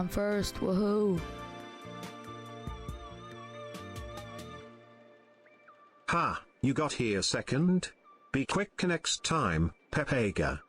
I'm first, woohoo! Ha, you got here second? Be quick next time, Pepega.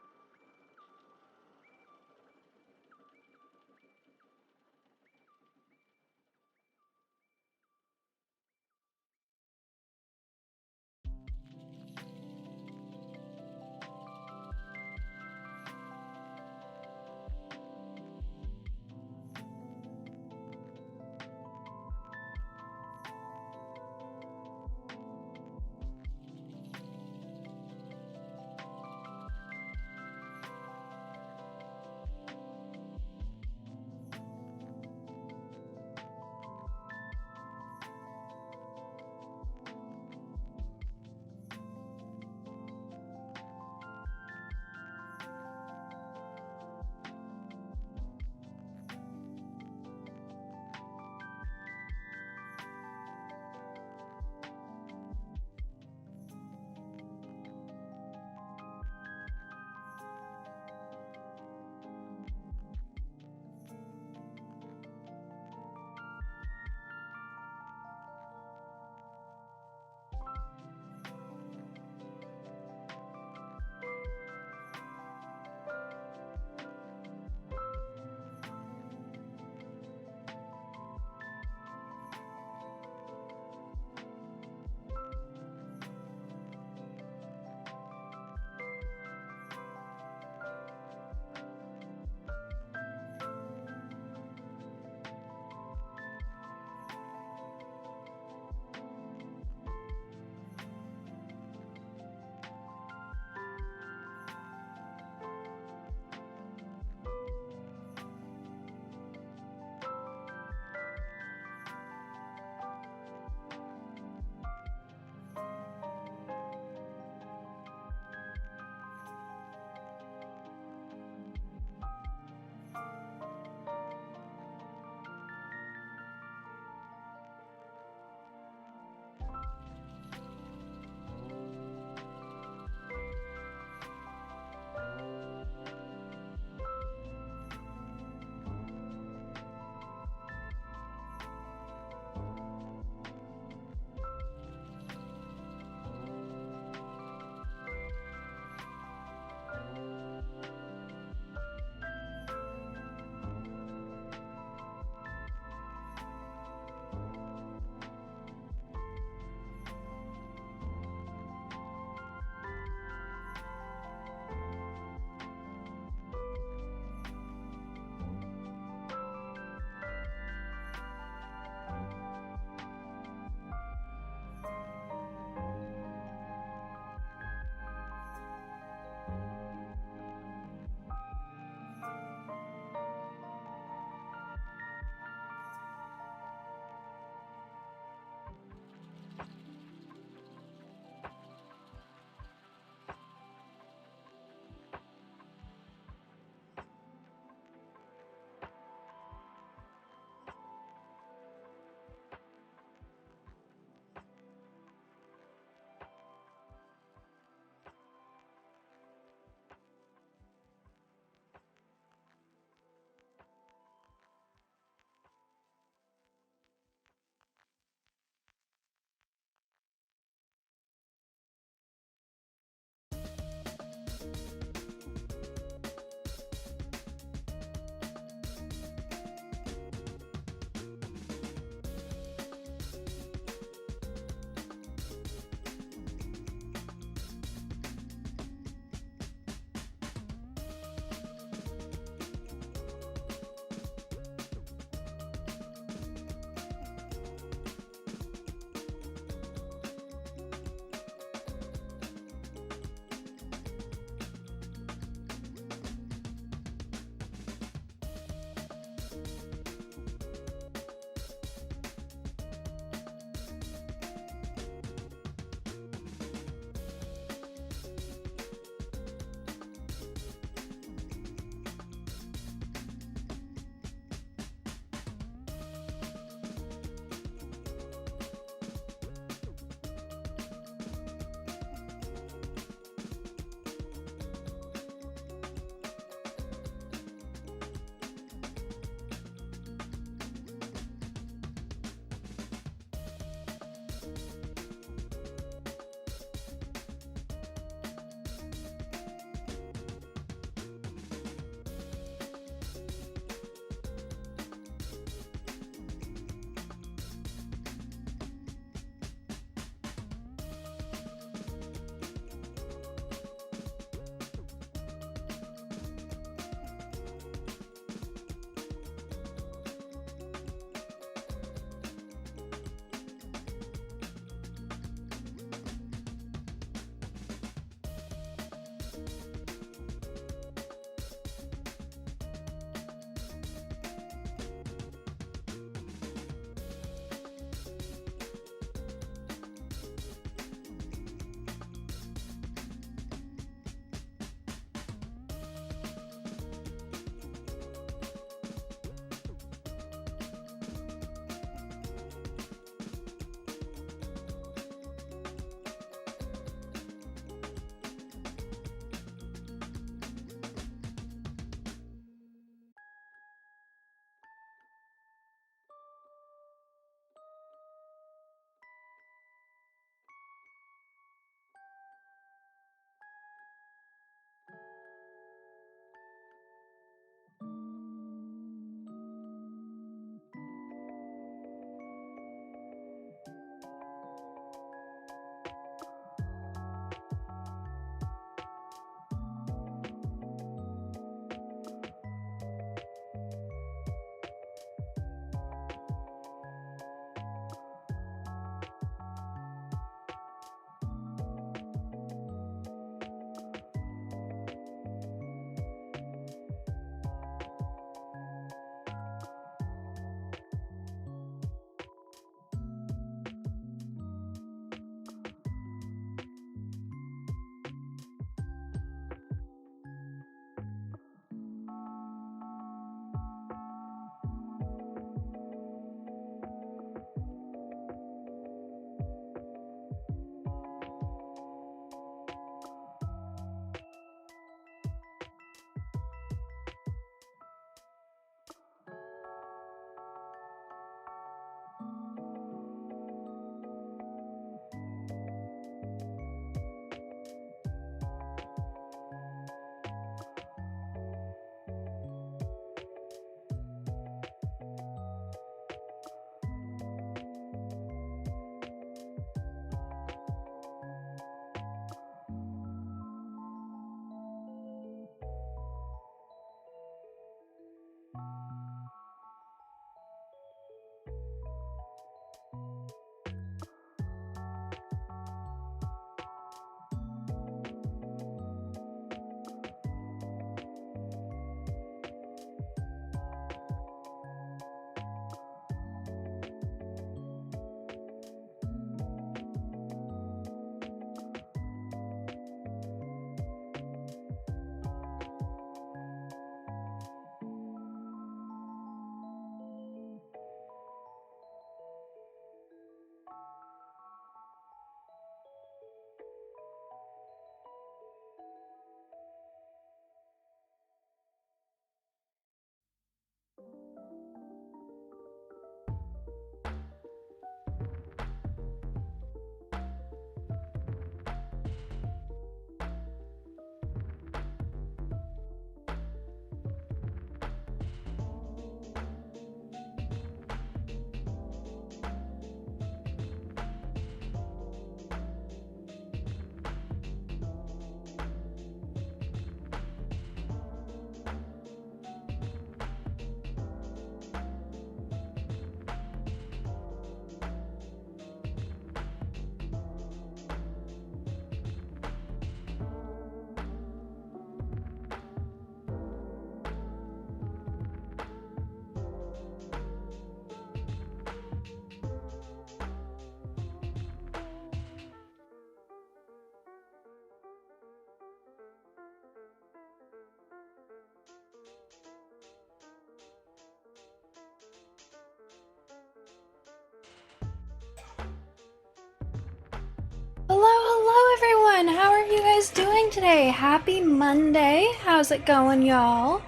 you guys doing today? Happy Monday. How's it going, y'all?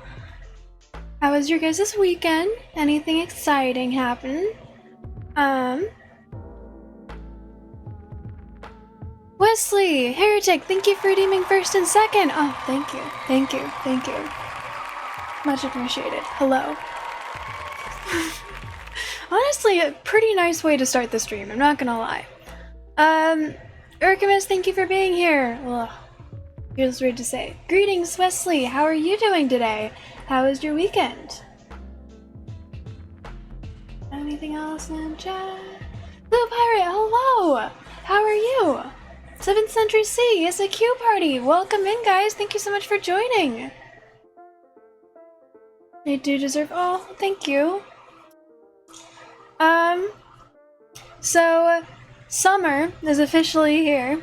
How was your guys' weekend? Anything exciting happen? Wesley, Heretic, thank you for redeeming first and second. Oh, thank you. Thank you. Thank you. Much appreciated. Hello. Honestly, a pretty nice way to start the stream, I'm not gonna lie. Urkamus, thank you for being here. Ugh. Feels weird to say. Greetings, Wesley. How are you doing today? How was your weekend? Anything else in chat? Blue Pirate, hello! How are you? 7th Century C, it's a Q party. Welcome in, guys. Thank you so much for joining. They do deserve. Oh, thank you. So summer is officially here.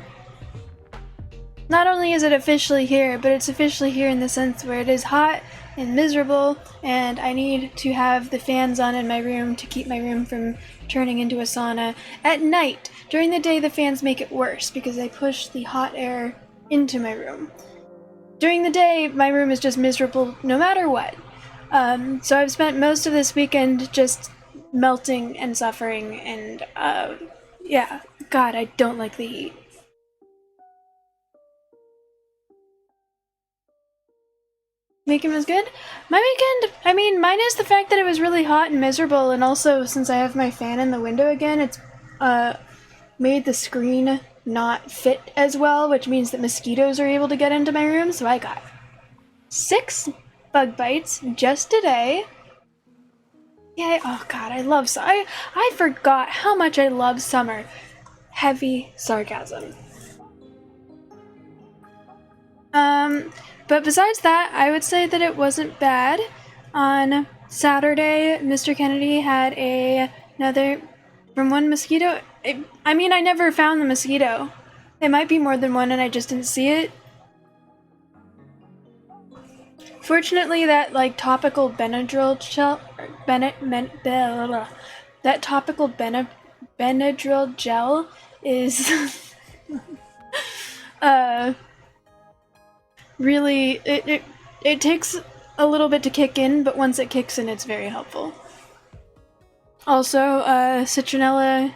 Not only is it officially here, but it's officially here in the sense where it is hot and miserable, and I need to have the fans on in my room to keep my room from turning into a sauna. At night, during the day, the fans make it worse because they push the hot air into my room. During the day, my room is just miserable no matter what. So I've spent most of this weekend just melting and suffering, and yeah, God, I don't like the heat. Weekend was good? My weekend, I mean, minus the fact that it was really hot and miserable, and also since I have my fan in the window again, it's made the screen not fit as well, which means that mosquitoes are able to get into my room, so I got 6 bug bites just today. Yeah, oh god, I love summer. I forgot how much I love summer. Heavy sarcasm. But besides that, I would say that it wasn't bad. On Saturday, Mr. Kennedy had another from one mosquito. I mean, I never found the mosquito. It might be more than one and I just didn't see it. Fortunately, that like topical Benadryl gel, that topical Benadryl gel is really it takes a little bit to kick in, but once it kicks in, it's very helpful. Also, citronella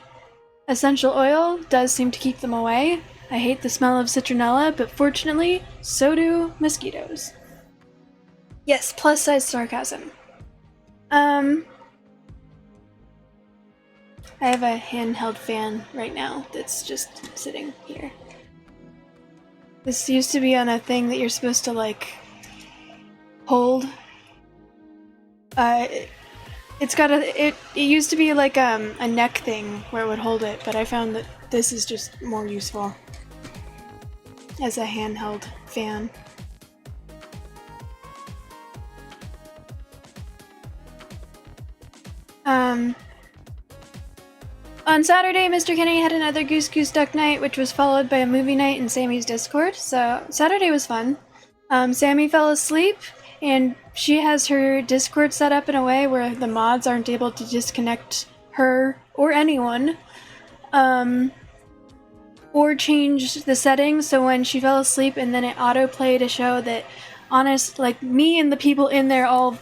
essential oil does seem to keep them away. I hate the smell of citronella, but fortunately, so do mosquitoes. Yes, plus size sarcasm. I have a handheld fan right now that's just sitting here. This used to be on a thing that you're supposed to, like, hold. It's got it used to be like a neck thing where it would hold it, but I found that this is just more useful as a handheld fan. On Saturday, Mr. Kennedy had another Goose Goose Duck night, which was followed by a movie night in Sammy's Discord, so Saturday was fun. Sammy fell asleep, and she has her Discord set up in a way where the mods aren't able to disconnect her or anyone, or change the settings, so when she fell asleep and then it auto-played a show that, like, me and the people in there all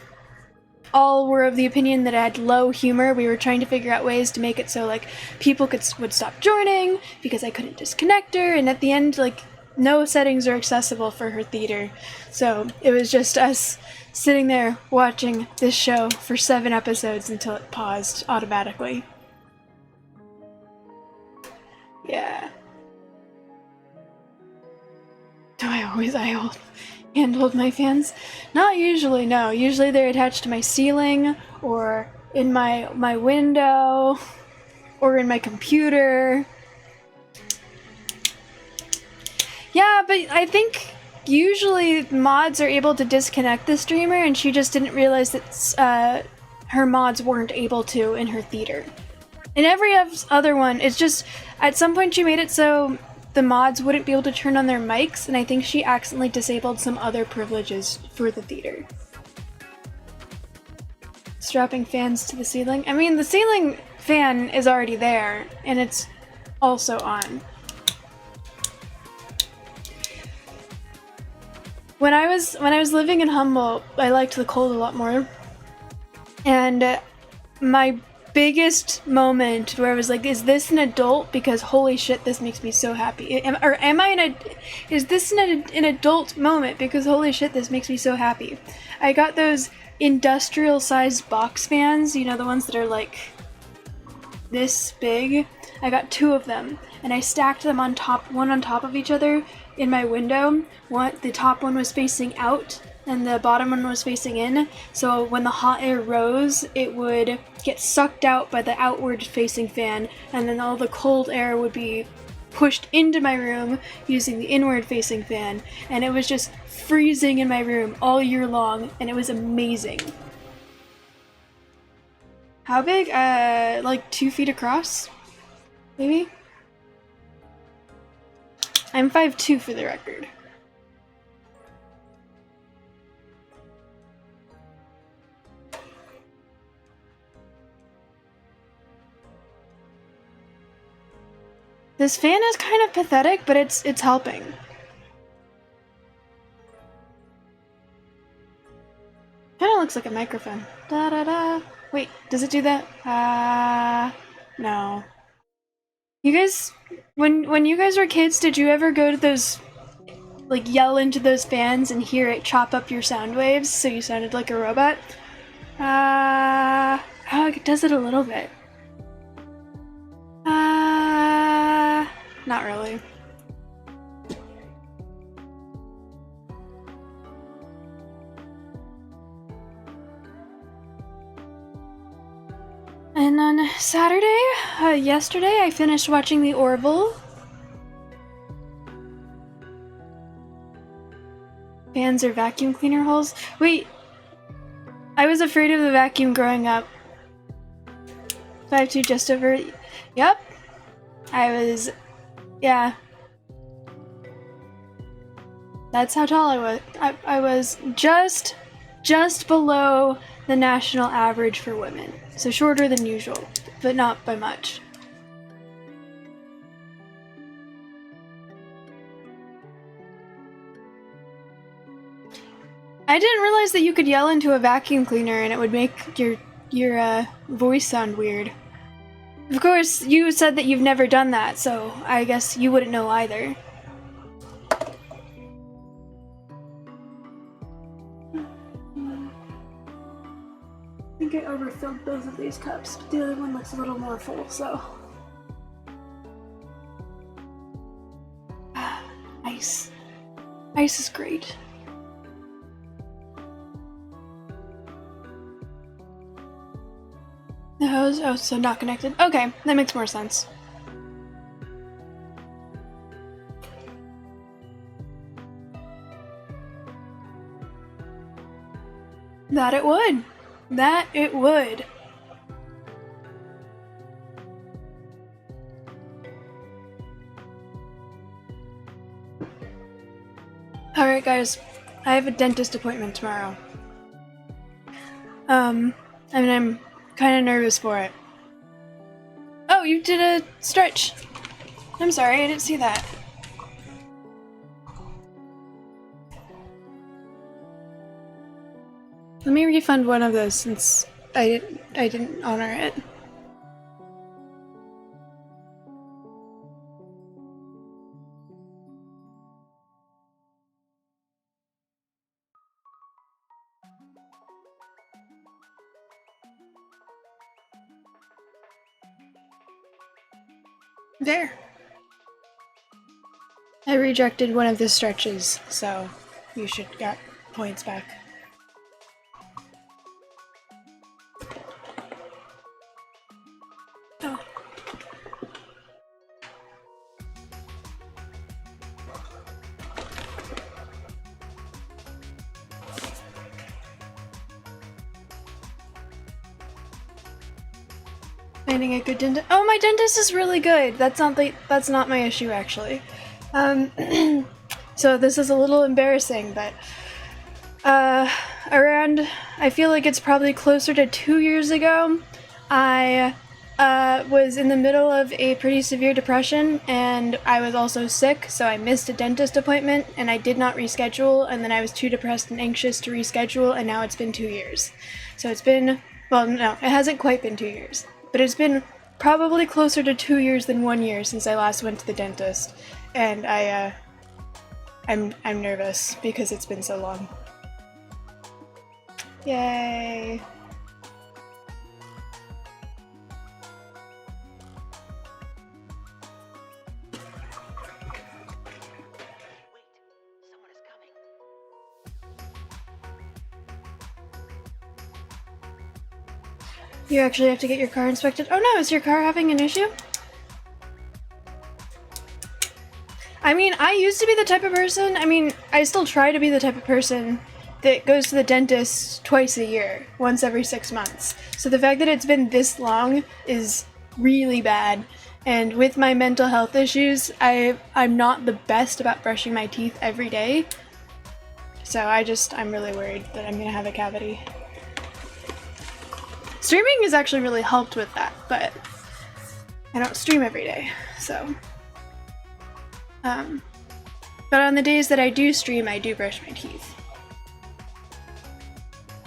were of the opinion that it had low humor. We were trying to figure out ways to make it so, like, people would stop joining because I couldn't disconnect her, and at the end, like, no settings are accessible for her theater. So it was just us sitting there watching this show for 7 episodes until it paused automatically. Yeah. Do I handhold my fans? Not usually, no. Usually they're attached to my ceiling, or in my window, or in my computer. Yeah, but I think usually mods are able to disconnect the streamer, and she just didn't realize that her mods weren't able to in her theater. In every other one, it's just, at some point she made it so the mods wouldn't be able to turn on their mics, and I think she accidentally disabled some other privileges for the theater. Strapping fans to the ceiling. I mean, the ceiling fan is already there, and it's also on. when I was living in Humboldt, I liked the cold a lot more. And my biggest moment where I was like, is this an adult? Because holy shit, this makes me so happy. Is this an adult moment? Because holy shit, this makes me so happy. I got those industrial sized box fans, you know, the ones that are like this big. I got 2 of them, and I stacked them on top, one on top of each other in my window. The top one was facing out, and the bottom one was facing in, so when the hot air rose, it would get sucked out by the outward facing fan, and then all the cold air would be pushed into my room using the inward facing fan, and it was just freezing in my room all year long, and it was amazing. How big? Like 2 feet across? Maybe? I'm 5'2" for the record. This fan is kind of pathetic, but it's helping. Kinda looks like a microphone. Da da da. Wait, does it do that? No. You guys, when you guys were kids, did you ever go to those, like, yell into those fans and hear it chop up your sound waves so you sounded like a robot? Oh, it does it a little bit. Not really. And on Saturday, yesterday, I finished watching The Orville. Fans are vacuum cleaner holes. Wait, I was afraid of the vacuum growing up. 5'2", just over. Yep. Yeah. That's how tall I was. I was just below the national average for women. So shorter than usual, but not by much. I didn't realize that you could yell into a vacuum cleaner and it would make your voice sound weird. Of course, you said that you've never done that, so I guess you wouldn't know either. I think I overfilled both of these cups, but the other one looks a little more full, so. Ice. Ice is great. The hose? Oh, so not connected. Okay, that makes more sense. That it would. That it would. Alright guys, I have a dentist appointment tomorrow. I mean, I'm kind of nervous for it. Oh, you did a stretch. I'm sorry, I didn't see that. Let me refund one of those since I didn't honor it. There. I rejected one of the stretches, so you should get points back. Oh. Finding a good dentist. Oh, my dentist is really good. That's not my issue actually. So this is a little embarrassing, but around, I feel like it's probably closer to 2 years ago, I was in the middle of a pretty severe depression, and I was also sick, so I missed a dentist appointment, and I did not reschedule, and then I was too depressed and anxious to reschedule, and now it's been 2 years. So it's been, well, no, it hasn't quite been 2 years, but it's been probably closer to 2 years than 1 year since I last went to the dentist, and I'm nervous because it's been so long. Yay! You actually have to get your car inspected? Oh no, is your car having an issue? I mean, I used to be the type of person, I still try to be the type of person that goes to the dentist twice a year, once every 6 months. So the fact that it's been this long is really bad. And with my mental health issues, I'm not the best about brushing my teeth every day. So I'm really worried that I'm gonna have a cavity. Streaming has actually really helped with that, but I don't stream every day, so. But on the days that I do stream, I do brush my teeth.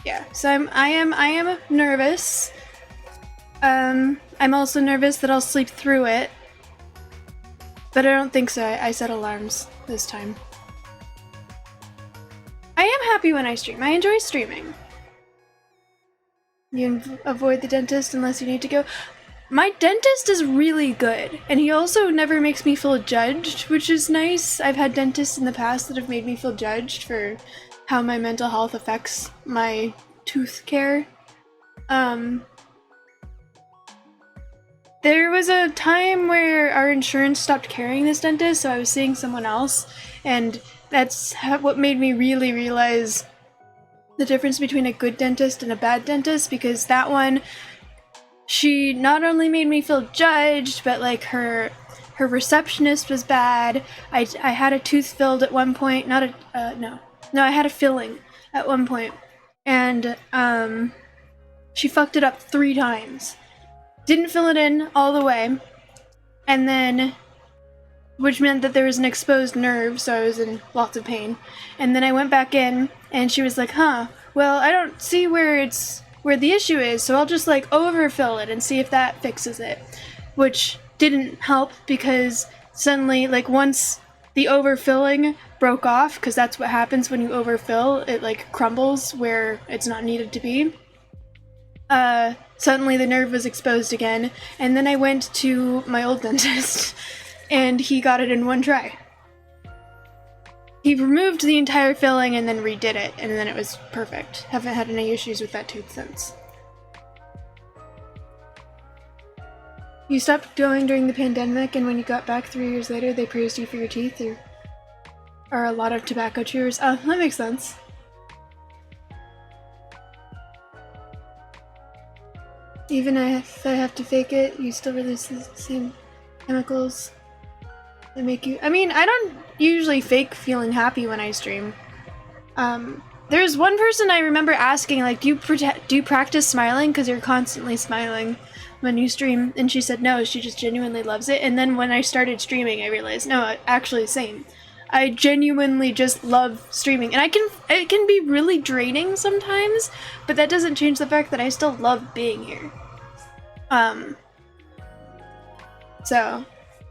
Yeah, so I am nervous. I'm also nervous that I'll sleep through it, but I don't think so. I set alarms this time. I am happy when I stream. I enjoy streaming. You avoid the dentist unless you need to go. My dentist is really good, and he also never makes me feel judged, which is nice. I've had dentists in the past that have made me feel judged for how my mental health affects my tooth care. There was a time where our insurance stopped carrying this dentist, so I was seeing someone else, and that's what made me really realize the difference between a good dentist and a bad dentist, because that one, she not only made me feel judged, but like her receptionist was bad. I had a tooth filled at one point, I had a filling at one point, and she fucked it up 3 times. Didn't fill it in all the way, and then, which meant that there was an exposed nerve, so I was in lots of pain. And then I went back in, and she was like, well, I don't see where the issue is, so I'll just like overfill it and see if that fixes it. Which didn't help, because suddenly, like, once the overfilling broke off, because that's what happens when you overfill, it like crumbles where it's not needed to be. Suddenly the nerve was exposed again, and then I went to my old dentist, and he got it in one try. He removed the entire filling and then redid it, and then it was perfect. Haven't had any issues with that tooth since. You stopped going during the pandemic, and when you got back 3 years later, they praised you for your teeth? There are a lot of tobacco chewers. Oh, that makes sense. Even if I have to fake it, you still release the same chemicals that make you... I mean, I don't usually fake feeling happy when I stream. There's one person I remember asking, like, do you practice smiling? Because you're constantly smiling when you stream. And she said no, she just genuinely loves it. And then when I started streaming, I realized, no, actually, same. I genuinely just love streaming. And it can be really draining sometimes, but that doesn't change the fact that I still love being here. So,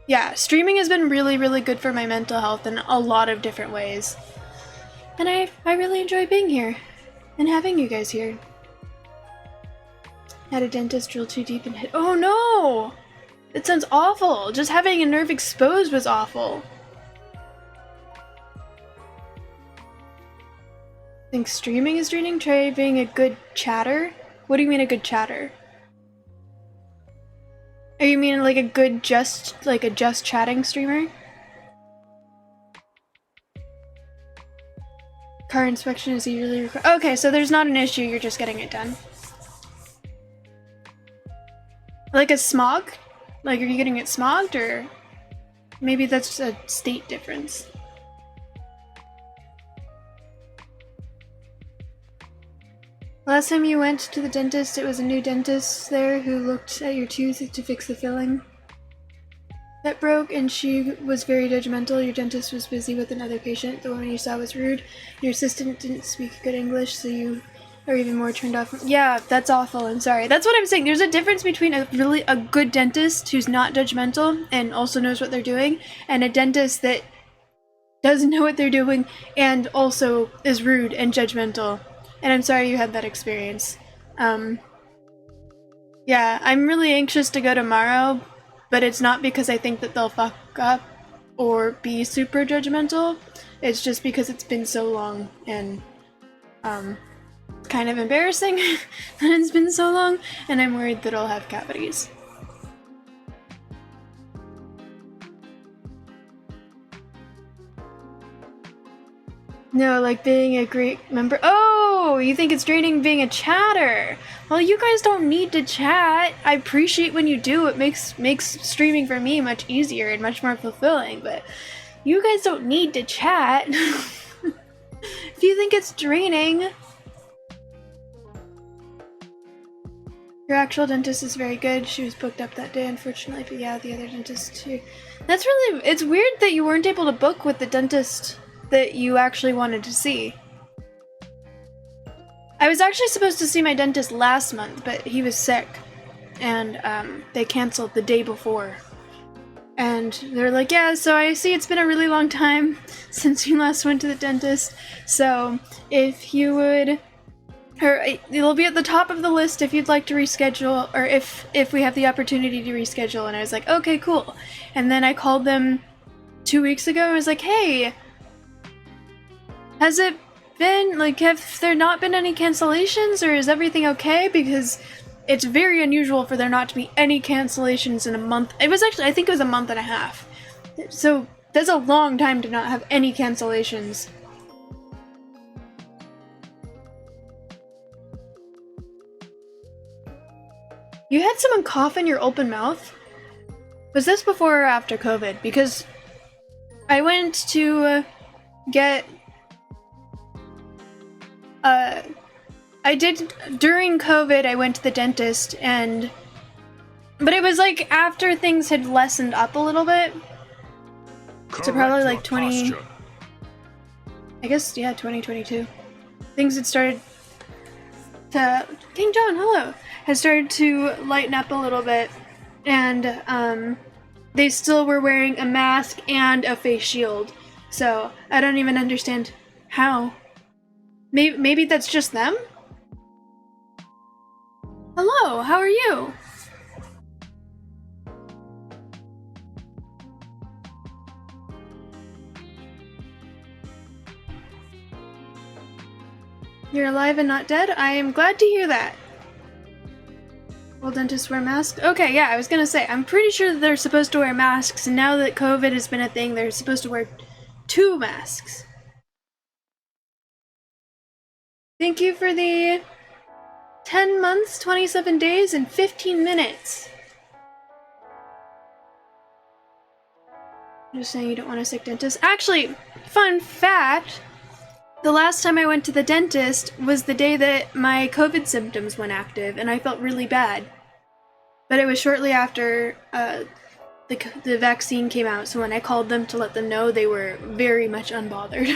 yeah, streaming has been really, really good for my mental health in a lot of different ways. And I really enjoy being here and having you guys here. Had a dentist drill too deep and hit. Oh no! It sounds awful. Just having a nerve exposed was awful. I think streaming is draining. Try being a good chatter. What do you mean a good chatter? Are you mean like a just chatting streamer? Car inspection is usually required. Okay, so there's not an issue, you're just getting it done. Like a smog? Like, are you getting it smogged, or maybe that's a state difference? Last time you went to the dentist, it was a new dentist there who looked at your tooth to fix the filling that broke, and she was very judgmental. Your dentist was busy with another patient. The woman you saw was rude. Your assistant didn't speak good English, so you are even more turned off. Yeah, that's awful. I'm sorry. That's what I'm saying. There's a difference between a good dentist who's not judgmental and also knows what they're doing, and a dentist that doesn't know what they're doing and also is rude and judgmental. And I'm sorry you had that experience. Yeah, I'm really anxious to go tomorrow, but it's not because I think that they'll fuck up or be super judgmental. It's just because it's been so long and it's kind of embarrassing that it's been so long, and I'm worried that I'll have cavities. No, like being a great member. Oh, you think it's draining being a chatter? Well, you guys don't need to chat. I appreciate when you do. It makes streaming for me much easier and much more fulfilling, but you guys don't need to chat. If you think it's draining. Your actual dentist is very good. She was booked up that day, unfortunately, but yeah, the other dentist too. That's really, it's weird that you weren't able to book with the dentist that you actually wanted to see. I was actually supposed to see my dentist last month, but he was sick, and they canceled the day before. And they're like, yeah, so I see it's been a really long time since you last went to the dentist, so if you would, or it'll be at the top of the list if you'd like to reschedule, or if we have the opportunity to reschedule. And I was like, okay, cool. And then I called them 2 weeks ago and I was like, hey, has it been, like, have there not been any cancellations, or is everything okay? Because it's very unusual for there not to be any cancellations in a month. It was actually, I think it was a month and a half. So that's a long time to not have any cancellations. You had someone cough in your open mouth? Was this before or after COVID? Because I went to get I did, during COVID, I went to the dentist, but it was like after things had lessened up a little bit. So probably like 20, I guess, yeah, 2022. Things had started to, King John, hello, had started to lighten up a little bit, and they still were wearing a mask and a face shield. So I don't even understand how. Maybe that's just them? Hello, how are you? You're alive and not dead? I am glad to hear that. Will dentists wear masks? Okay, yeah, I was gonna say, I'm pretty sure that they're supposed to wear masks, and now that COVID has been a thing, they're supposed to wear 2 masks. Thank you for the 10 months, 27 days, and 15 minutes. Just saying you don't want a sick dentist. Actually, fun fact, the last time I went to the dentist was the day that my COVID symptoms went active, and I felt really bad. But it was shortly after the vaccine came out, so when I called them to let them know, they were very much unbothered.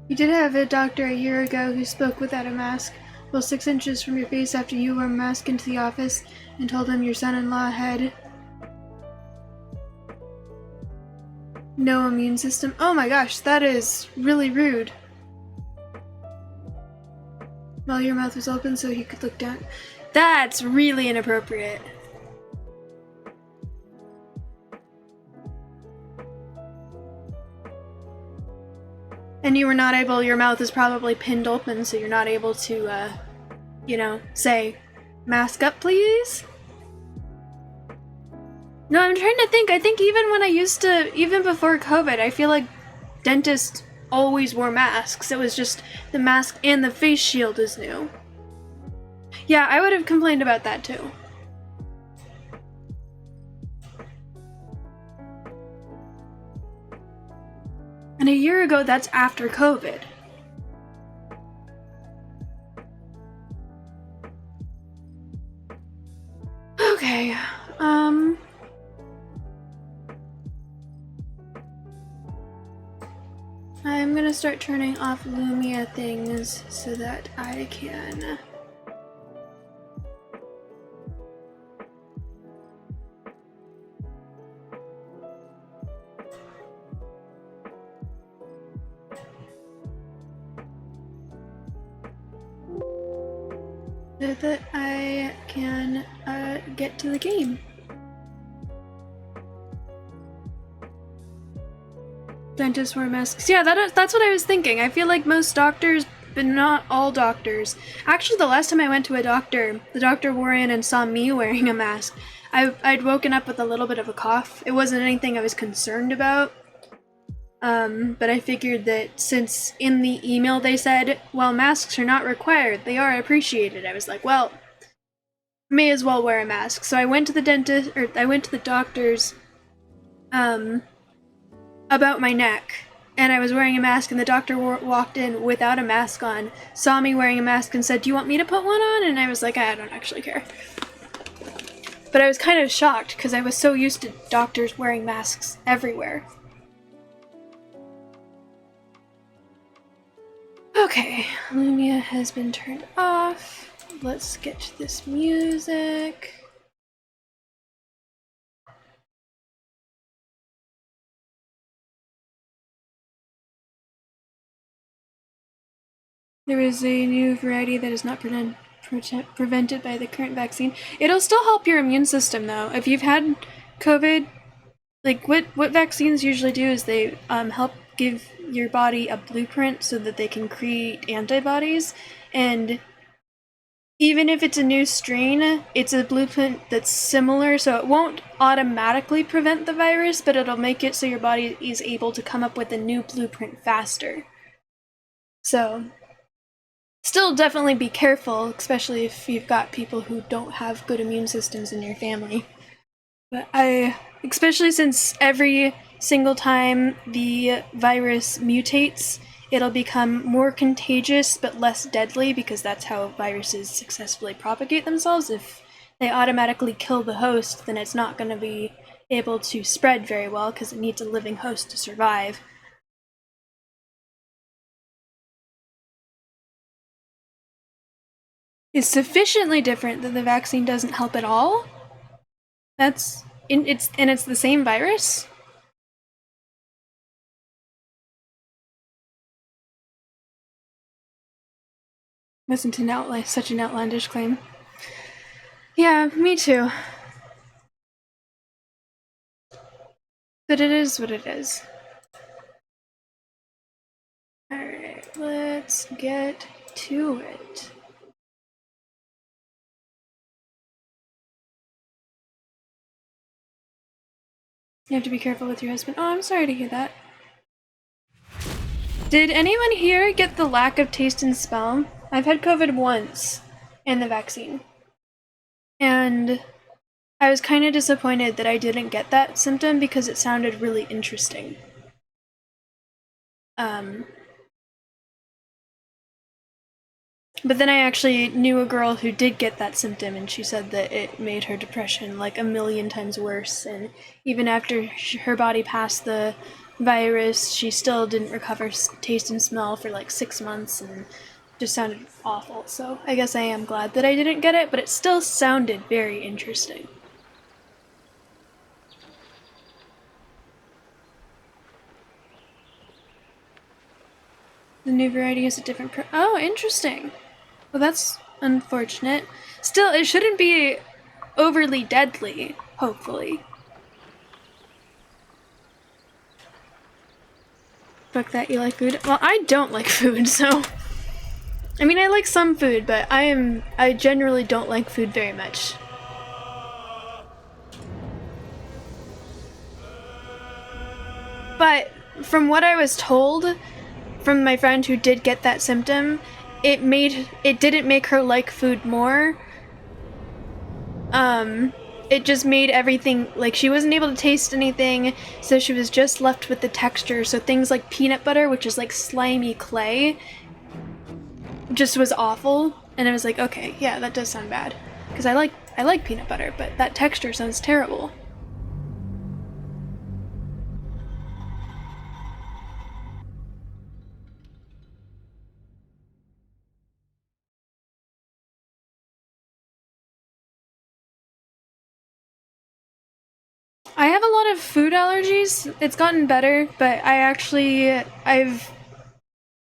You did have a doctor a year ago who spoke without a mask, well 6 inches from your face after you wore a mask into the office, and told him your son-in-law had no immune system. Oh my gosh, that is really rude. While your mouth was open so he could look down. That's really inappropriate. And you were not able, your mouth is probably pinned open, so you're not able to, say, mask up, please? No, I'm trying to think. I think even when even before COVID, I feel like dentists always wore masks. It was just the mask and the face shield is new. Yeah, I would have complained about that too. And a year ago, that's after COVID. Okay, I'm gonna start turning off Lumia things so that I can... so that I can get to the game. Dentists wear masks. Yeah, that's what I was thinking. I feel like most doctors, but not all doctors. Actually, the last time I went to a doctor, the doctor wore in and saw me wearing a mask. I'd woken up with a little bit of a cough. It wasn't anything I was concerned about. But I figured that since in the email they said, well, masks are not required, they are appreciated. I was like, well, may as well wear a mask. So I went to the dentist, or I went to the doctor's, about my neck, and I was wearing a mask, and the doctor walked in without a mask on, saw me wearing a mask, and said, do you want me to put one on? And I was like, I don't actually care. But I was kind of shocked, because I was so used to doctors wearing masks everywhere. Okay, Lumia has been turned off. Let's get to this music. There is a new variety that is not prevented by the current vaccine. It'll still help your immune system, though. If you've had COVID, like what vaccines usually do is they help give your body a blueprint so that they can create antibodies. And even if it's a new strain, it's a blueprint that's similar, so it won't automatically prevent the virus, but it'll make it so your body is able to come up with a new blueprint faster. So still definitely be careful, especially if you've got people who don't have good immune systems in your family. But especially since every single time the virus mutates, it'll become more contagious but less deadly, because that's how viruses successfully propagate themselves. If they automatically kill the host, then it's not going to be able to spread very well because it needs a living host to survive. Is sufficiently different that the vaccine doesn't help at all? It's the same virus? Wasn't such an outlandish claim. Yeah, me too. But it is what it is. Alright, let's get to it. You have to be careful with your husband. Oh, I'm sorry to hear that. Did anyone here get the lack of taste and smell? I've had COVID once, and the vaccine. And I was kind of disappointed that I didn't get that symptom because it sounded really interesting. But then I actually knew a girl who did get that symptom, and she said that it made her depression like a million times worse, and even after her body passed the virus, she still didn't recover taste and smell for like 6 months, and just sounded awful. So I guess I am glad that I didn't get it, but it still sounded very interesting. The new variety is a different oh, interesting. Well, that's unfortunate. Still, it shouldn't be overly deadly, hopefully. Fuck that, you like food? Well, I don't like food, so... I mean, I like some food, but I generally don't like food very much. But from what I was told from my friend who did get that symptom, it didn't make her like food more. It just made everything, like, she wasn't able to taste anything, so she was just left with the texture. So things like peanut butter, which is like slimy clay, just was awful. And I was like, okay, yeah, that does sound bad. Because I like peanut butter, but that texture sounds terrible. I have a lot of food allergies. It's gotten better, but I've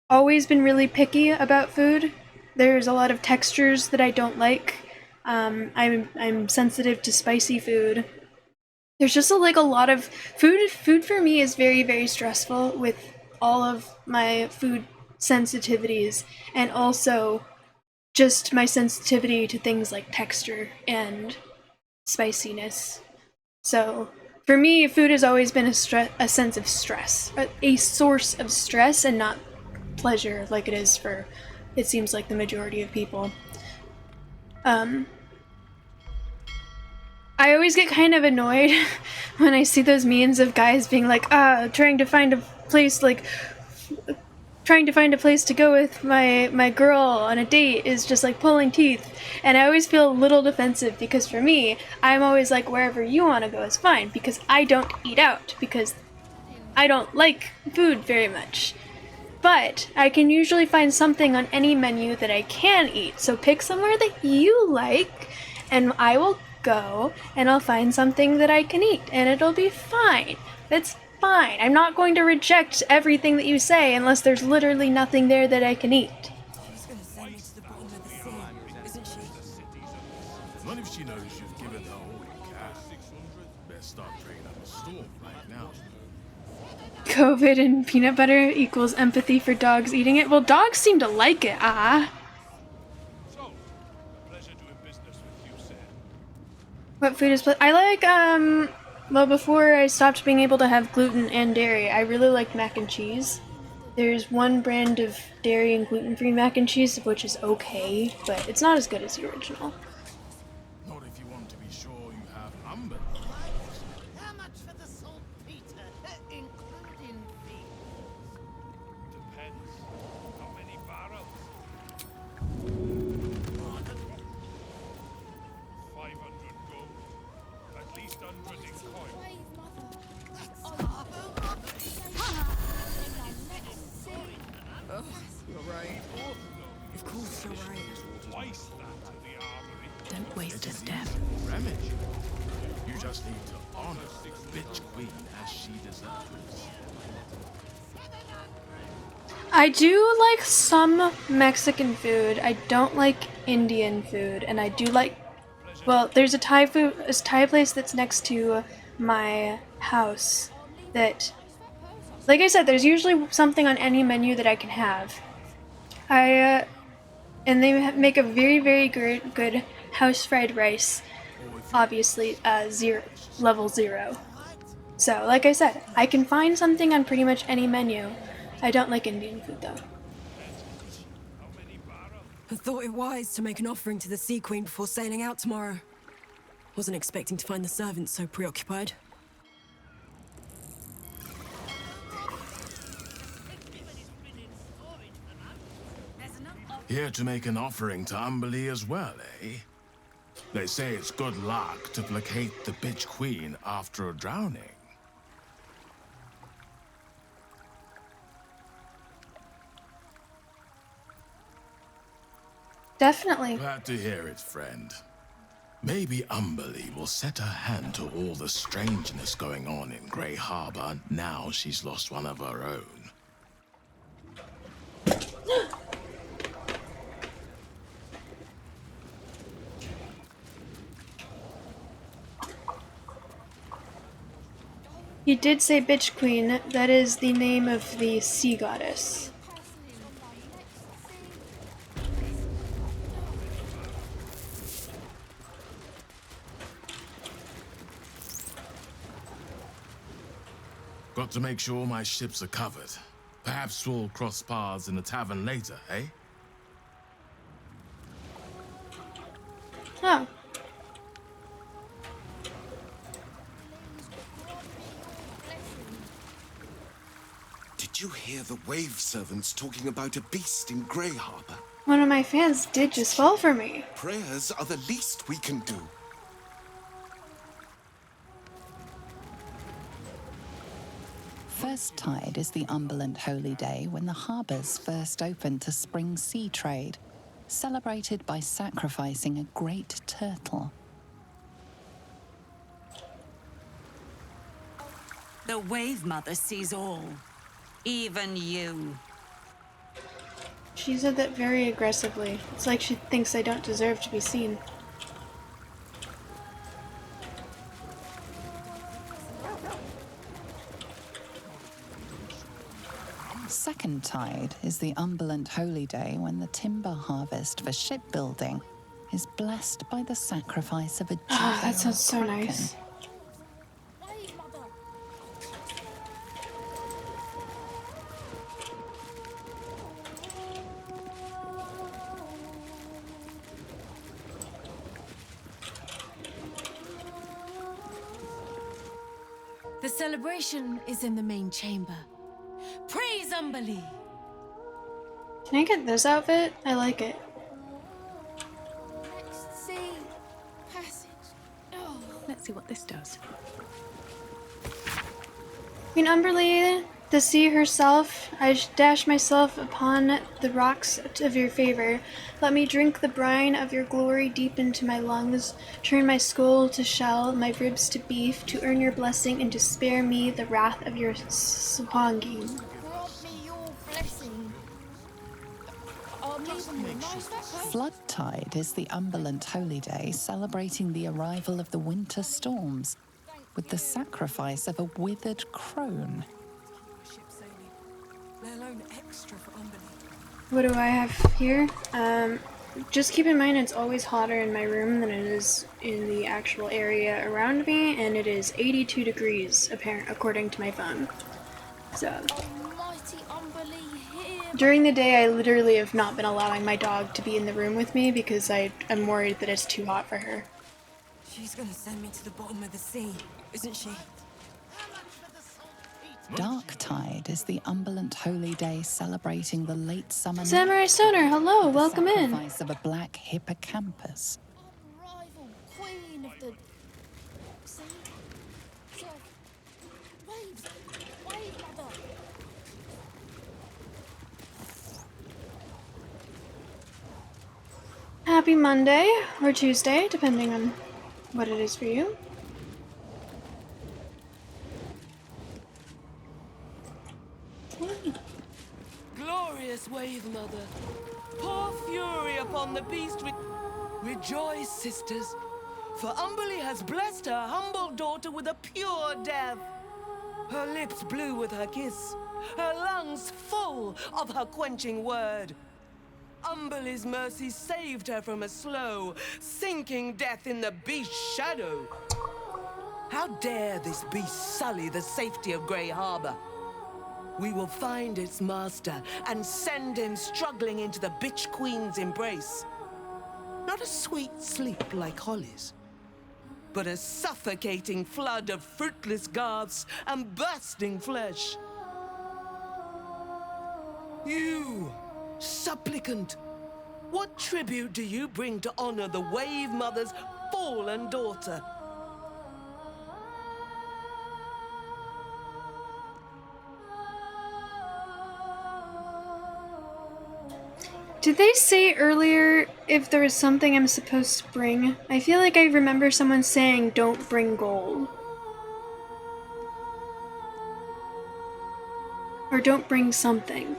always been really picky about food. There's a lot of textures that I don't like. I'm sensitive to spicy food. There's just like a lot of food. Food for me is very, very stressful with all of my food sensitivities, and also just my sensitivity to things like texture and spiciness. So for me, food has always been a sense of stress, a source of stress, and not pleasure like it is for, it seems like, the majority of people. I always get kind of annoyed when I see those memes of guys being like, trying to find a place, like, trying to find a place to go with my girl on a date is just like pulling teeth. And I always feel a little defensive, because for me, I'm always like, wherever you want to go is fine, because I don't eat out, because I don't like food very much. But I can usually find something on any menu that I can eat, so pick somewhere that you like, and I will go, and I'll find something that I can eat, and it'll be fine. That's fine. I'm not going to reject everything that you say unless there's literally nothing there that I can eat. She's gonna send me to the bottom of the sea, isn't she? Not if she knows you've given her all you can. Best start praying up a storm right now. COVID and peanut butter equals empathy for dogs eating it. Well, dogs seem to like it, So, pleasure doing business with you, sir. What food is I like, well, before I stopped being able to have gluten and dairy, I really liked mac and cheese. There's one brand of dairy and gluten-free mac and cheese, which is okay, but it's not as good as the original. Not if you want to be sure you have umber. How much for the saltpeter, including fees? Depends. How many barrels? 500 gold. At least 100 in coin. You're right. Of course you're right. Twice that to the armory. Don't waste a step. Ramage. You just need to honor the bitch queen as she deserves. I do like some Mexican food. I don't like Indian food, and I do like, well, there's a Thai place that's next to my house that, like I said, there's usually something on any menu that I can have. And they make a very, very good house fried rice. Obviously, level 0. So, like I said, I can find something on pretty much any menu. I don't like Indian food, though. I thought it wise to make an offering to the Sea Queen before sailing out tomorrow. Wasn't expecting to find the servants so preoccupied. Here to make an offering to Umberly as well, eh? They say it's good luck to placate the bitch queen after a drowning. Definitely. Glad to hear it, friend. Maybe Umberly will set her hand to all the strangeness going on in Grey Harbor now she's lost one of her own. You did say bitch queen. That is the name of the sea goddess. Got to make sure my ships are covered. Perhaps we'll cross paths in the tavern later, eh? Oh. Did you hear the wave servants talking about a beast in Grey Harbor? One of my fans did just fall for me. Prayers are the least we can do. First Tide is the Umberland holy day when the harbours first open to spring sea trade, celebrated by sacrificing a great turtle. The Wave Mother sees all, even you. She said that very aggressively. It's like she thinks I don't deserve to be seen. Second Tide is the Umberland holy day when the timber harvest for shipbuilding is blessed by the sacrifice of a Oh, that juvenile sounds so kraken. nice. The celebration is in the main chamber. Praise Umberlee! Can I get this outfit? I like it. Next sea passage. Oh. Let's see what this does. Queen Umberlee, the sea herself, I dash myself upon the rocks of your favor. Let me drink the brine of your glory deep into my lungs. Turn my skull to shell, my ribs to beef, to earn your blessing and to spare me the wrath of your swanging. Grant me your blessing. I'm leaving the nice back. Flood Tide is the Umberland holy day celebrating the arrival of the winter storms with the sacrifice of a withered crone. Ship sailing, let alone extra for Umberlee. What do I have here? Just keep in mind it's always hotter in my room than it is in the actual area around me, and it is 82 degrees according to my phone. So Almighty Umberlee here. during the day, I literally have not been allowing my dog to be in the room with me because I'm worried that it's too hot for her. She's gonna send me to the bottom of the sea, isn't she? Dark Tide is the Umberland holy day celebrating the late summer Samurai Stoner, hello, with the welcome in. sacrifice of a black hippocampus. Rival queen of the sea. Surf. Waves. Wave mother. Happy Monday, or Tuesday, depending on what it is for you. Glorious Wave Mother, pour fury upon the beast. Rejoice, sisters, for Umberlee has blessed her humble daughter with a pure death. Her lips blue with her kiss, her lungs full of her quenching word. Umberlee's mercy saved her from a slow, sinking death in the beast's shadow. How dare this beast sully the safety of Grey Harbor? We will find its master and send him struggling into the bitch queen's embrace. Not a sweet sleep like Holly's, but a suffocating flood of fruitless garths and bursting flesh. You, supplicant, what tribute do you bring to honor the Wave Mother's fallen daughter? Did they say earlier if there was something I'm supposed to bring? I feel like I remember someone saying don't bring gold. Or don't bring something.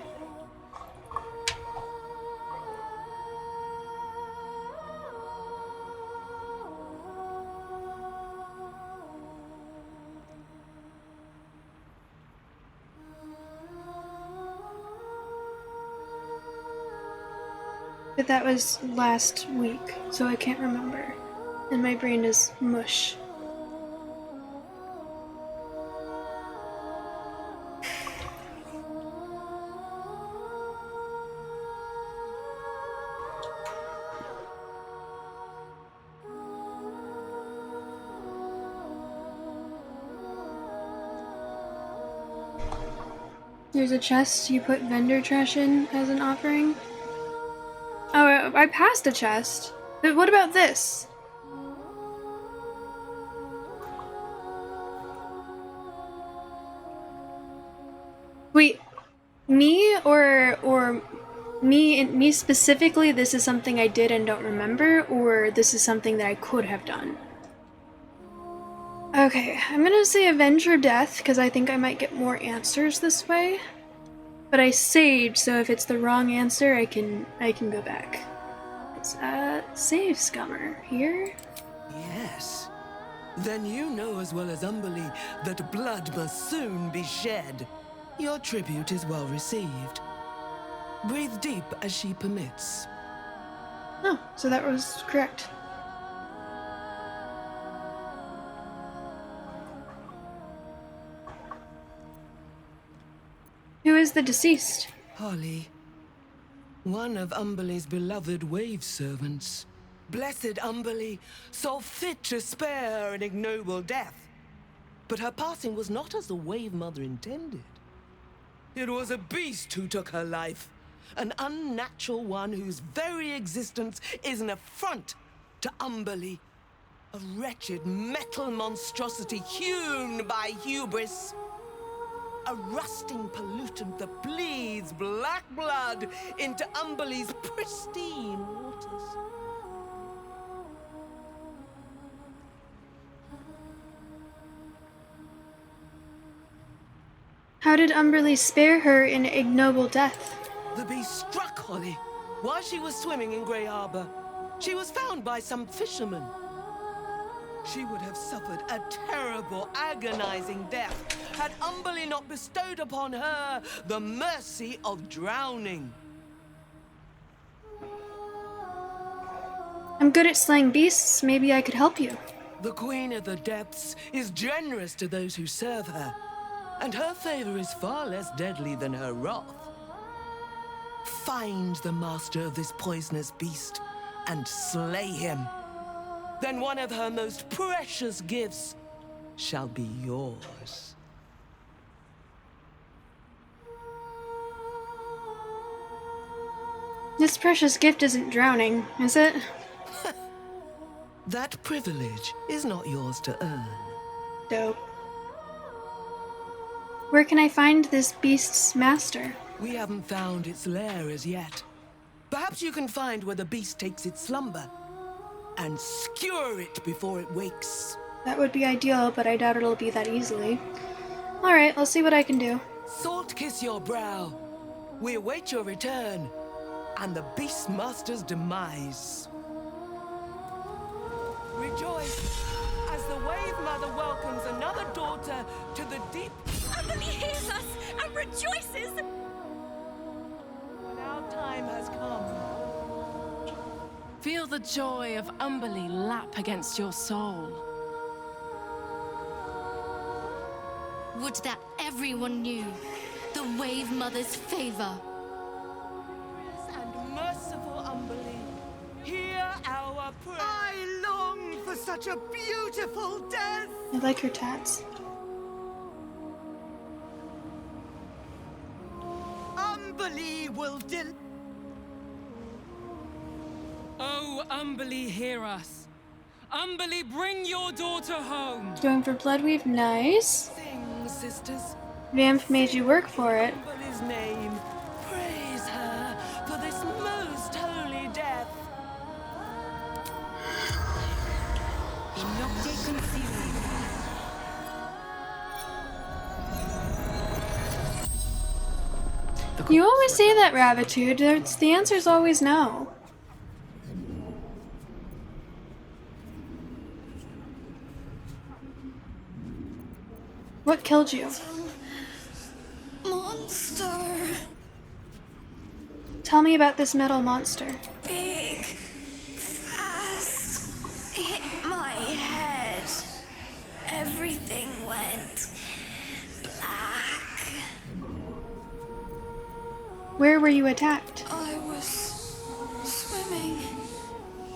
But that was last week, so I can't remember. And my brain is mush. There's a chest you put vendor trash in as an offering. Oh, I passed a chest. But what about this? Wait, me or me specifically, this is something I did and don't remember, or this is something that I could have done? Okay, I'm gonna say avenge her death because I think I might get more answers this way. But I saved, so if it's the wrong answer, I can go back. It's save scummer here. Yes. Then you know as well as Umberly that blood must soon be shed. Your tribute is well received. Breathe deep as she permits. Oh, so that was correct. Who is the deceased? Holly, one of Umberly's beloved wave servants. Blessed Umberly saw fit to spare her an ignoble death. But her passing was not as the Wave Mother intended. It was a beast who took her life. An unnatural one whose very existence is an affront to Umberly. A wretched metal monstrosity hewn by hubris. A rusting pollutant that bleeds black blood into Umberly's pristine waters. How did Umberly spare her an ignoble death? The beast struck Holly while she was swimming in Grey Harbor. She was found by some fishermen. She would have suffered a terrible, agonizing death had Umberly not bestowed upon her the mercy of drowning. I'm good at slaying beasts, maybe I could help you. The Queen of the Depths is generous to those who serve her, and her favor is far less deadly than her wrath. Find the master of this poisonous beast and slay him. Then one of her most precious gifts shall be yours. This precious gift isn't drowning, is it? That privilege is not yours to earn. Dope. Where can I find this beast's master? We haven't found its lair as yet. Perhaps you can find where the beast takes its slumber and skewer it before it wakes. That would be ideal, but I doubt it'll be that easily. Alright, I'll see what I can do. Salt kiss your brow. We await your return and the beast master's demise. Rejoice as the Wave Mother welcomes another daughter to the deep. Umberly hears us and rejoices! When our time has come. Feel the joy of Umberly lap against your soul. Would that everyone knew the Wave Mother's favor. And merciful Umberly, hear our prayer. I long for such a beautiful death. I like her tats. Umberly will Oh, Umberly, hear us. Umberly, bring your daughter home. Going for Bloodweave, nice. Sing, sisters. Vamp made you work for it. Umberly's name. Praise her for this most holy death. You always say that, Ravitude. The answer's always no. What killed you? Monster. Tell me about this metal monster. big, fast, hit my head. Everything went black. Where were you attacked? I was swimming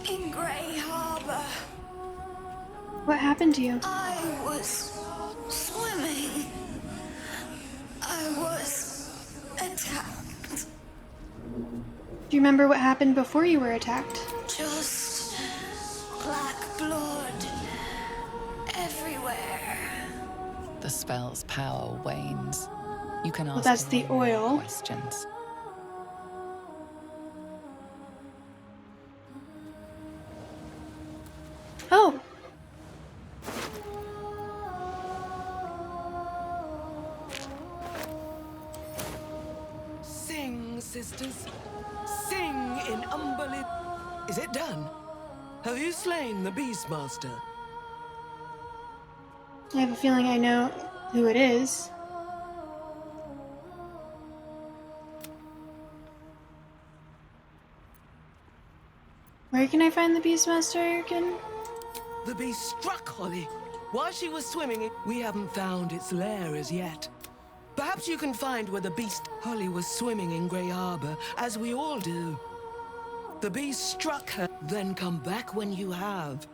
in Grey Harbor. What happened to you? I was swimming. I was attacked. Do you remember what happened before you were attacked? Just black blood everywhere. The spell's power wanes. You can ask That's the no more oil. questions. Oh. Sing, sisters. Sing in Umberly. Is it done? Have you slain the Beastmaster? I have a feeling I know who it is. Where can I find the Beastmaster again? The beast struck Holly. While she was swimming, we haven't found its lair as yet. Perhaps you can find where the beast Holly was swimming in Grey Harbor, as we all do. The beast struck her, then come back when you have.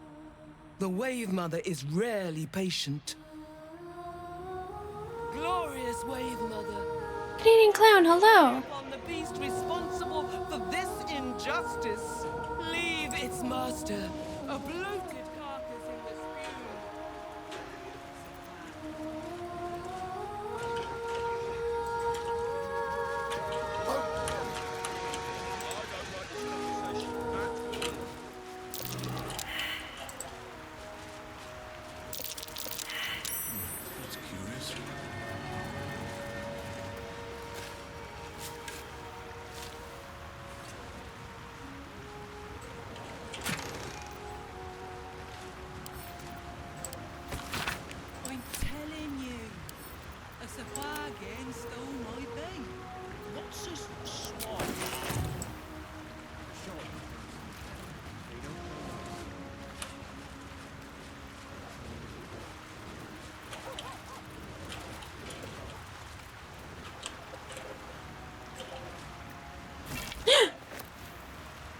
The Wave Mother is rarely patient. Glorious Wave Mother. Canadian Clown, hello! On the beast responsible for this injustice. Leave its master, a bloated carcass in the spume. That's curious. I'm telling you, a Safagan stole my bait. What's this swine?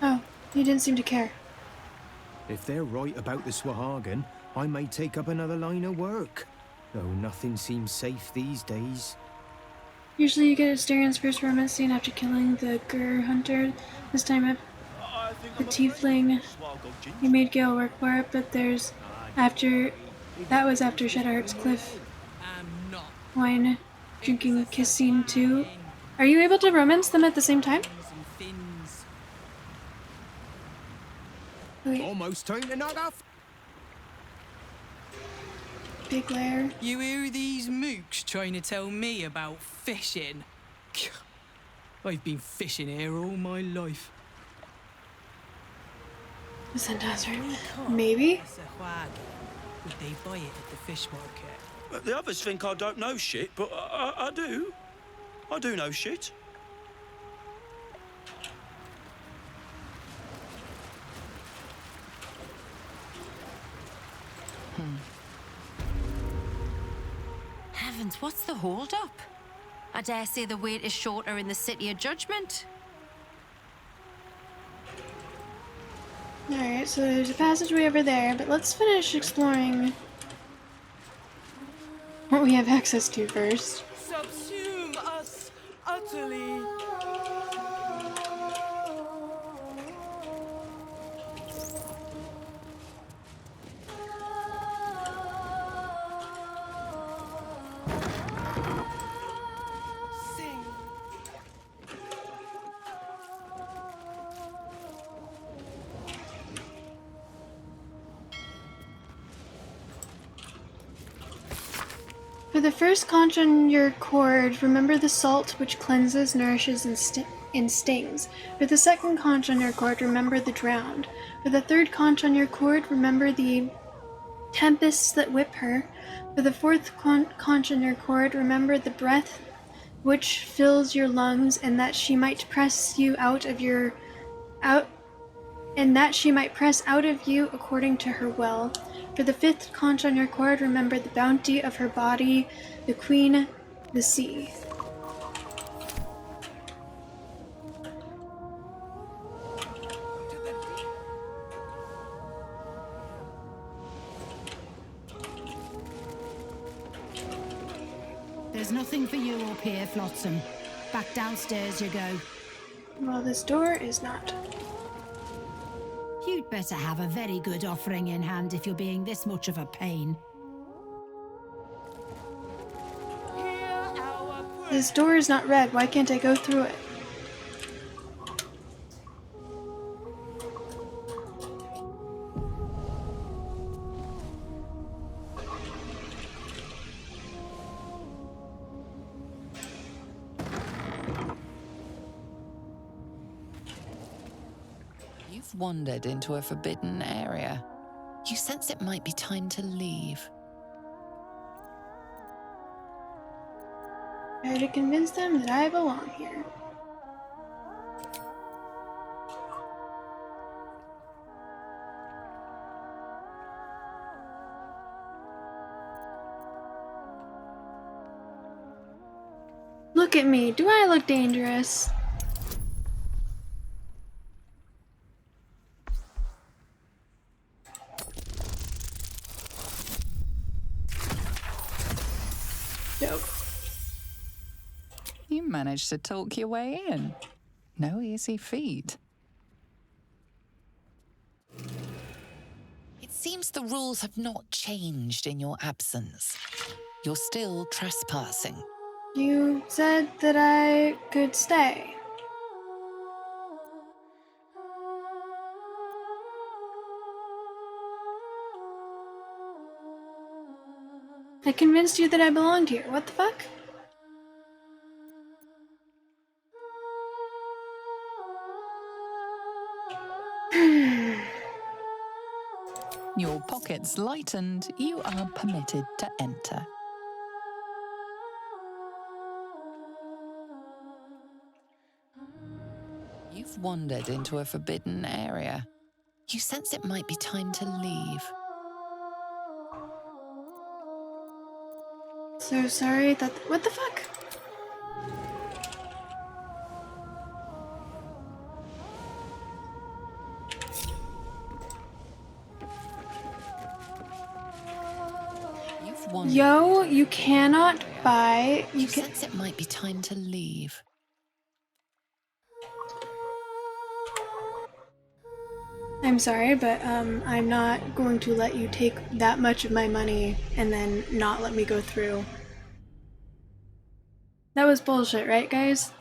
Oh, you didn't seem to care. If they're right about the Swahagan, I may take up another line of work. Though nothing seems safe these days. Usually you get Astarion's first romance scene after killing the Gur hunter. This time the tiefling. He made Gale work for it, but there's after that was after Shedheart's cliff I'm not. wine drinking kiss scene too. Are you able to romance them at the same time? And fins. Wait, Almost time to knock off. big lair. You hear these mooks trying to tell me about fishing? I've been fishing here all my life. The Centaur. Maybe? A Safagan. Would they buy it at the fish market? The others think I don't know shit, but I do. I do know shit. Heavens, what's the hold-up? I dare say the wait is shorter in the City of Judgment. Alright, so there's a passageway over there, but let's finish exploring what we have access to first. Subsume us utterly. Sing. For the first conch on your cord, remember the salt which cleanses, nourishes, and stings. For the second conch on your cord, remember the drowned. For the third conch on your cord, remember the tempests that whip her. For the fourth conch on your cord, remember the breath which fills your lungs, and that she might press you out and that she might press out of you according to her will. For the 5th conch on your cord, remember the bounty of her body, the queen, the sea. There's nothing for you up here, Flotsam. Back downstairs you go. Well, this door is not. You'd better have a very good offering in hand if you're being this much of a pain. This door is not red. Why can't I go through it? You've wandered into a forbidden area. You sense it might be time to leave. Try to convince them that I belong here. Look at me. Do I look dangerous? Dope. You managed to talk your way in. No easy feat. It seems the rules have not changed in your absence. You're still trespassing. You said that I could stay. I convinced you that I belonged here. What the fuck? Your pockets lightened, you are permitted to enter. You've wandered into a forbidden area. You sense it might be time to leave. So sorry that. What the fuck? Yo, you cannot buy. You sense it might be time to leave. I'm sorry, but I'm not going to let you take that much of my money and then not let me go through. That was bullshit, right, guys?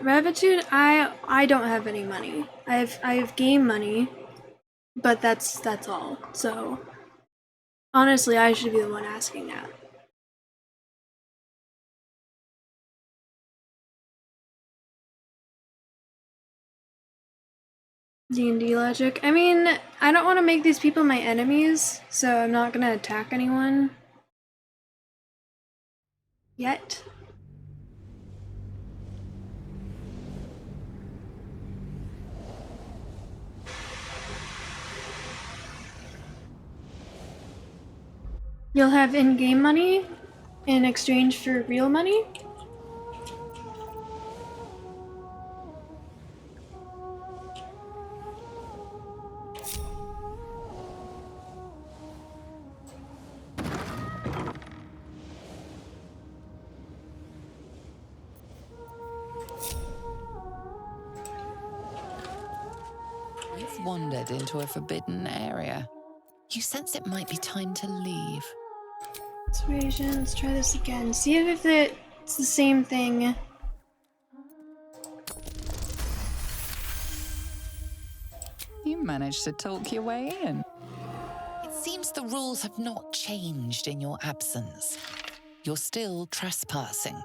Revitude, I don't have any money. I have game money, but that's all. So honestly, I should be the one asking that. D&D logic. I mean, I don't want to make these people my enemies, so I'm not gonna attack anyone yet. You'll have in-game money in exchange for real money? You've wandered into a forbidden area. You sense it might be time to leave. Persuasion, let's try this again. See if it's the same thing. You managed to talk your way in. It seems the rules have not changed in your absence. You're still trespassing.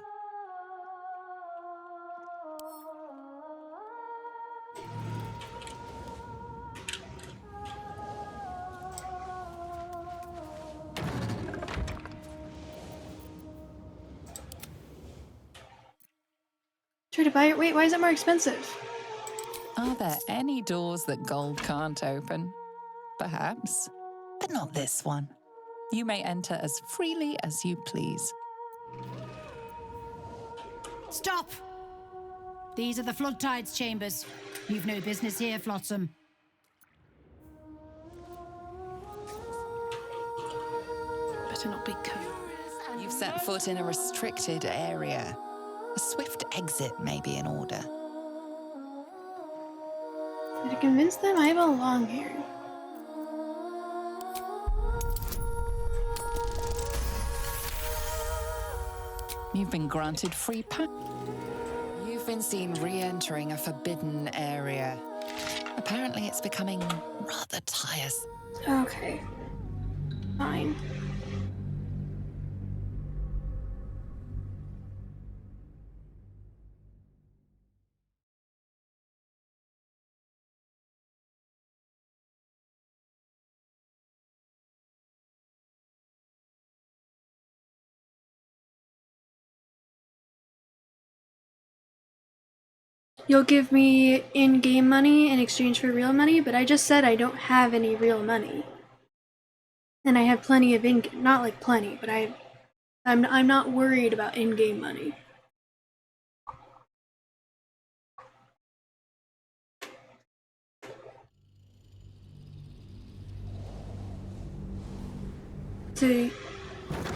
Try to buy it. Wait, why is it more expensive? Are there any doors that gold can't open? Perhaps, but not this one. You may enter as freely as you please. Stop! These are the flood tides chambers. You've no business here, Flotsam. Better not be cold. You've set foot in a restricted area. A swift exit may be in order. To convince them I belong here. You've been granted free pass. You've been seen re-entering a forbidden area. Apparently it's becoming rather tiresome. Okay. Fine. You'll give me in-game money in exchange for real money, but I just said I don't have any real money. And I have plenty of not like plenty, but I'm not worried about in-game money. So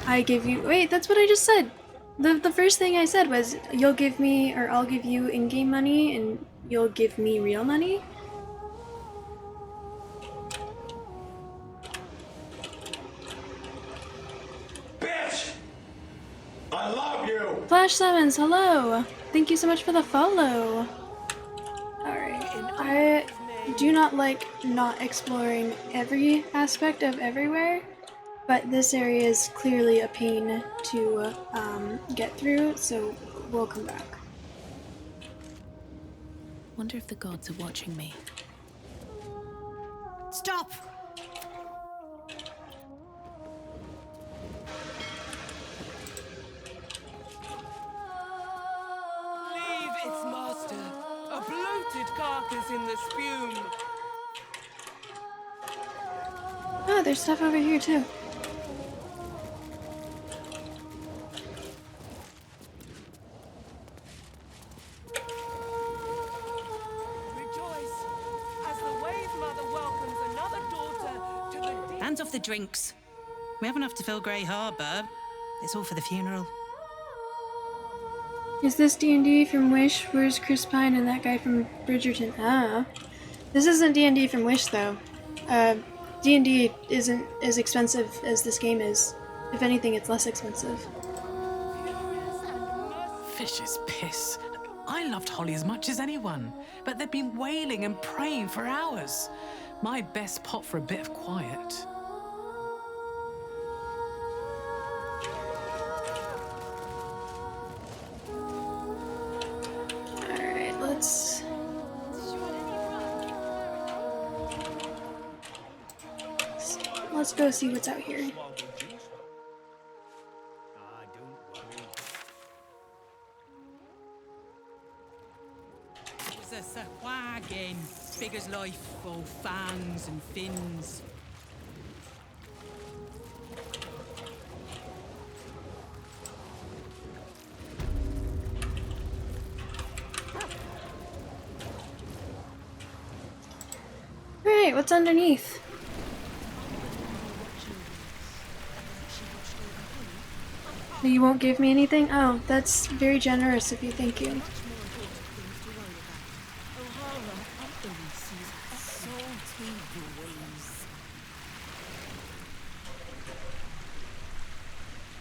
I give you, wait, that's what I just said. The first thing I said was you'll give me, or I'll give you in-game money and you'll give me real money. Bitch! I love you! Flash Summons, hello! Thank you so much for the follow. Alright, I do not like not exploring every aspect of everywhere, but this area is clearly a pain to get through, so we'll come back. Wonder if the gods are watching me. Stop! Leave its master, a bloated carcass in the spume. Oh, there's stuff over here too. Hands off the drinks. We have enough to fill Grey Harbour. It's all for the funeral. Is this D&D from Wish? Where's Chris Pine and that guy from Bridgerton? Ah. This isn't D&D from Wish, though. D&D isn't as expensive as this game is. If anything, it's less expensive. Fish's piss. I loved Holly as much as anyone, but they've been wailing and praying for hours. My best pot for a bit of quiet. Alright, let's go see what's out here. It's a wagon, big as life, all fangs and fins. Alright, what's underneath? You won't give me anything? Oh, that's very generous of you, thank you.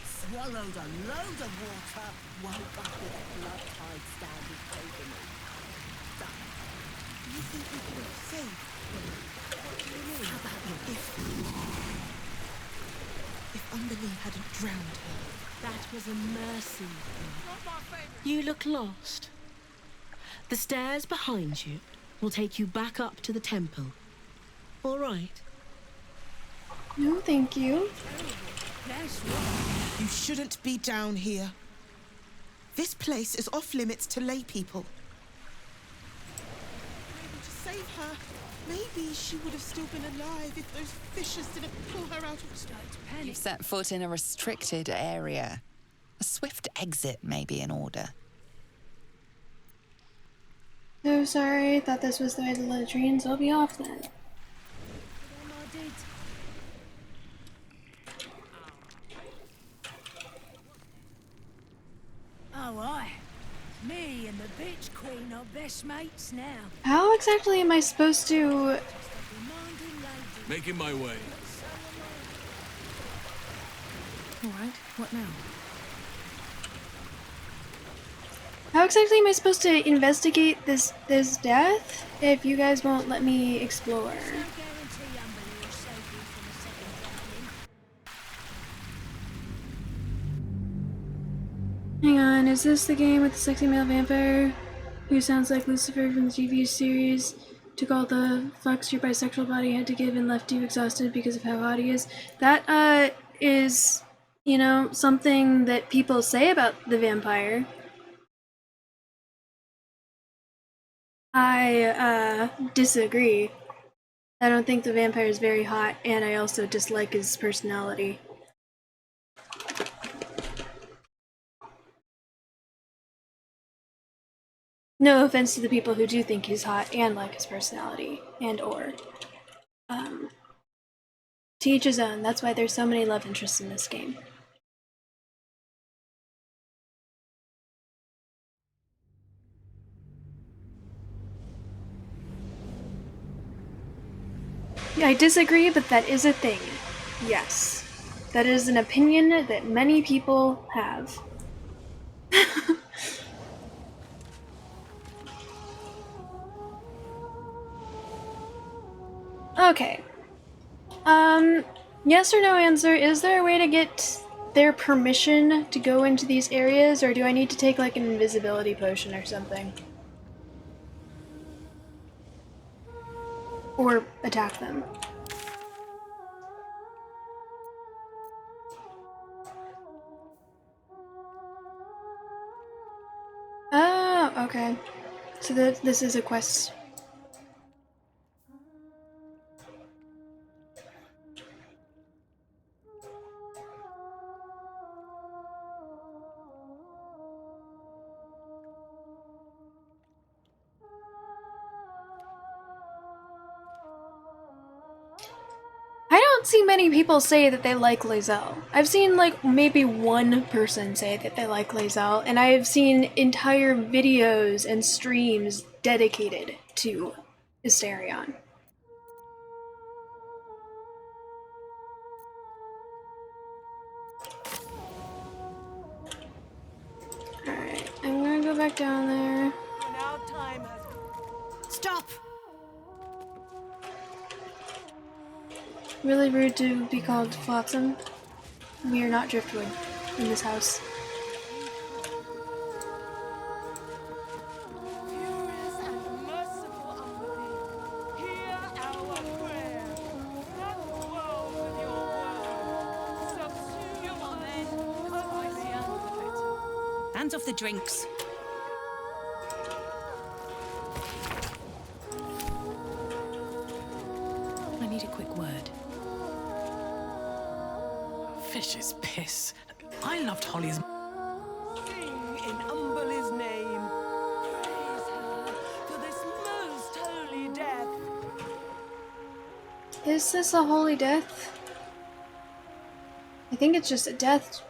Swallowed a load of water, woke up with blood tides standing over me. You think we could have saved? What do you mean? How about if Underlee hadn't drowned her? That was a mercy. You look lost. The stairs behind you will take you back up to the temple. All right? No, thank you. You shouldn't be down here. This place is off limits to lay people. To save her, maybe she would have still been alive if those fishers didn't pull her out of the You've set foot in a restricted area. A swift exit may be in order. So sorry, thought this was the way the latrines. I'll be off then. Oh, aye. Me and the bitch queen are best mates now. How exactly am I supposed to... Making my way. Alright, what now? How exactly am I supposed to investigate this death if you guys won't let me explore? Hang on, is this the game with the sexy male vampire who sounds like Lucifer from the TV series? Took all the fucks your bisexual body had to give and left you exhausted because of how hot he is? That, is, you know, something that people say about the vampire. I, disagree. I don't think the vampire is very hot, and I also dislike his personality. No offense to the people who do think he's hot and like his personality, and or. To each his own. That's why there's so many love interests in this game. Yeah, I disagree, but that is a thing. Yes. That is an opinion that many people have. Okay. Yes or no answer, is there a way to get their permission to go into these areas, or do I need to take like an invisibility potion or something? Or attack them? Oh, okay. So this is a quest. I don't see many people say that they like Lae'zel. I've seen like maybe one person say that they like Lae'zel, and I've seen entire videos and streams dedicated to Asterion. Alright, I'm gonna go back down there. Stop! Really rude to be called Flotsam. We are not driftwood in this house. Hands off the drinks. I need a quick word. Fish's piss. I loved Holly's. Sing in Umberly's name. Praise her for this most holy death. Is this a holy death? I think it's just a death.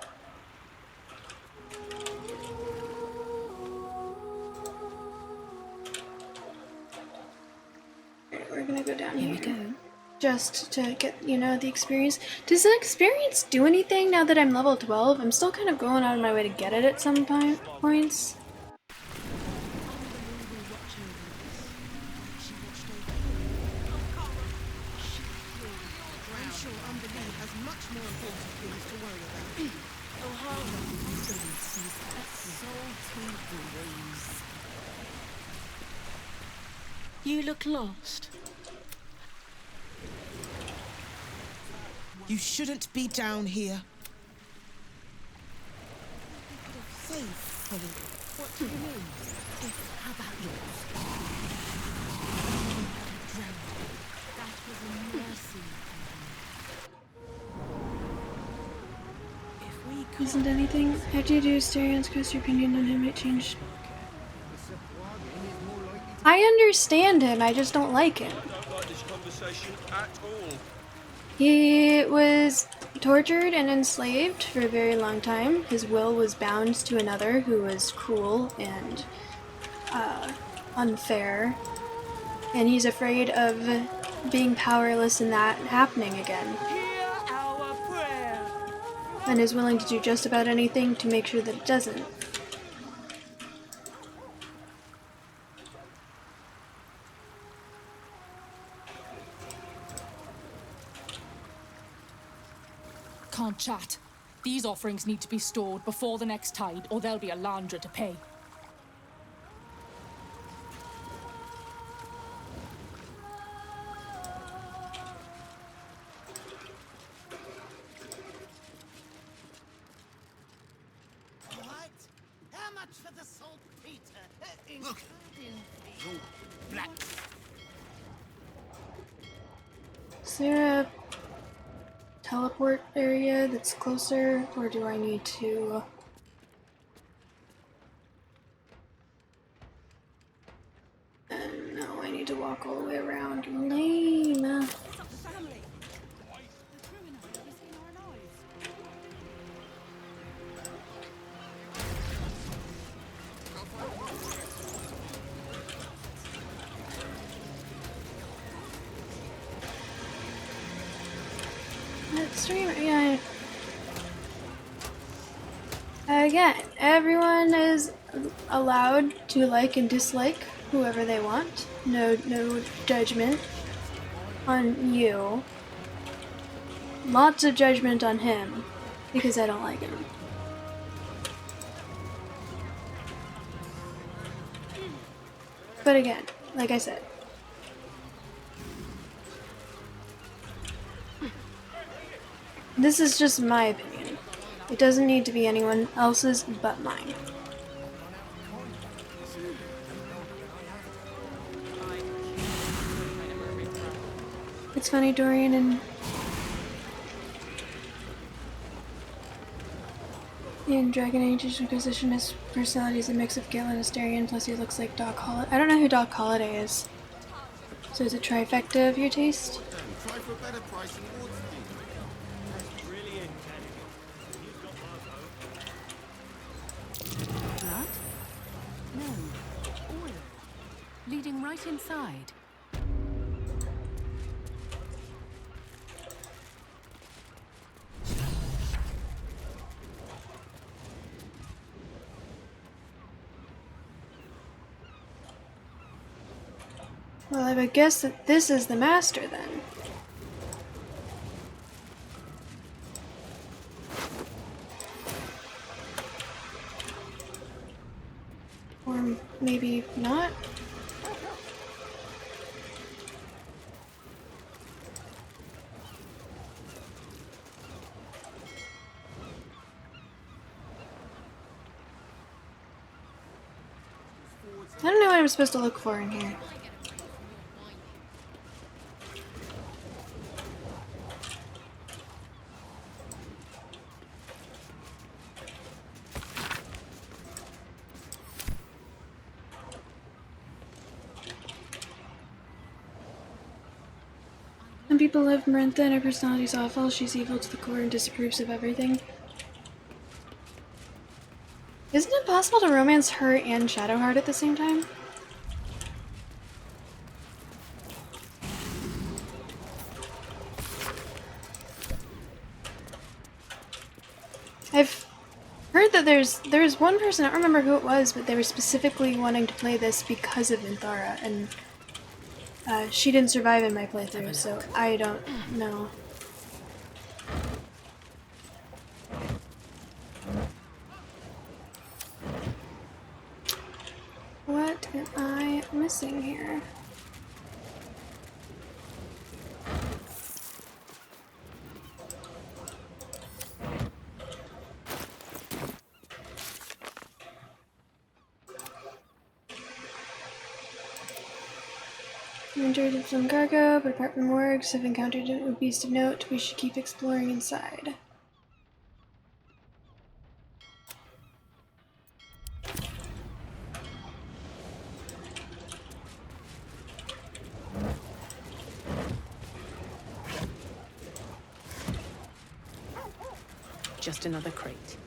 Alright, we're gonna go down here. Here we go. Just to get, you know, the experience. Does the experience do anything now that I'm level 12? I'm still kind of going out of my way to get it at some points. I'm sure Umberly has much more important things to worry about. You look lost. You shouldn't be down here. Safe Holly, what do you mean? How about yours? That was a mercy. Isn't anything? After you do Asterion, express your opinion on him, it changed. I understand him, I just don't like him. I don't like this conversation at all. He was tortured and enslaved for a very long time. His will was bound to another who was cruel and unfair. And he's afraid of being powerless and that happening again. Hear our prayer. And is willing to do just about anything to make sure that it doesn't. Can't chat. These offerings need to be stored before the next tide, or there'll be a Landra to pay. What? How much for the saltpeter? Look, you black. Is there a teleport area that's closer, or do I need to... no, I need to walk all the way around. Lame. Stream, yeah. Again, everyone is allowed to like and dislike whoever they want. No judgment on you. Lots of judgment on him because I don't like him. But again, like I said, this is just my opinion. It doesn't need to be anyone else's but mine. It's funny, Dorian and in Dragon Age's Inquisition, his personality is a mix of Gale and Asterion, plus he looks like Doc Holliday. I don't know who Doc Holliday is. So is it trifecta of your taste? Try for a better price than Ward's Blood? No. Oil. Leading right inside. Well, I would guess that this is the master then. Or maybe not. I don't know what I'm supposed to look for in here. Some people love Marantha and her personality's awful. She's evil to the core and disapproves of everything. Isn't it possible to romance her and Shadowheart at the same time? I've heard that there's one person, I don't remember who it was, but they were specifically wanting to play this because of Minthara, and she didn't survive in my playthrough, so I don't know. What am I missing here? We entered some cargo, but apart from works, have encountered a beast of note. We should keep exploring inside. Just another crate.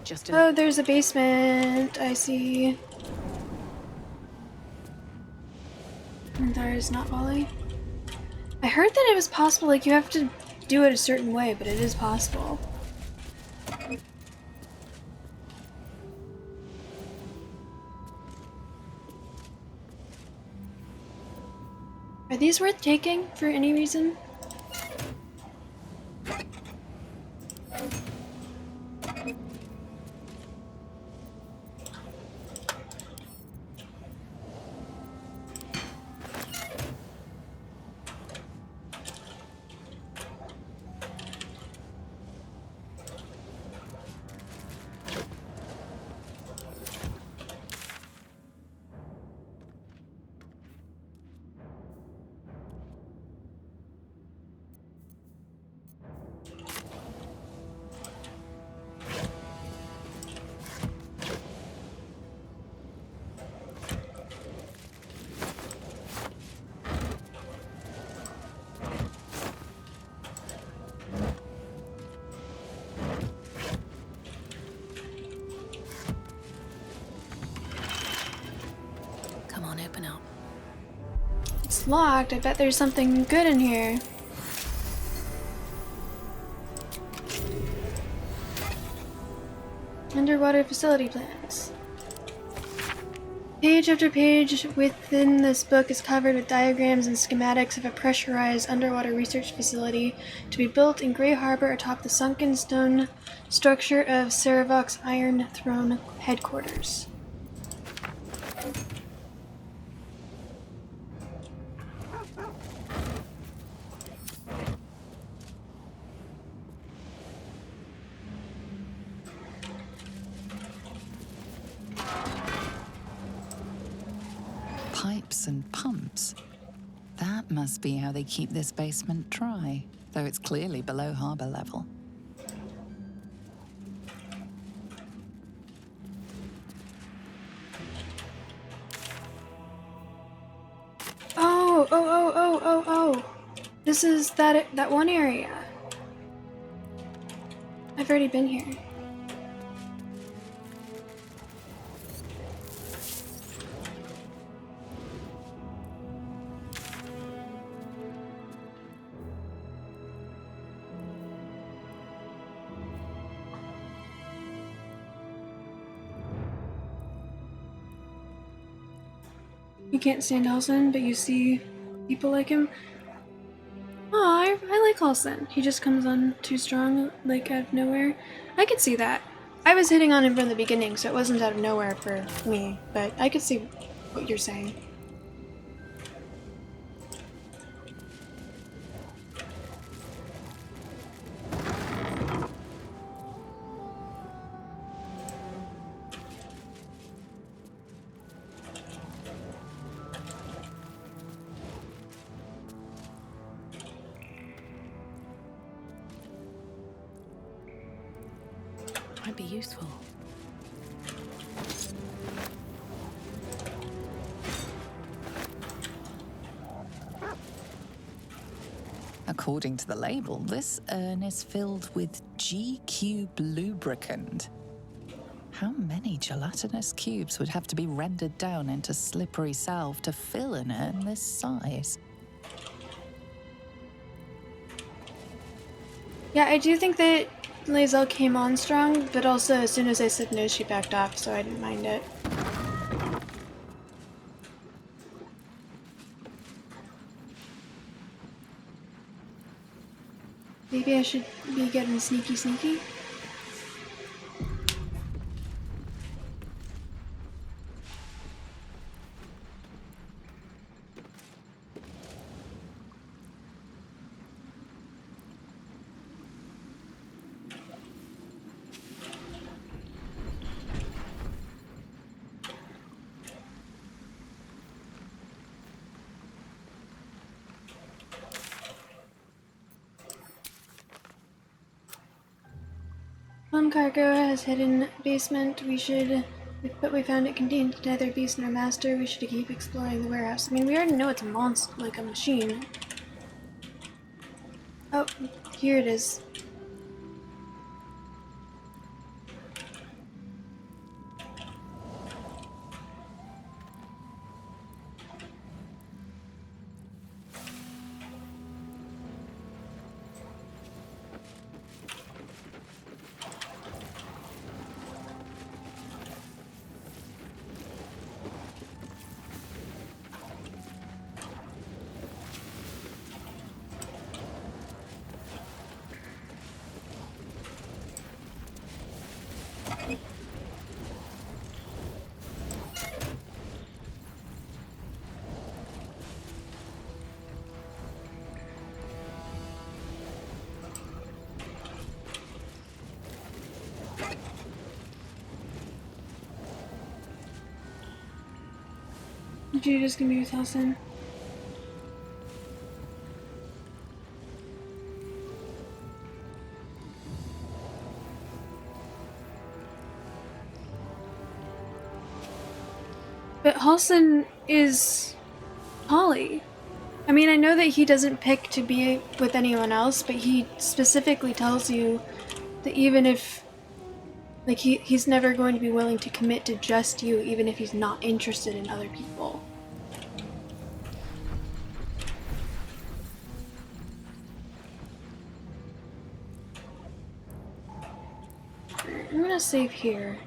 Just Oh, there's a basement. I see. And there is not Wally. I heard that it was possible, like you have to do it a certain way, but it is possible. Are these worth taking for any reason? Come on, open up. It's locked. I bet there's something good in here. Underwater facility plans. Page after page within this book is covered with diagrams and schematics of a pressurized underwater research facility to be built in Grey Harbor atop the sunken stone structure of Saravok's Iron Throne headquarters. Pipes and pumps. That must be how they keep this basement dry, though it's clearly below harbor level. Oh. This is that one area. I've already been here. You can't stand Halsin, but you see people like him. Oh, I like Halsin. He just comes on too strong, like out of nowhere. I could see that. I was hitting on him from the beginning, so it wasn't out of nowhere for me, but I could see what you're saying. Might be useful. According to the label, this urn is filled with G-cube lubricant. How many gelatinous cubes would have to be rendered down into slippery salve to fill an urn this size? Yeah, I do think that Lae'zel came on strong, but also as soon as I said no, she backed off, so I didn't mind it. Maybe I should be getting sneaky. Some cargo has hidden basement. But we found it contained neither beast nor master. We should keep exploring the warehouse. I mean, we already know it's a monster, like a machine. Oh, here it is. Did you just give me your Telson? But Halson is Holly. I mean, I know that he doesn't pick to be with anyone else, but he specifically tells you that even if, like, he's never going to be willing to commit to just you, even if he's not interested in other people. I'm gonna save here.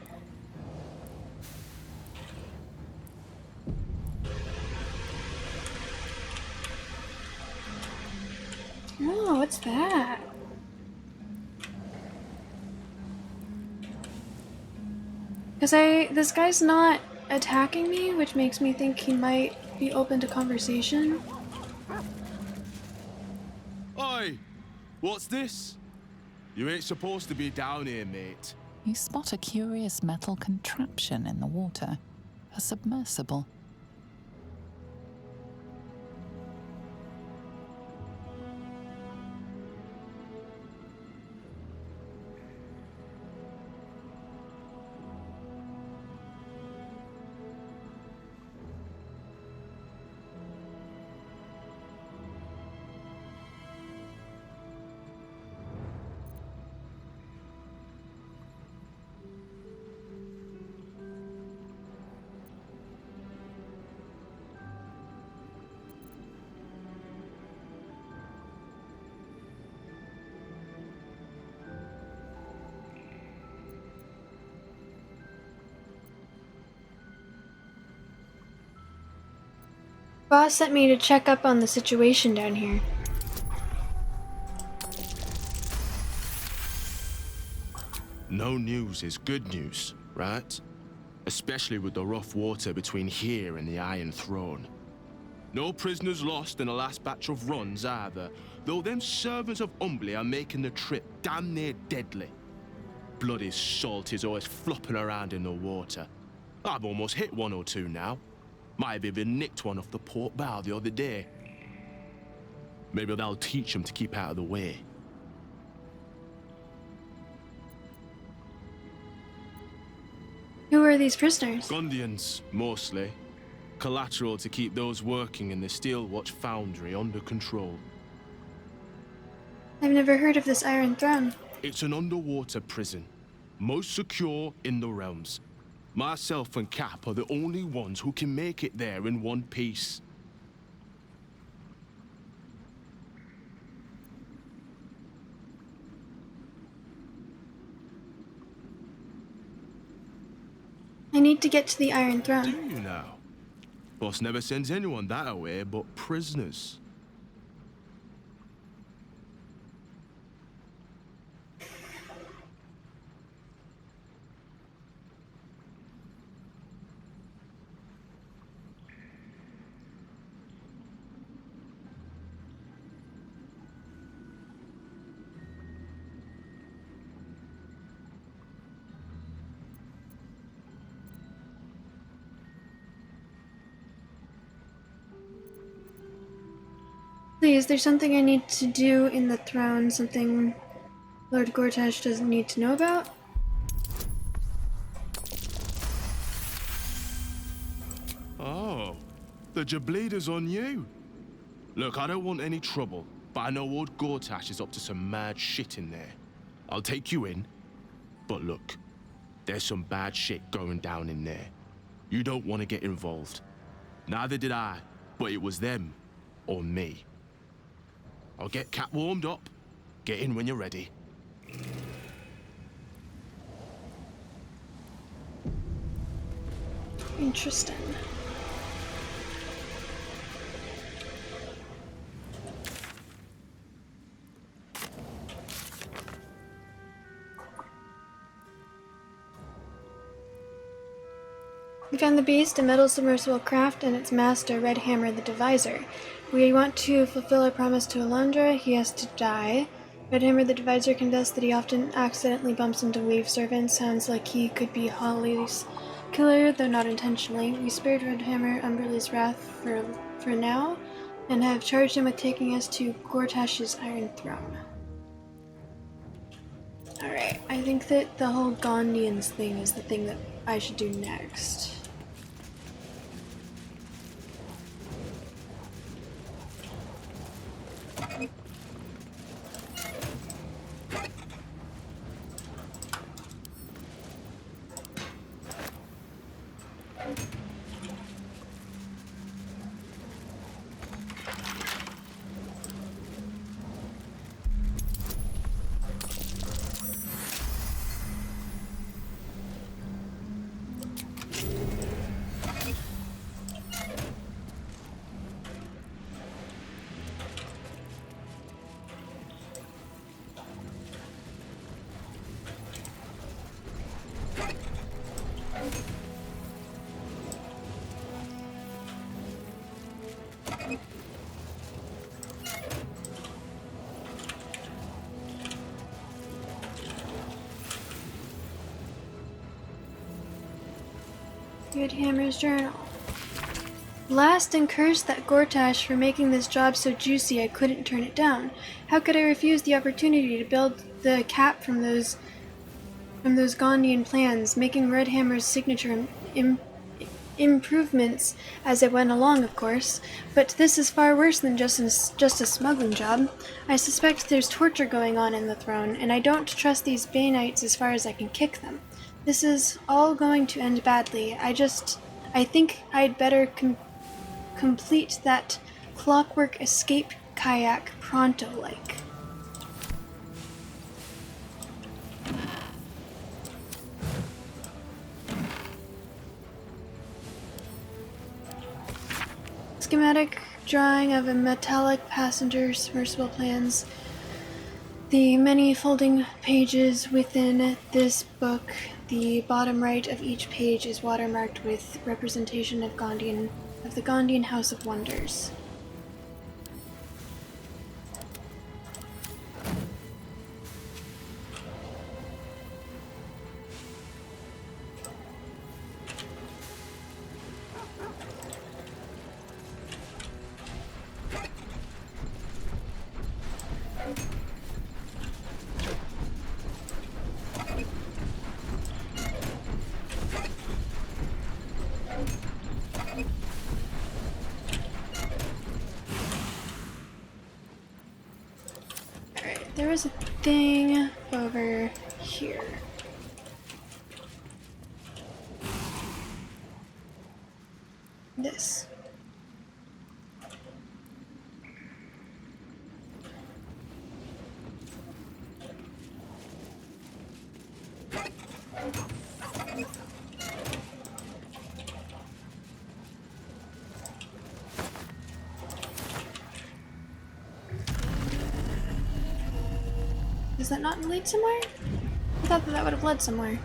Oh, what's that? Because this guy's not attacking me, which makes me think he might be open to conversation. Oi! What's this? You ain't supposed to be down here, mate. You spot a curious metal contraption in the water. A submersible. Boss sent me to check up on the situation down here. No news is good news, right? Especially with the rough water between here and the Iron Throne. No prisoners lost in the last batch of runs either, though them servants of Umbly are making the trip damn near deadly. Bloody salt is always flopping around in the water. I've almost hit one or two now. Might have even nicked one off the port bow the other day. Maybe that'll teach them to keep out of the way. Who are these prisoners? Gundians, mostly. Collateral to keep those working in the Steel Watch foundry under control. I've never heard of this Iron Throne. It's an underwater prison. Most secure in the realms. Myself and Cap are the only ones who can make it there in one piece. I need to get to the Iron Throne. Do you now? Boss never sends anyone that away but prisoners. Please, there's something I need to do in the throne, something Lord Gortash doesn't need to know about? The Jableda's on you. Look, I don't want any trouble, but I know old Gortash is up to some mad shit in there. I'll take you in, but look, there's some bad shit going down in there. You don't want to get involved. Neither did I, but it was them or me. I'll get Cat warmed up. Get in when you're ready. Interesting. We found the beast, a metal submersible craft, and its master, Red Hammer the Divisor. We want to fulfill our promise to Alondra. He has to die. Red Hammer the Divisor confessed that he often accidentally bumps into wave servants. Sounds like he could be Holly's killer, though not intentionally. We spared Red Hammer Umberlee's wrath for now, and have charged him with taking us to Gortash's Iron Throne. Alright, I think that the whole Gondians thing is the thing that I should do next. Red Hammer's journal. Blast and curse that Gortash for making this job so juicy I couldn't turn it down. How could I refuse the opportunity to build the cap from those Gondian plans, making Red Hammer's signature improvements as it went along, of course. But this is far worse than just a smuggling job. I suspect there's torture going on in the throne, and I don't trust these Bainites as far as I can kick them. This is all going to end badly. I think I'd better complete that clockwork escape kayak pronto-like. Schematic drawing of a metallic passenger submersible plans. The many folding pages within this book. The bottom right of each page is watermarked with representation of the Gondian House of Wonders. There was a thing over here. This. Does that not lead somewhere? I thought that would have led somewhere.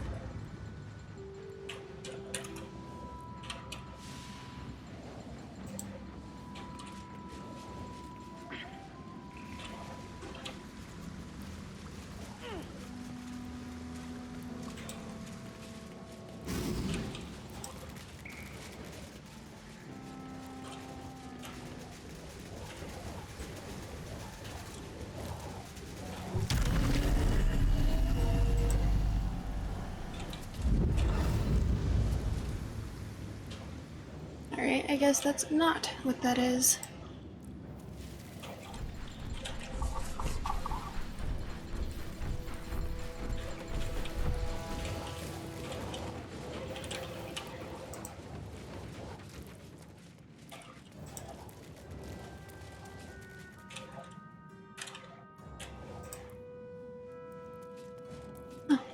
Alright, I guess that's not what that is.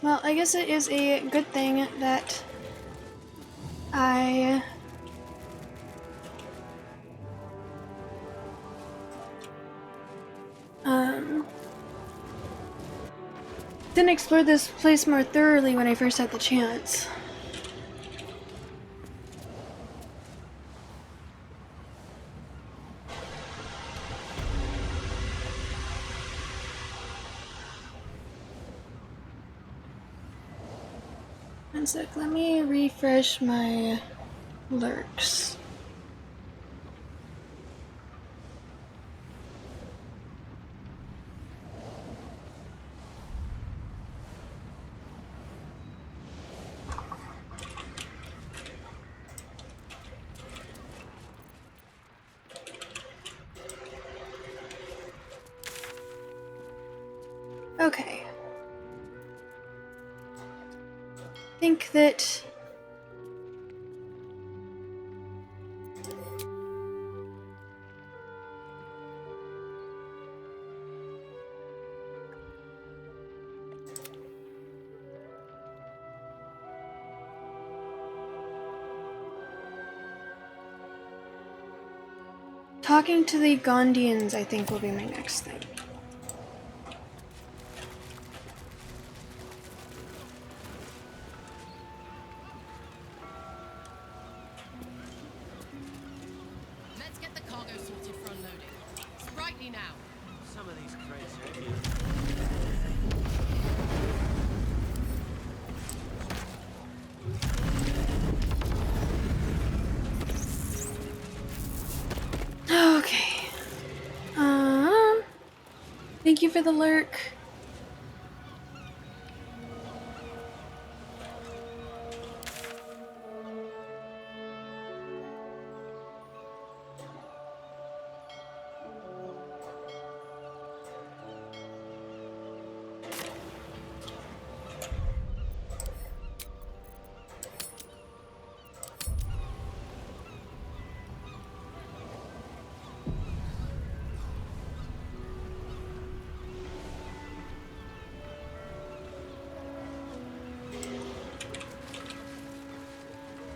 Well, I guess it is a good thing that I didn't explore this place more thoroughly when I first had the chance. One sec, let me refresh my lurks. Okay. I think that talking to the Gondians, I think, will be my next thing. Let's get the cargo sorted for unloading. Sprightly now. Some of these crates are heavy. Okay. Thank you for the lurk.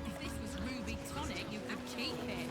If this was ruby tonic, you could keep it.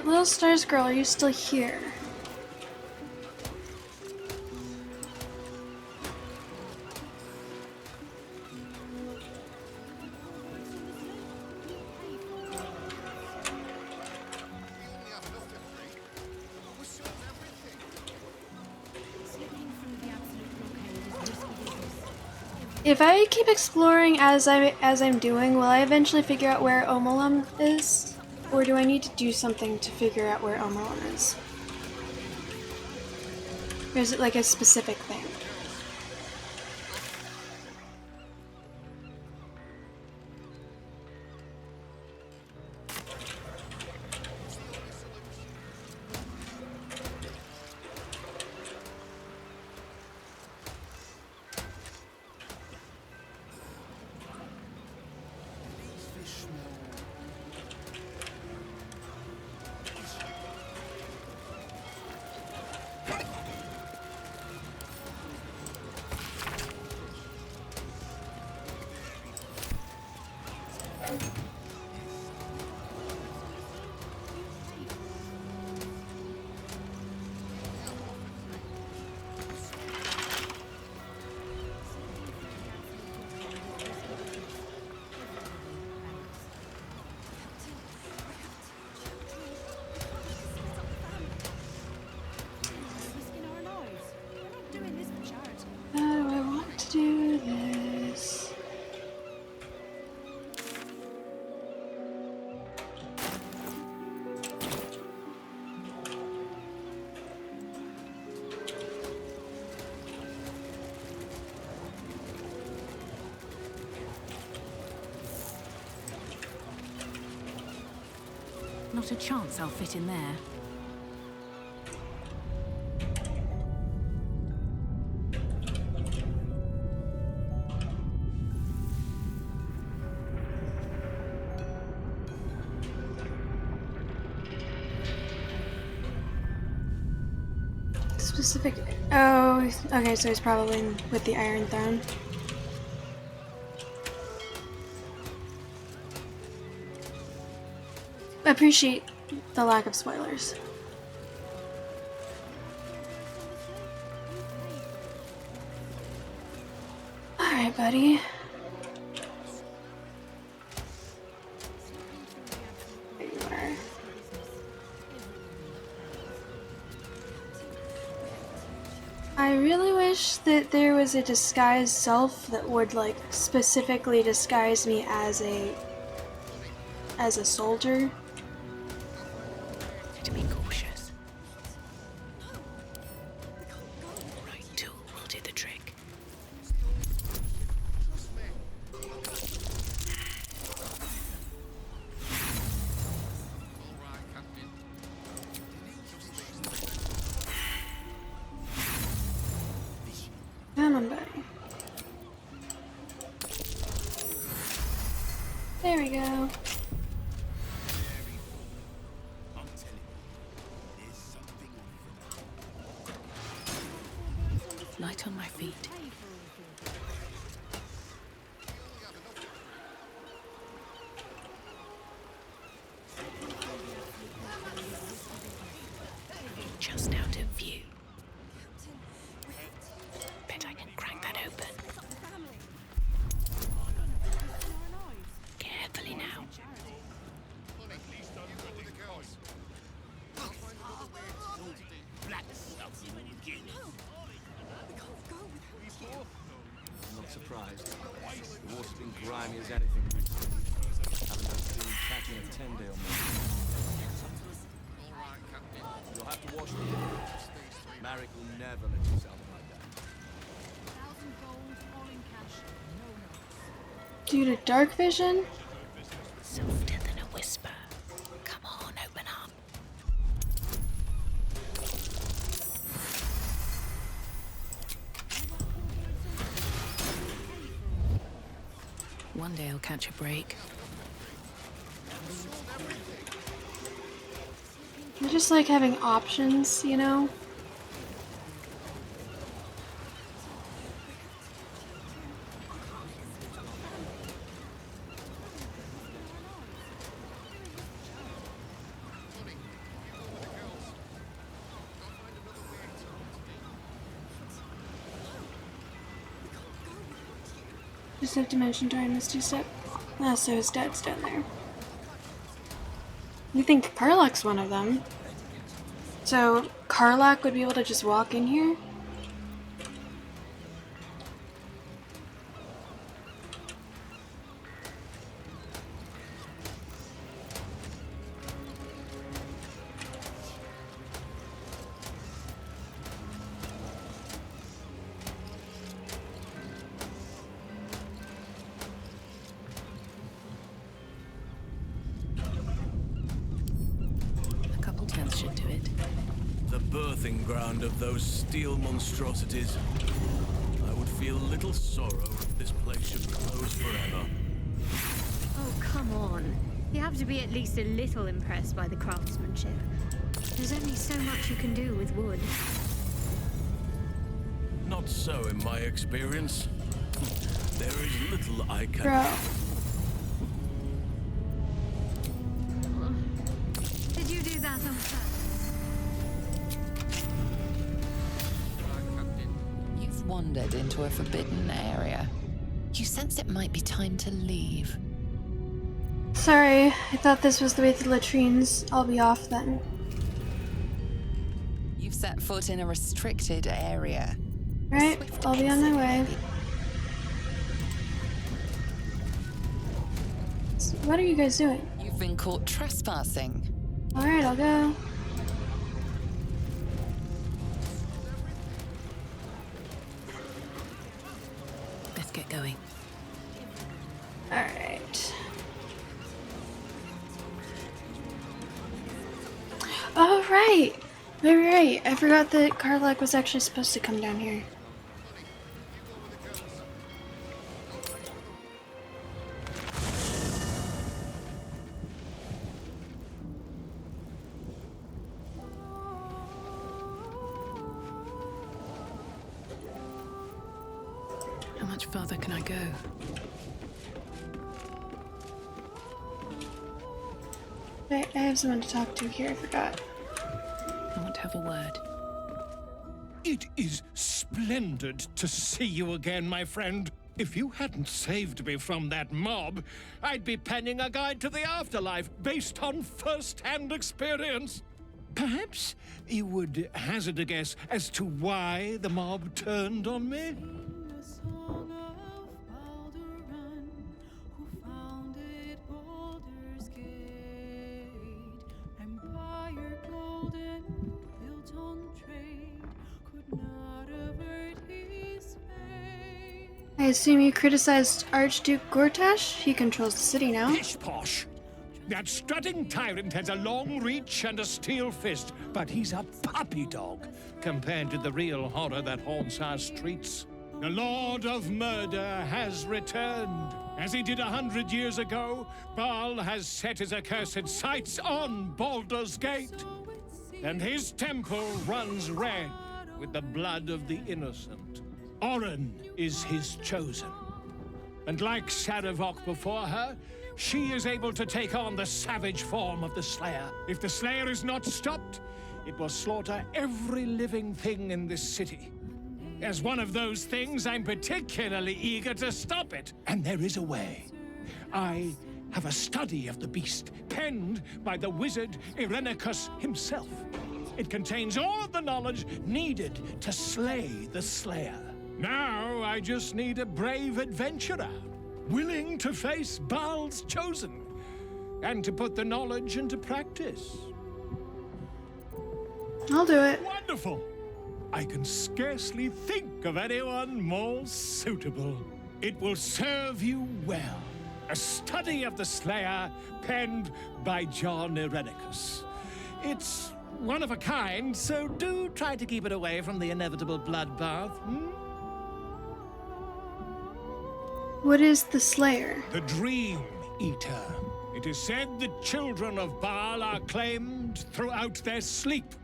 Little Stars Girl, are you still here? If I keep exploring as I'm doing, will I eventually figure out where Omelum is? Or do I need to do something to figure out where Omelum is? Or is it like a specific thing? Not a chance I'll fit in there. Specific. Oh, okay, so he's probably with the Iron Throne. Appreciate the lack of spoilers. Alright, buddy. There you are. I really wish that there was a disguised self that would, like, specifically disguise me as a soldier. To be cautious. Right tool will do the trick. Come on, buddy. There we go. Light on my feet. Just out of view. Bet I can crank that open. Carefully now. I'm not surprised. The water's been grimy as anything recently. Haven't had to do catching a 10-day or more. You'll have to wash them. Marek will never let you sell them like that. Due to dark vision? Softer than a whisper. Come on, open up. One day I'll catch a break. I just like having options, you know? Just have to mention during this two-step. Ah, so his dad's down there. You think Karlach's one of them? So Karlach would be able to just walk in here? Should do it. The birthing ground of those steel monstrosities. I would feel little sorrow if this place should close forever. Oh, come on. You have to be at least a little impressed by the craftsmanship. There's only so much you can do with wood. Not so in my experience. There is little I can... Bro. Did you do that on purpose? You've wandered into a forbidden area. You sense it might be time to leave. Sorry, I thought this was the way to the latrines. I'll be off then. You've set foot in a restricted area. Right, I'll be on my way. So what are you guys doing? You've been caught trespassing. Alright, I'll go. Let's get going. Alright. Oh, right! Right. I forgot that Karlach was actually supposed to come down here. How much further can I go? I have someone to talk to here, I forgot. I want to have a word. It is splendid to see you again, my friend. If you hadn't saved me from that mob, I'd be penning a guide to the afterlife based on first-hand experience. Perhaps you would hazard a guess as to why the mob turned on me? Baldurs Gate, empire golden, built on trade, could not avert his fate. I assume you criticized Archduke Gortash? He controls the city now. Pish posh! That strutting tyrant has a long reach and a steel fist, but he's a puppy dog compared to the real horror that haunts our streets. The Lord of Murder has returned. As he did 100 years ago, Baal has set his accursed sights on Baldur's Gate. And his temple runs red with the blood of the innocent. Oren is his chosen. And like Sarevok before her, she is able to take on the savage form of the Slayer. If the Slayer is not stopped, it will slaughter every living thing in this city. As one of those things, I'm particularly eager to stop it. And there is a way. I have a study of the beast, penned by the wizard Irenicus himself. It contains all of the knowledge needed to slay the Slayer. Now I just need a brave adventurer, willing to face Baal's chosen, and to put the knowledge into practice. I'll do it. Wonderful! I can scarcely think of anyone more suitable. It will serve you well. A study of the Slayer, penned by John Irenicus. It's one of a kind, so do try to keep it away from the inevitable bloodbath. What is the Slayer? The Dream Eater. It is said the children of Baal are claimed throughout their sleep,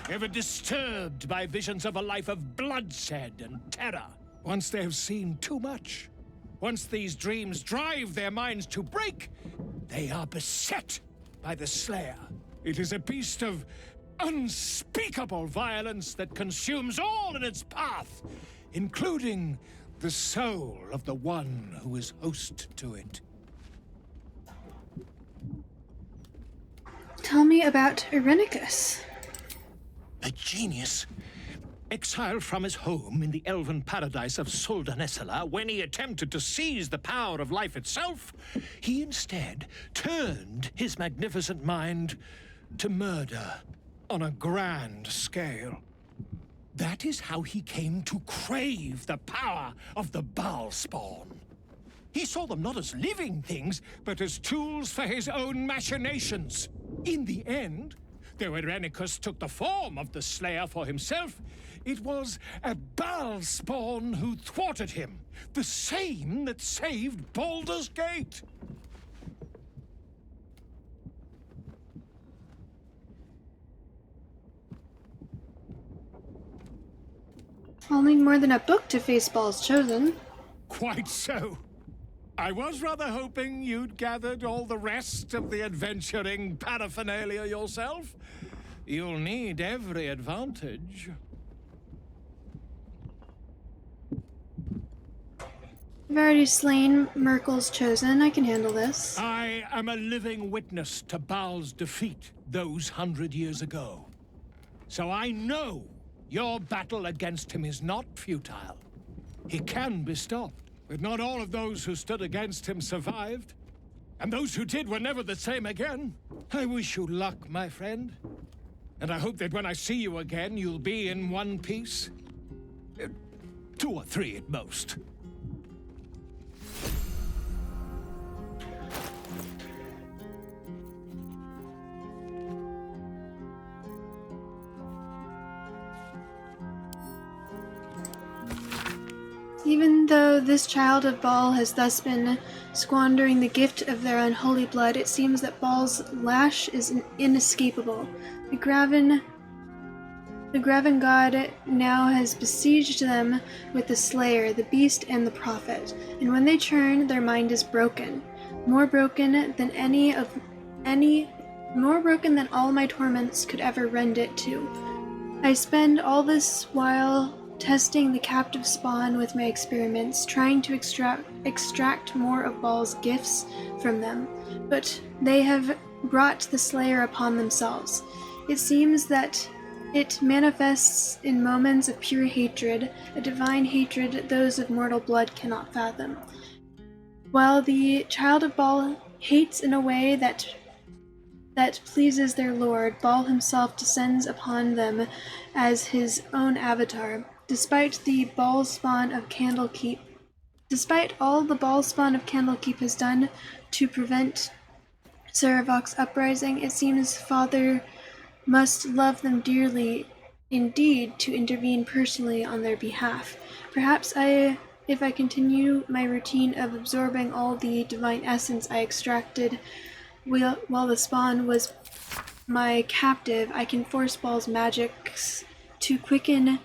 ever disturbed by visions of a life of bloodshed and terror. Once they have seen too much, once these dreams drive their minds to break, they are beset by the Slayer. It is a beast of unspeakable violence that consumes all in its path, including the soul of the one who is host to it. Tell me about Irenicus. A genius. Exiled from his home in the elven paradise of Soldanessala, when he attempted to seize the power of life itself, he instead turned his magnificent mind to murder on a grand scale. That is how he came to crave the power of the Baal spawn. He saw them not as living things, but as tools for his own machinations. In the end, though Irenicus took the form of the Slayer for himself, it was a Baal spawn who thwarted him, the same that saved Baldur's Gate. I'll need more than a book to face Baal's chosen. Quite so. I was rather hoping you'd gathered all the rest of the adventuring paraphernalia yourself. You'll need every advantage. I've already slain Merkel's chosen. I can handle this. I am a living witness to Baal's defeat those 100 years ago. So I know your battle against him is not futile. He can be stopped. But not all of those who stood against him survived. And those who did were never the same again. I wish you luck, my friend. And I hope that when I see you again, you'll be in one piece. 2 or 3 at most. Even though this child of Baal has thus been squandering the gift of their unholy blood, it seems that Baal's lash is inescapable. The Graven god now has besieged them with the Slayer, the Beast, and the Prophet, and when they turn, their mind is broken, more broken than all my torments could ever rend it to. I spend all this while testing the captive spawn with my experiments, trying to extract more of Baal's gifts from them, but they have brought the Slayer upon themselves. It seems that it manifests in moments of pure hatred, a divine hatred those of mortal blood cannot fathom. While the child of Baal hates in a way that pleases their lord, Baal himself descends upon them as his own avatar. Despite all the Baal spawn of Candlekeep has done to prevent Saravok's uprising, it seems Father must love them dearly indeed to intervene personally on their behalf. Perhaps if I continue my routine of absorbing all the divine essence I extracted while the spawn was my captive, I can force Baal's magics to quicken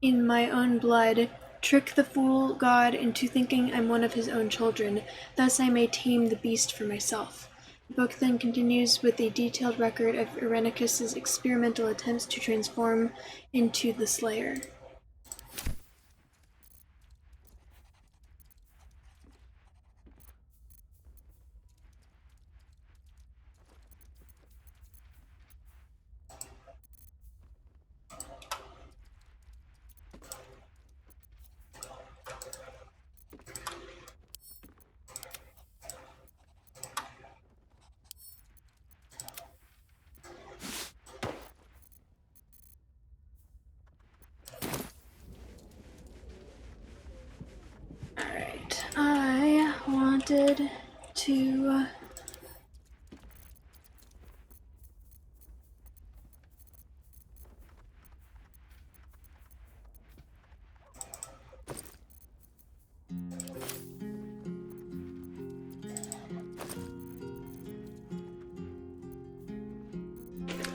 in my own blood, trick the fool god into thinking I'm one of his own children. Thus I may tame the beast for myself. The book then continues with a detailed record of Irenicus's experimental attempts to transform into the Slayer. Alright, I wanted to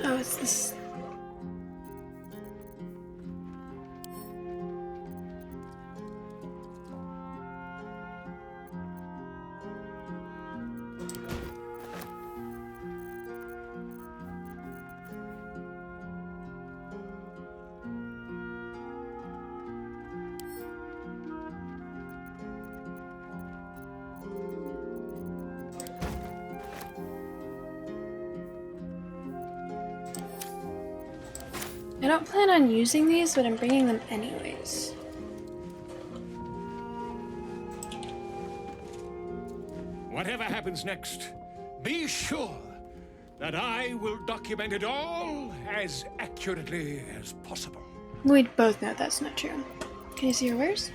oh, it's this. I don't plan on using these, but I'm bringing them anyways. Whatever happens next, be sure that I will document it all as accurately as possible. We both know that's not true. Can you see your wares?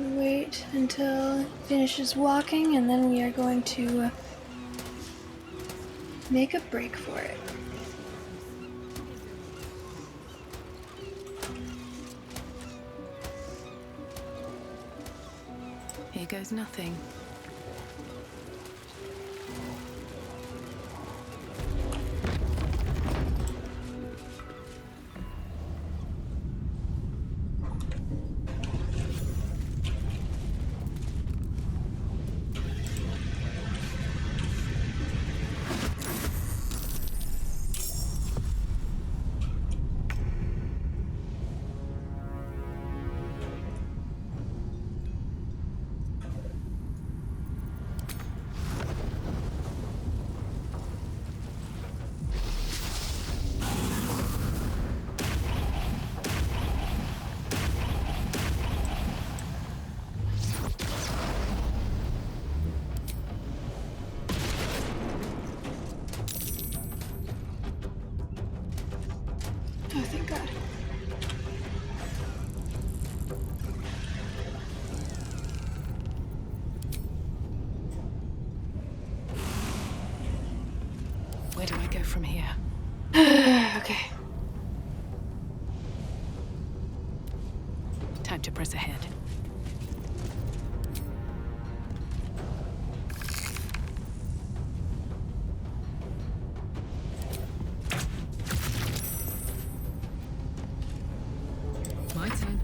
Wait until it finishes walking, and then we are going to make a break for it. Here goes nothing. Oh, thank God. Where do I go from here? Okay. Time to press ahead. My turn.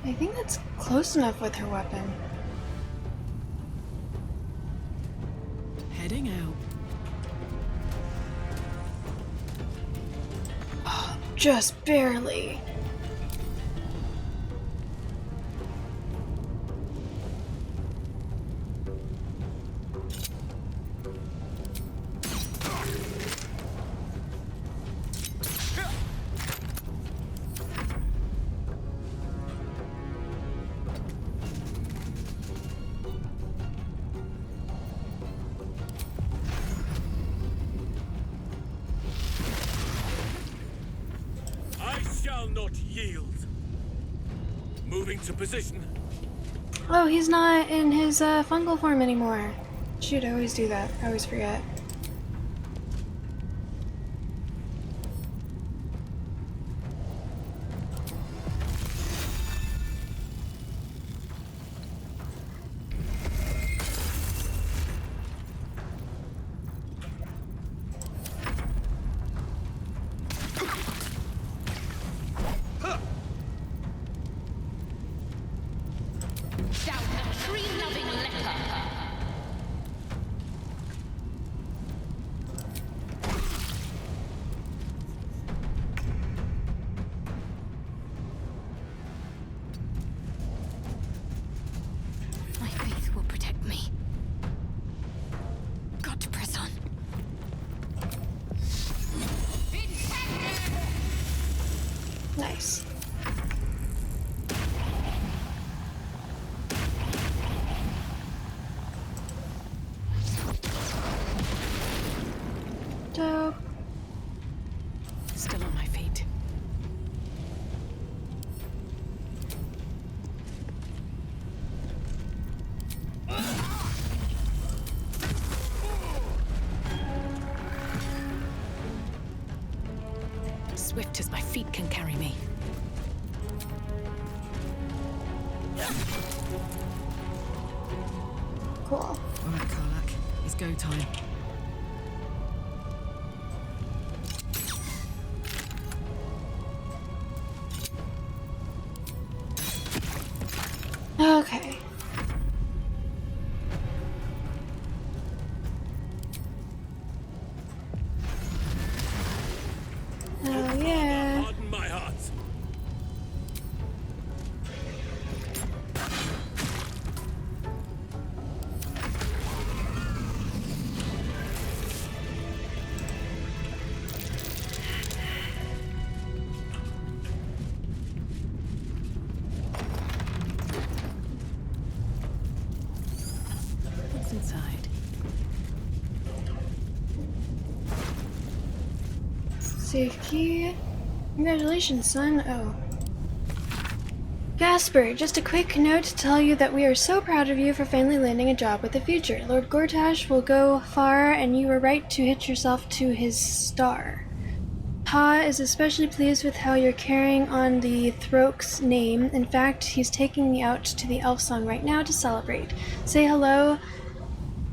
I think that's close enough with her weapon. Heading out. Oh, just barely. I shall not yield. Moving to position. Oh, he's not in his fungal form anymore. Shoot, I always do that. I always forget. Down the tree-loving leper. My faith will protect me. Got to press on. Nice. Dope. Still on my feet. Swift as my feet can carry me. Cool. All right, Karlak. It's go time. Okay. Oh yeah. Harden my heart. What's inside? Safe key. Congratulations, son. Oh. Gasper, just a quick note to tell you that we are so proud of you for finally landing a job with the future. Lord Gortash will go far, and you were right to hitch yourself to his star. Ha is especially pleased with how you're carrying on the Throke's name. In fact, he's taking me out to the elf song right now to celebrate. Say hello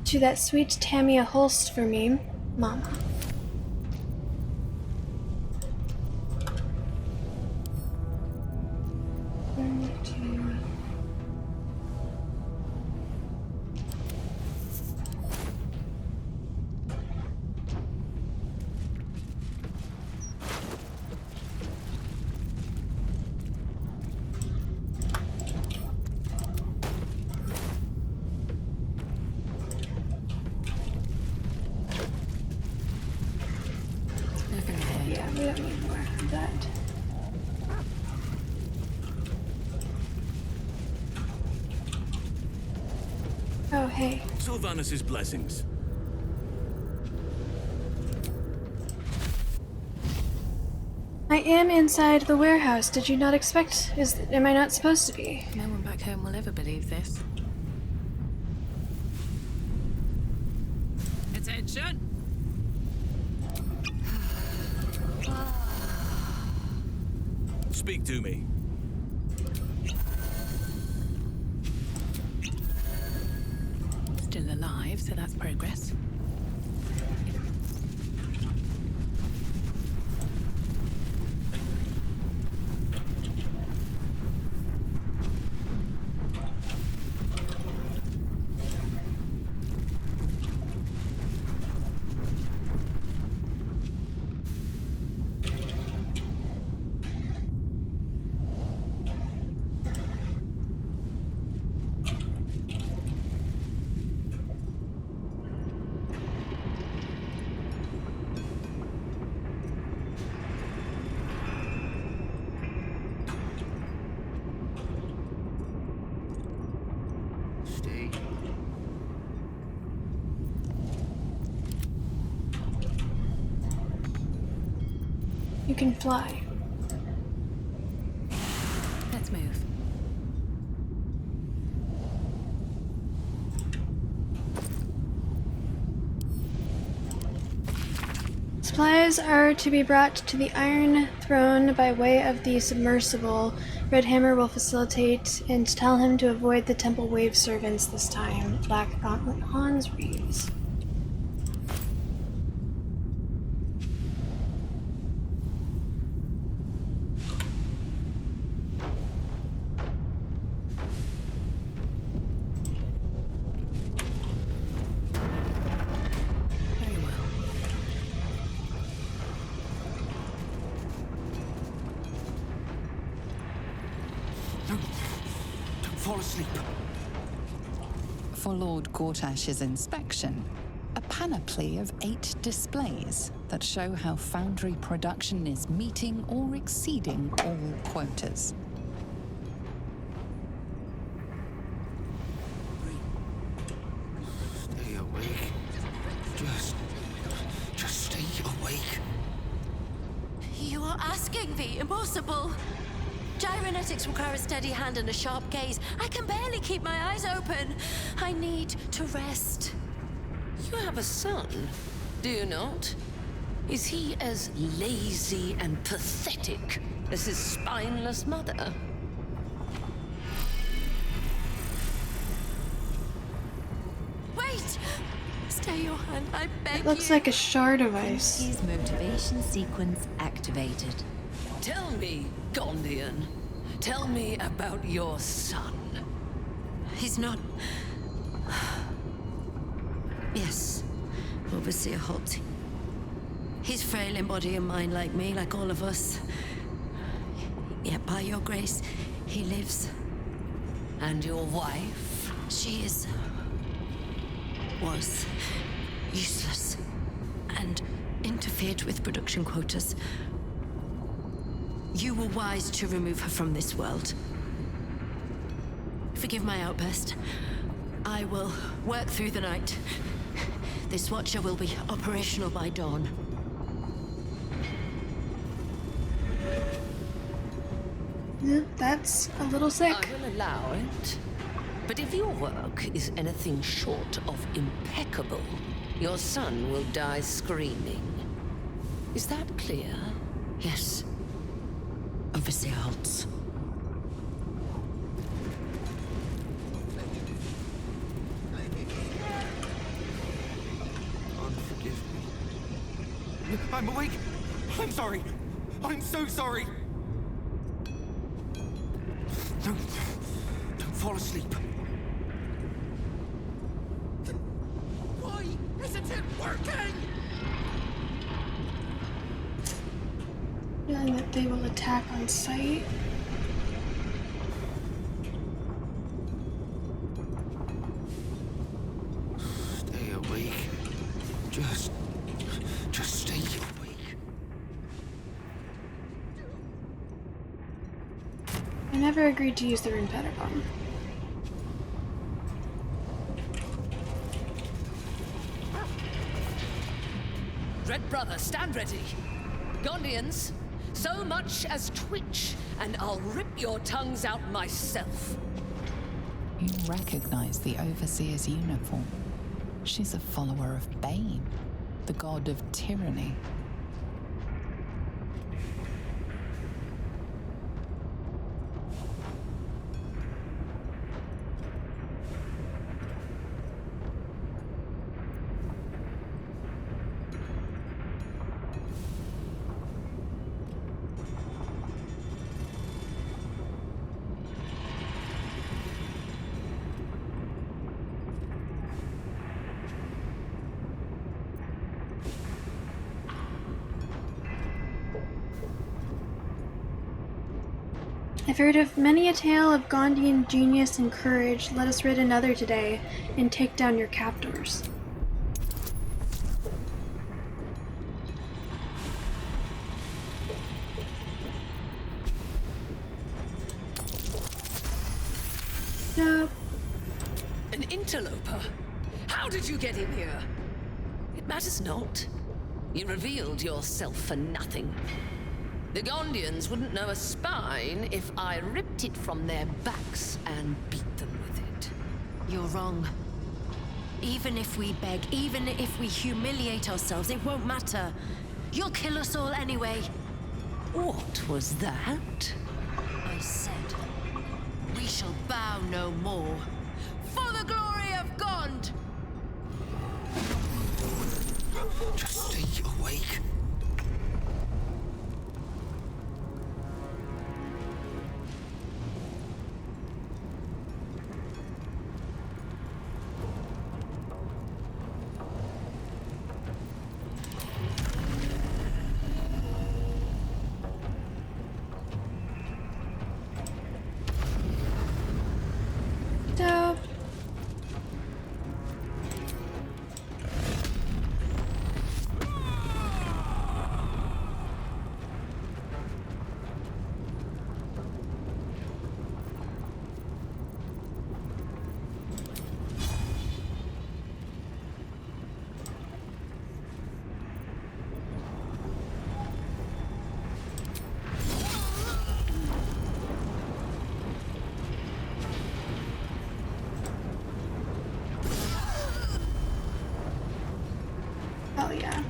to that sweet Tamia Holst for me, Mama. Yeah, we don't need more of that. Oh, hey. Sylvanus' blessings. I am inside the warehouse. Did you not expect? Am I not supposed to be? No one back home will ever believe this. Attention! Speak to me. Still alive, so that's progress. Stay. You can fly. Let's move. Supplies are to be brought to the Iron Throne by way of the submersible. Red Hammer will facilitate, and tell him to avoid the Temple Wave servants this time. Black Gauntlet Hans reads. Don't fall asleep. For Lord Gortash's inspection, a panoply of 8 displays that show how Foundry production is meeting or exceeding all quotas. Stay awake. Just stay awake. You are asking the impossible. Gyronetics require a steady hand and a sharp gaze. I can barely keep my eyes open. I need to rest. You have a son, do you not? Is he as lazy and pathetic as his spineless mother? Wait! Stay your hand, I beg It looks you. like a shard device. His motivation sequence activated. Tell me, Gondian. Tell me about your son. He's not... Yes, Overseer Holt. He's frail in body and mind like me, like all of us. Yet by your grace, he lives. And your wife? She is... was useless and interfered with production quotas. You were wise to remove her from this world. Forgive my outburst. I will work through the night. This watcher will be operational by dawn. That's a little sick. I will allow it. But if your work is anything short of impeccable, your son will die screaming. Is that clear? Yes. Overseer Holtz. Forgive me. I'm awake. I'm sorry. I'm so sorry. Don't fall asleep. Why isn't it working? Feeling that they will attack on sight. Stay awake. Just stay awake. I never agreed to use the rune pentagon. Red Brother, stand ready. Gondians, so much as twitch, and I'll rip your tongues out myself. You recognize the Overseer's uniform. She's a follower of Bane, the god of tyranny. I've heard of many a tale of Gondian genius and courage. Let us read another today and take down your captors. No. An interloper? How did you get in here? It matters not. You revealed yourself for nothing. The Gondians wouldn't know a spine if I ripped it from their backs and beat them with it. You're wrong. Even if we beg, even if we humiliate ourselves, it won't matter. You'll kill us all anyway. What was that? I said, we shall bow no more. For the glory of Gond! Just stay awake. So oh yeah.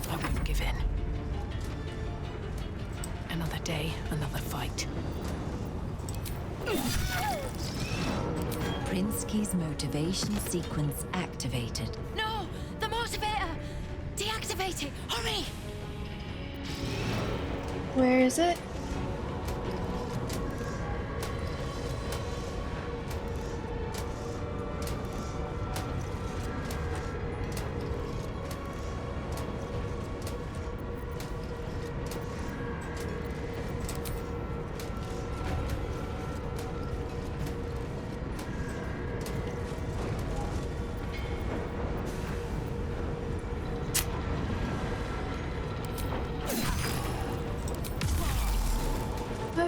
I won't give in. Another day, another fight. Prinsky's motivation sequence activated. No! The motivator! Deactivate it! Hurry! Where is it?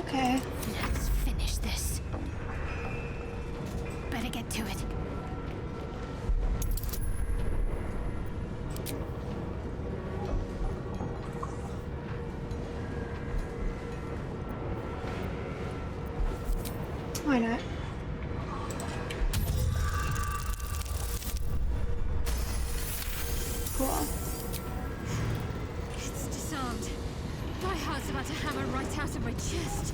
Okay. Let's finish this. Better get to it. Why not? Cool. It's disarmed. My heart's about to hammer right out of my chest.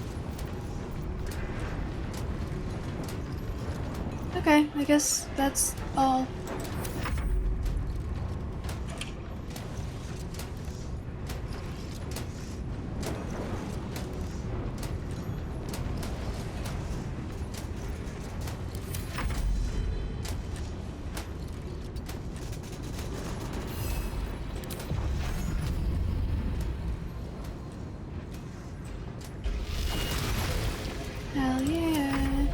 Okay, I guess that's all. Hell yeah.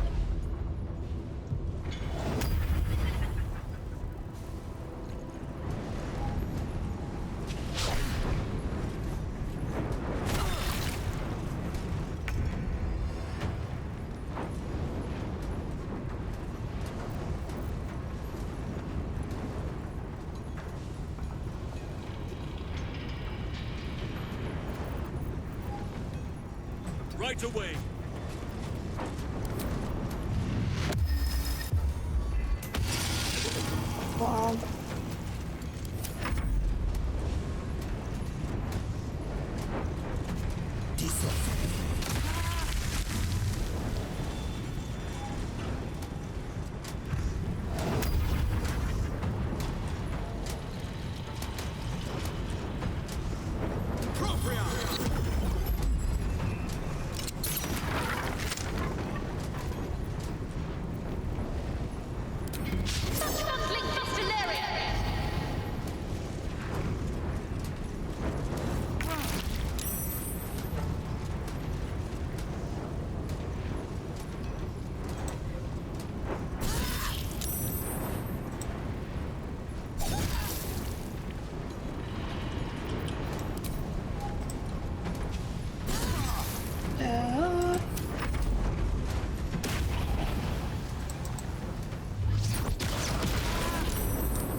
Right away. Wow.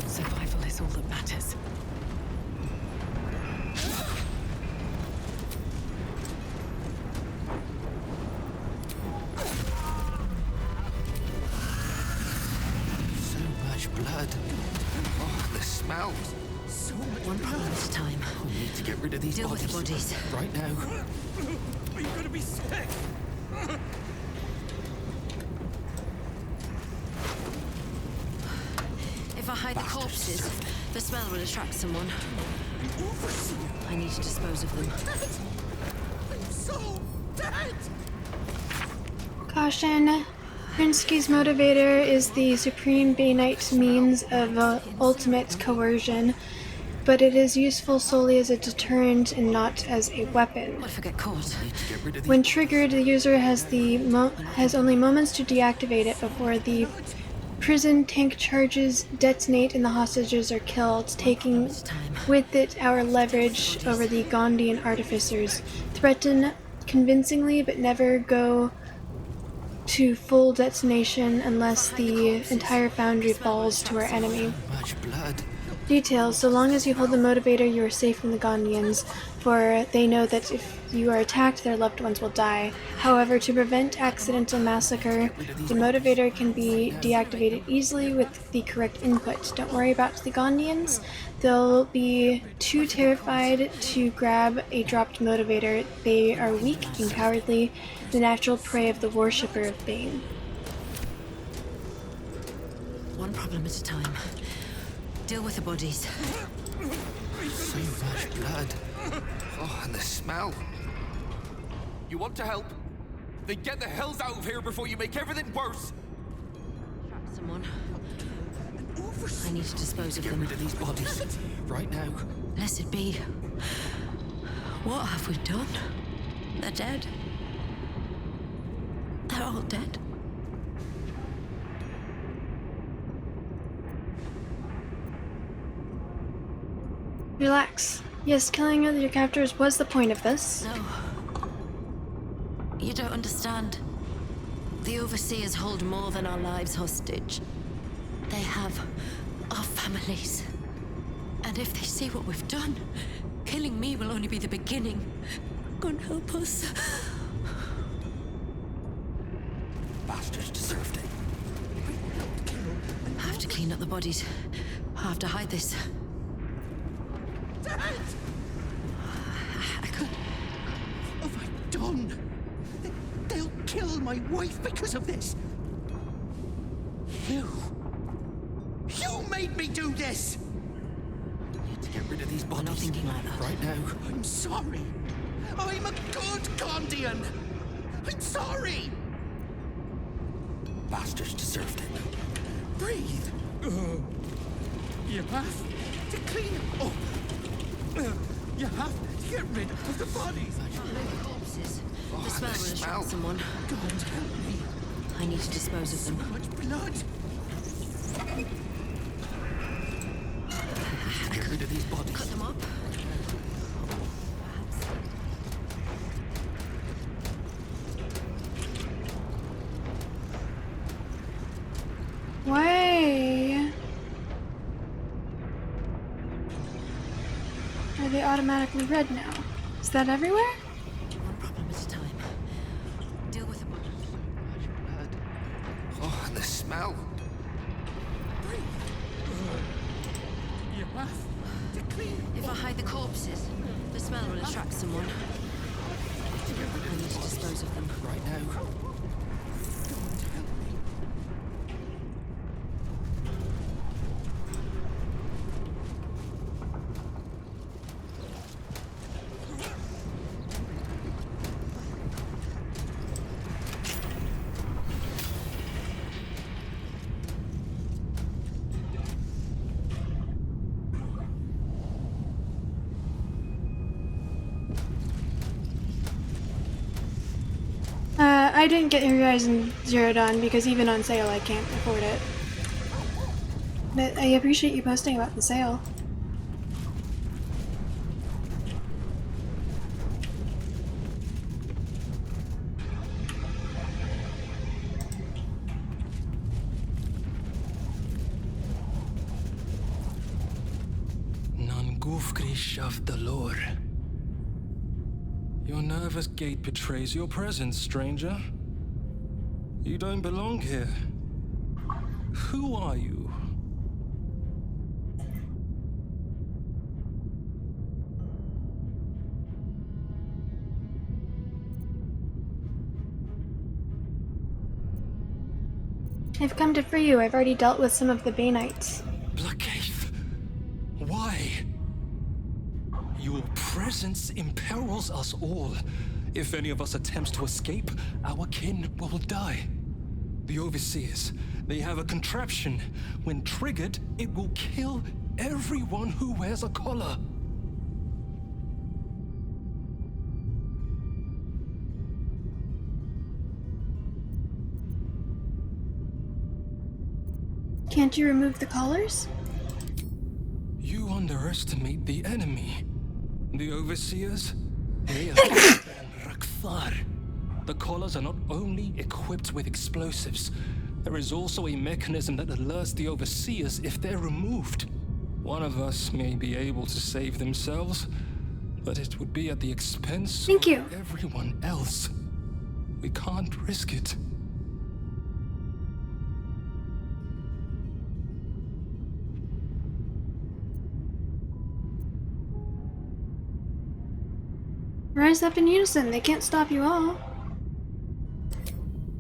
Survival is all that matters. So much blood. Oh, the smells. One problem at a time. We need to get rid of these Deal with bodies. the bodies. Right now. Are you gonna be sick? If I hide the corpses, the smell will attract someone. I need to dispose of them. I'm so dead! Caution. Prinsky's motivator is the supreme Bainite means of ultimate coercion, but it is useful solely as a deterrent and not as a weapon. What if I get caught? When triggered, the user has only moments to deactivate it before the prison tank charges detonate and the hostages are killed, taking with it our leverage over the Gondian artificers. Threaten convincingly, but never go to full detonation unless the entire foundry falls to our enemy. Much blood. Details: so long as you hold the motivator, you are safe from the Gondians, for they know that if you are attacked, their loved ones will die. However, to prevent accidental massacre, the motivator can be deactivated easily with the correct input. Don't worry about the Gondians. They'll be too terrified to grab a dropped motivator. They are weak and cowardly, the natural prey of the worshipper of Bane. One problem at a time. Deal with the bodies. So much blood. Oh, and the smell. You want to help? Then get the hells out of here before you make everything worse! Someone. I need to dispose of them. Get rid of these bodies. Right now. Blessed be. What have we done? They're dead. They're all dead. Relax. Yes, killing your captors was the point of this. No. You don't understand. The Overseers hold more than our lives hostage. They have our families. And if they see what we've done, killing me will only be the beginning. God help us. Bastards deserved it. I have to clean up the bodies. I have to hide this. Dad! What have I done? They'll kill my wife because of this. You made me do this. You need to get rid of these bodies. I'm not thinking like that. Right now. I'm sorry. I'm a good Gondian. I'm sorry. Bastards deserved it. Breathe. You have to clean up. You have to get rid of the bodies. Corpses. The smell will attract someone. God help me. I need to dispose of them. So much blood. Get rid of these bodies. Cut them up. Why are they automatically red now? Is that everywhere? One problem at a time. Deal with them. Oh, and the smell. You have to clean up. If I hide the corpses, the smell will attract someone. I need to dispose of them. Right now. I didn't get Horizon Zero Dawn because even on sale I can't afford it. But I appreciate you posting about the sale. Nangufgrish of the lore. Your nervous gait betrays your presence, stranger. You don't belong here. Who are you? I've come to free you. I've already dealt with some of the Banites. Blackgaith, why? Your presence imperils us all. If any of us attempts to escape, our kin will die. The Overseers, they have a contraption. When triggered, it will kill everyone who wears a collar. Can't you remove the collars? You underestimate the enemy. The Overseers, they are Rakthar. The collars are not only equipped with explosives, there is also a mechanism that alerts the Overseers if they're removed. One of us may be able to save themselves, but it would be at the expense of everyone else. We can't risk it. Rise up in unison. They can't stop you all.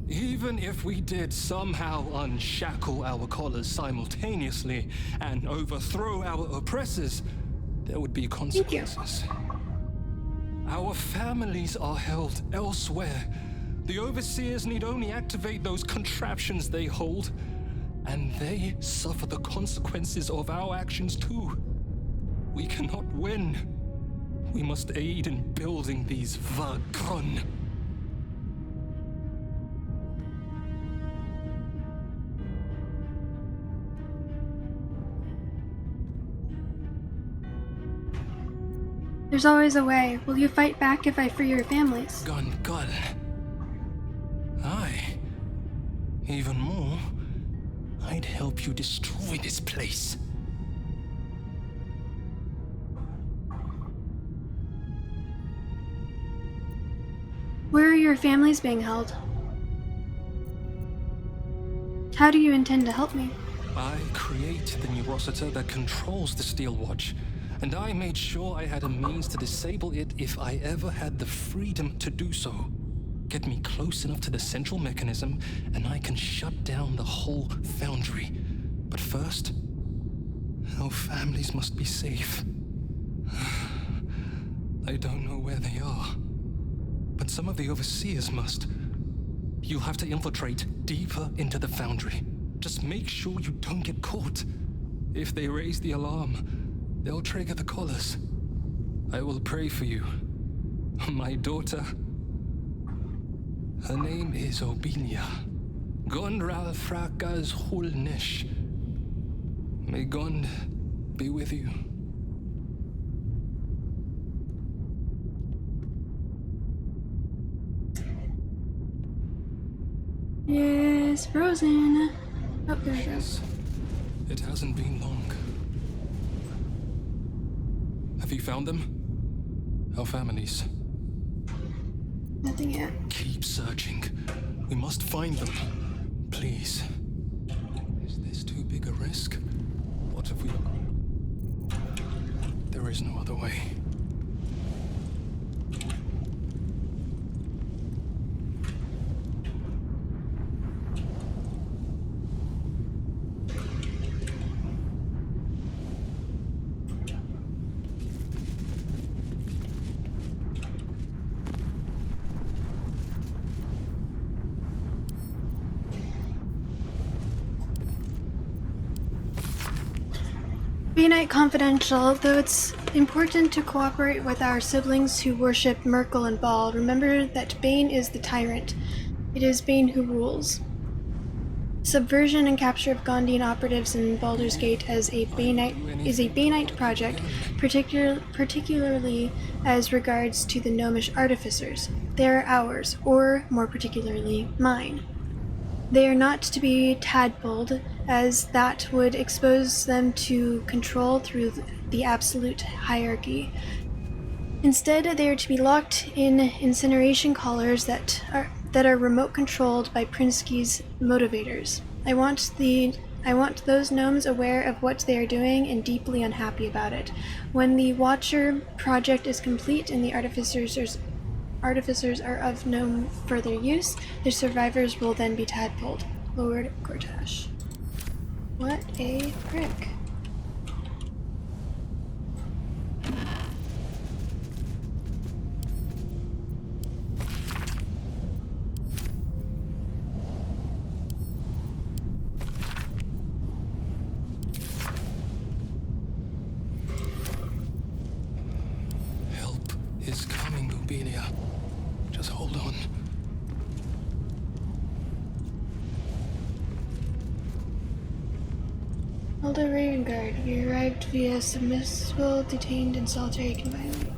Even if we did somehow unshackle our collars simultaneously and overthrow our oppressors, there would be consequences. Our families are held elsewhere. The Overseers need only activate those contraptions they hold, and they suffer the consequences of our actions too. We cannot win. We must aid in building these Vagron. There's always a way. Will you fight back if I free your families? Gungal. Even more, I'd help you destroy this place. Where are your families being held? How do you intend to help me? I created the Neurosita that controls the Steel Watch, and I made sure I had a means to disable it if I ever had the freedom to do so. Get me close enough to the central mechanism, and I can shut down the whole foundry. But first, our families must be safe. I don't know where they are, but some of the overseers must. You'll have to infiltrate deeper into the foundry. Just make sure you don't get caught. If they raise the alarm, they'll trigger the collars. I will pray for you. My daughter. Her name is Obelia. Gondral Frakas Hulnesh. May Gond be with you. Yes, frozen. Oh, there we go. It hasn't been long. Have you found them? Our families. Nothing yet. Keep searching. We must find them. Please. Is this too big a risk? What if we... There is no other way. Be Night Confidential, though it's important to cooperate with our siblings who worship Merkel and Bald, remember that Bane is the tyrant. It is Bane who rules. Subversion and capture of Gondian operatives in Baldur's Gate as a Banite project, particularly as regards to the gnomish artificers. They are ours, or more particularly, mine. They are not to be tadpoled, as that would expose them to control through the absolute hierarchy. Instead, they are to be locked in incineration collars that are remote controlled by Prinsky's motivators. I want those gnomes aware of what they are doing and deeply unhappy about it. When the Watcher project is complete and the artificers are of no further use, their survivors will then be tadpoled. Lord Gortash. What a prick. Help is coming, Obelia. Just hold on. Elder Ravengard, we arrived via submersible, detained in solitary confinement.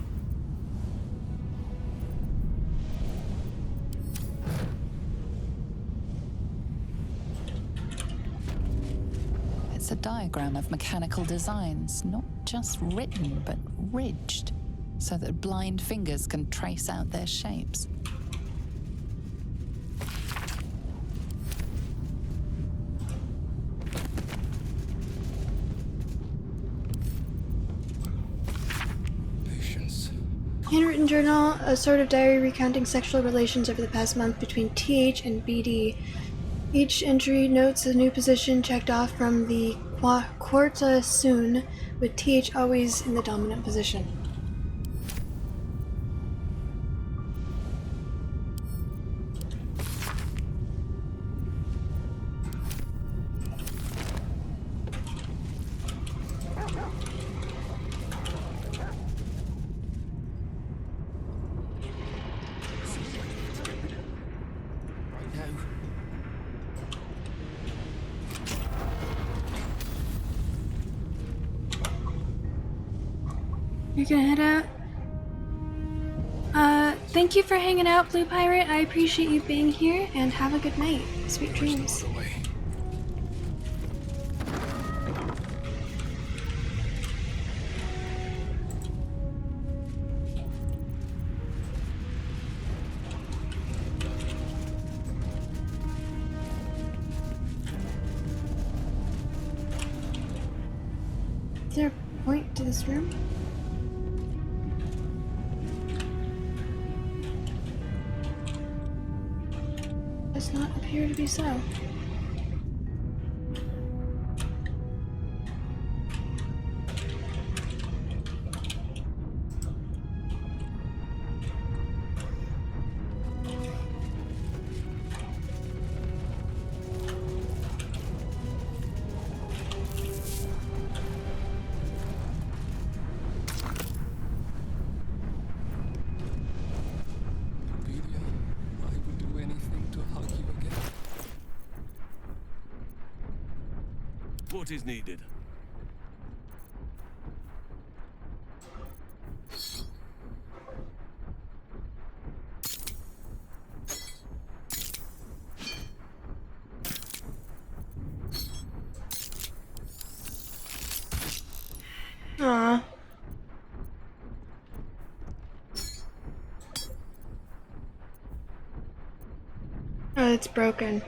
It's a diagram of mechanical designs, not just written, but ridged, so that blind fingers can trace out their shapes. Handwritten journal, a sort of diary recounting sexual relations over the past month between TH and BD. Each entry notes a new position checked off from the quarta soon, with TH always in the dominant position. You're gonna head out? Thank you for hanging out, Blue Pirate. I appreciate you being here, and have a good night. Sweet dreams. Is there a point to this room? Does not appear to be so. What is needed? Aww. Oh, it's broken.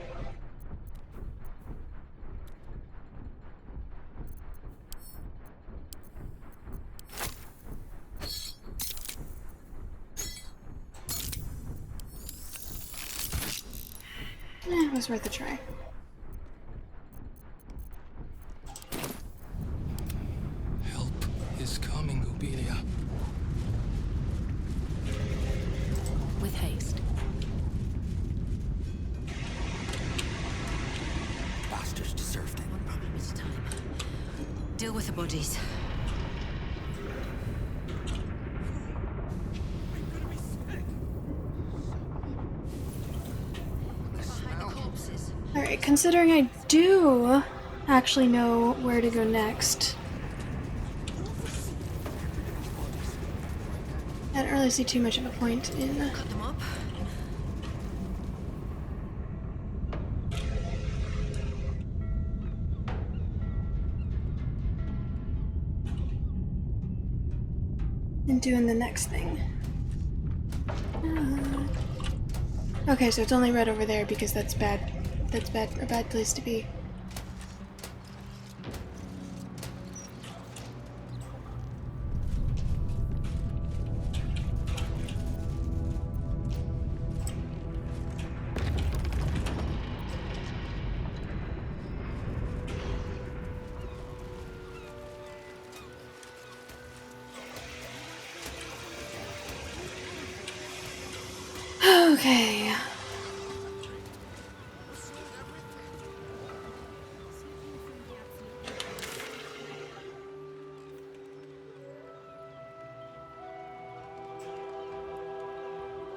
It was worth a try. Help is coming, Obelia. With haste. Bastards deserved it. One problem at a time. Deal with the bodies. Alright, considering I do actually know where to go next, I don't really see too much of a point in Cut them up. doing the next thing. Okay, so it's only red over there because that's bad. That's bad. A bad place to be. Okay.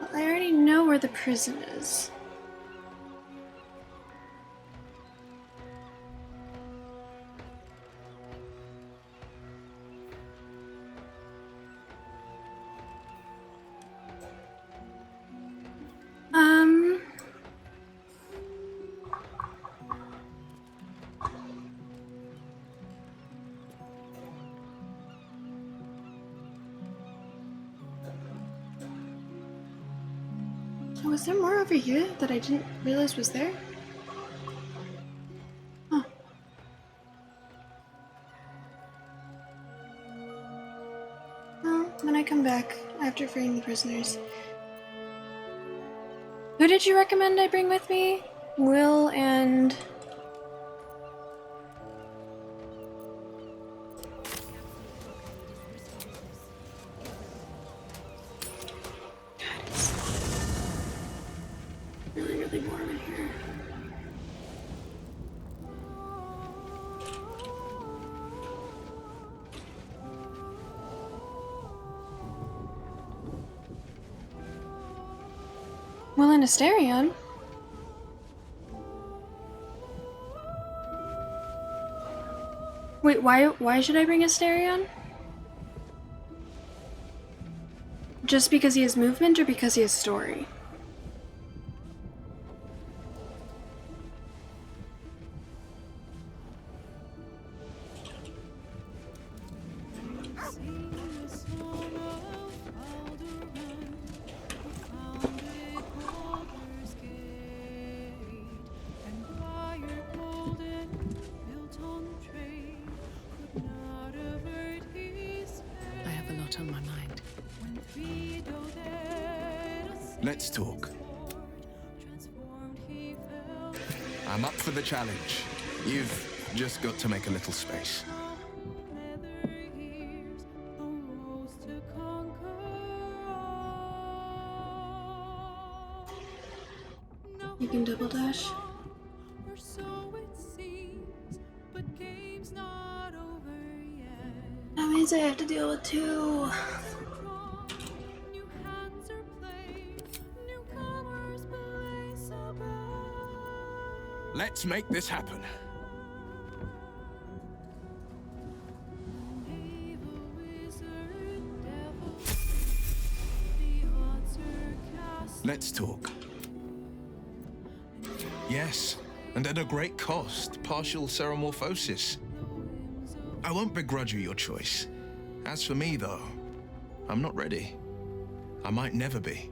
Well, I already know where the prison is. Was there more over here that I didn't realize was there? Huh. Well, when I come back after freeing the prisoners. Who did you recommend I bring with me? Will and... really warm in here. Well, in Asterion. Wait, why should I bring Asterion? Just because he has movement or because he has story? I have a lot on my mind. Let's talk. I'm up for the challenge. You've just got to make a little space. You can double dash. That means I have to deal with two. Let's make this happen. Let's talk. Yes, and at a great cost, partial ceremorphosis. I won't begrudge you your choice. As for me, though, I'm not ready. I might never be.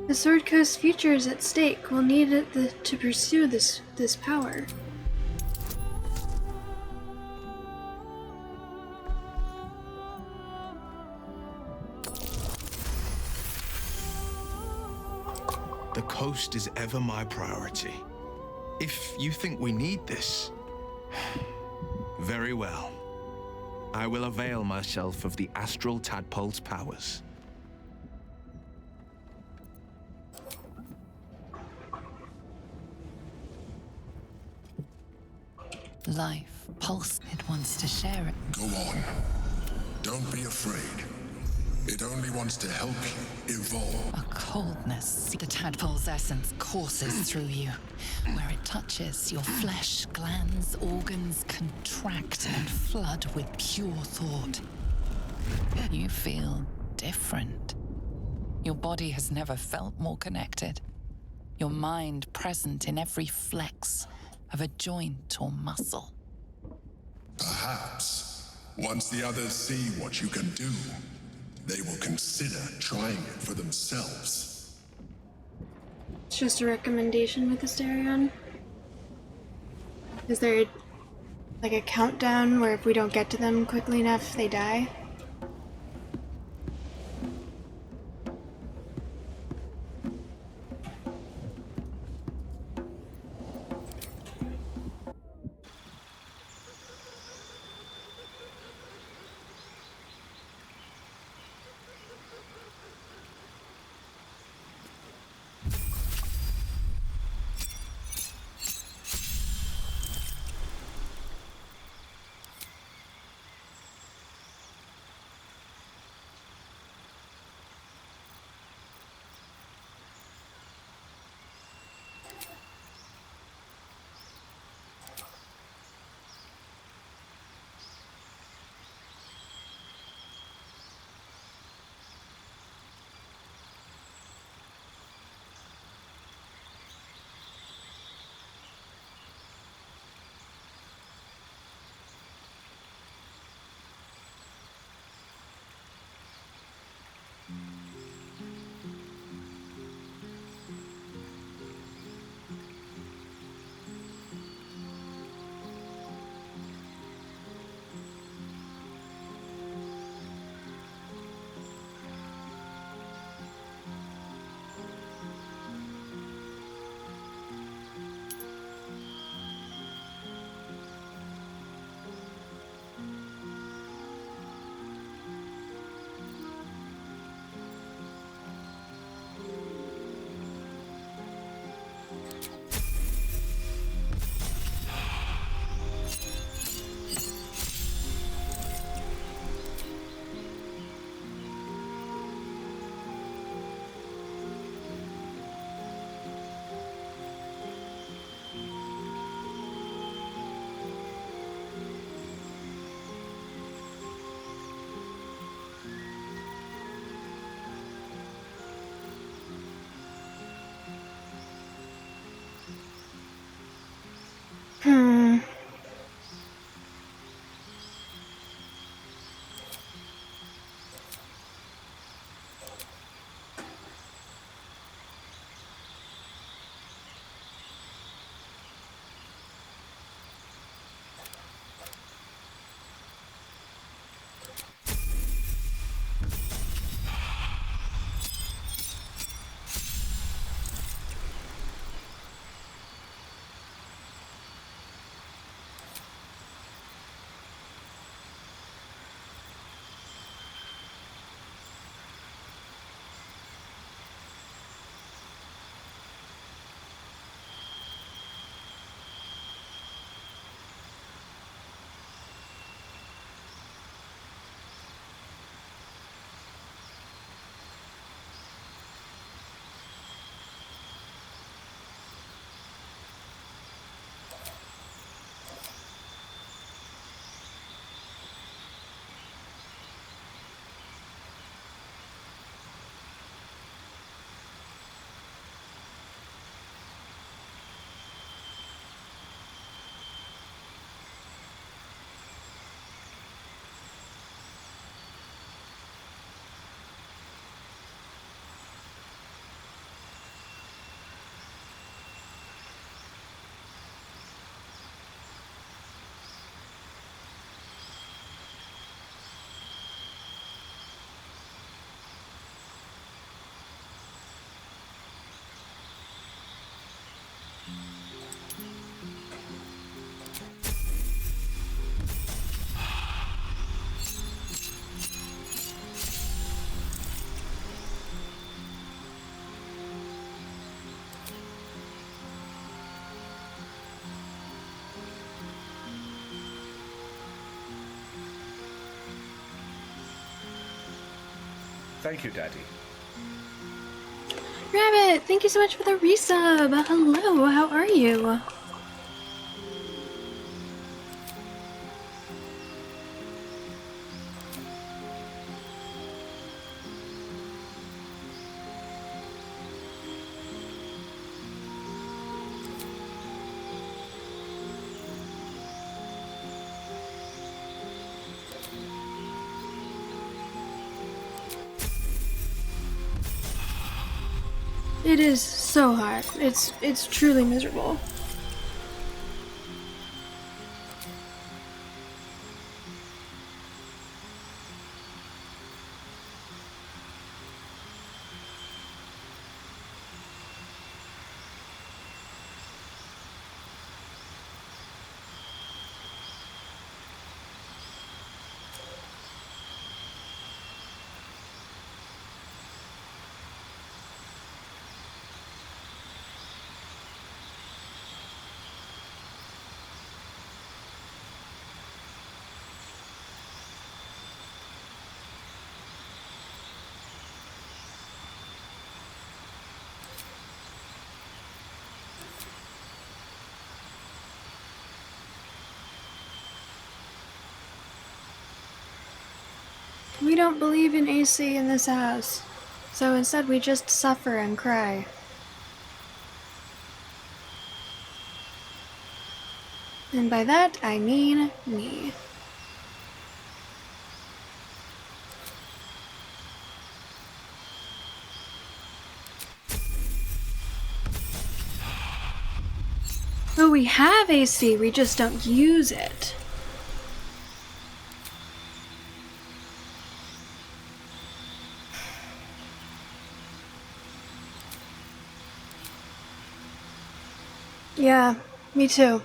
The Sword Coast's future is at stake. We'll need it to pursue this power. The coast is ever my priority. If you think we need this, very well. I will avail myself of the astral tadpole's powers. Life, pulse, it wants to share it. Go on. Don't be afraid. It only wants to help you evolve. A coldness. The tadpole's essence courses through you. Where it touches, your flesh, glands, organs contract and flood with pure thought. You feel different. Your body has never felt more connected. Your mind present in every flex of a joint or muscle. Perhaps, once the others see what you can do, they will consider trying it for themselves. It's just a recommendation with Asterion. Is there like a countdown where if we don't get to them quickly enough, they die? Thank you, Daddy. Rabbit, thank you so much for the resub. Hello, how are you? It is so hot. It's truly miserable. We don't believe in AC in this house, so instead we just suffer and cry. And by that, I mean me. But we have AC, we just don't use it. Yeah, me too.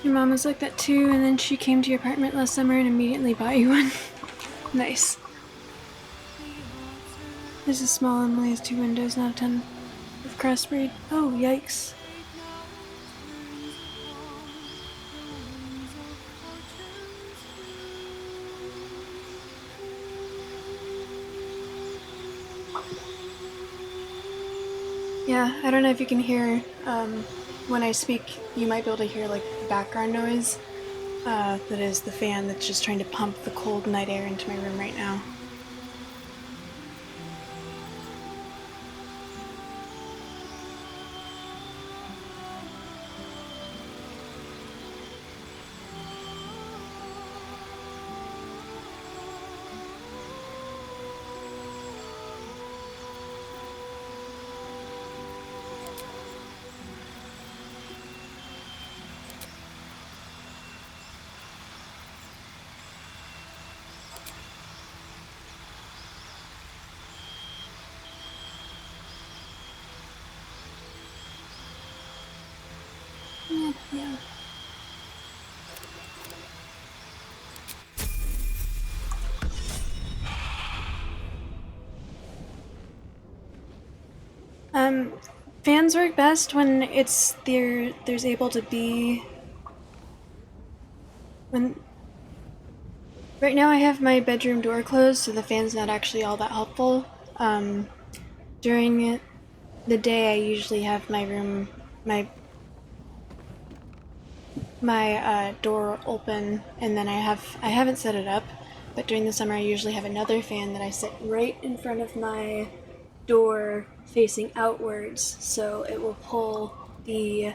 Your mom was like that too, and then she came to your apartment last summer and immediately bought you one. Nice. This is small and only has 2 windows, not a ton of crossbreed. Oh, yikes. Yeah, I don't know if you can hear, when I speak, you might be able to hear like background noise. That is the fan that's just trying to pump the cold night air into my room right now. Yeah. Fans work best when there's able to be when. Right now I have my bedroom door closed, so the fan's not actually all that helpful. During the day, I usually have my door open, and then I haven't set it up, but during the summer I usually have another fan that I set right in front of my door facing outwards, so it will pull the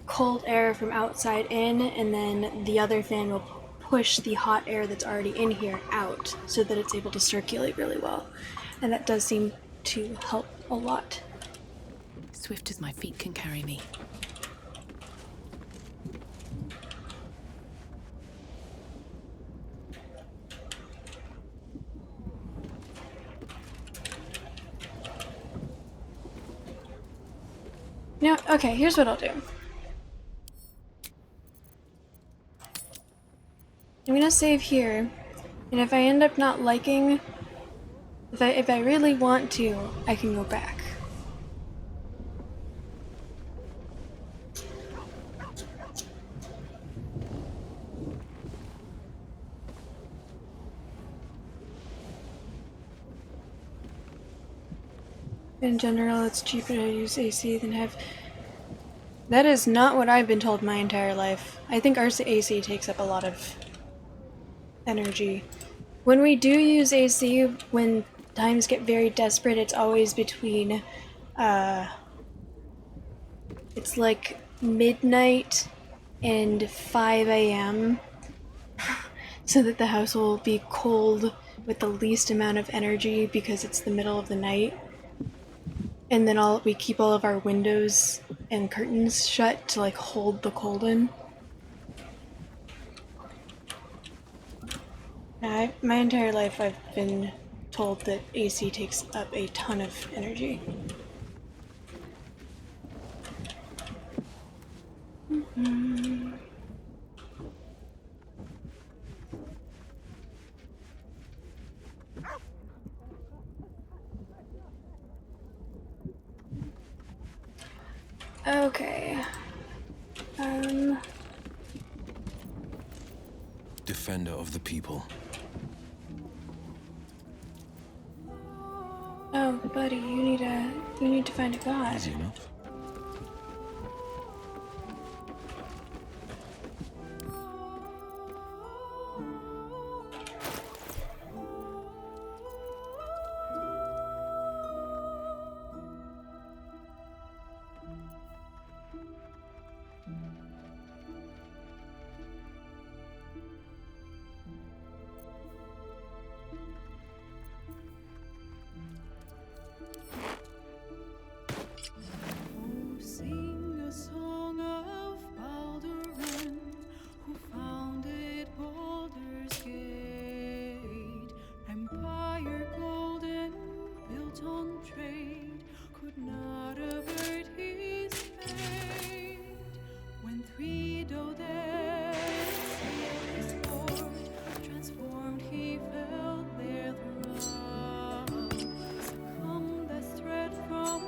cold air from outside in, and then the other fan will push the hot air that's already in here out so that it's able to circulate really well. And that does seem to help a lot. Swift as my feet can carry me. Now, okay, here's what I'll do. I'm gonna save here, and if I end up not liking, if I really want to, I can go back. In general, it's cheaper to use AC than have. That is not what I've been told my entire life. I think our AC takes up a lot of energy. When we do use AC, when times get very desperate, it's always between, it's like midnight and 5 a.m. so that the house will be cold with the least amount of energy because it's the middle of the night. And then we keep all of our windows and curtains shut to like hold the cold in. My entire life I've been told that AC takes up a ton of energy. Mm-hmm. Okay. Defender of the people. Oh, buddy, you need to find a god. Easy enough. Sing a song of Baldurs, who founded Baldur's Gate. Empire golden, built on trade, could not avert his fate. When three Dodans sailed his port, transformed he felt their thrall. Succumbed as threat from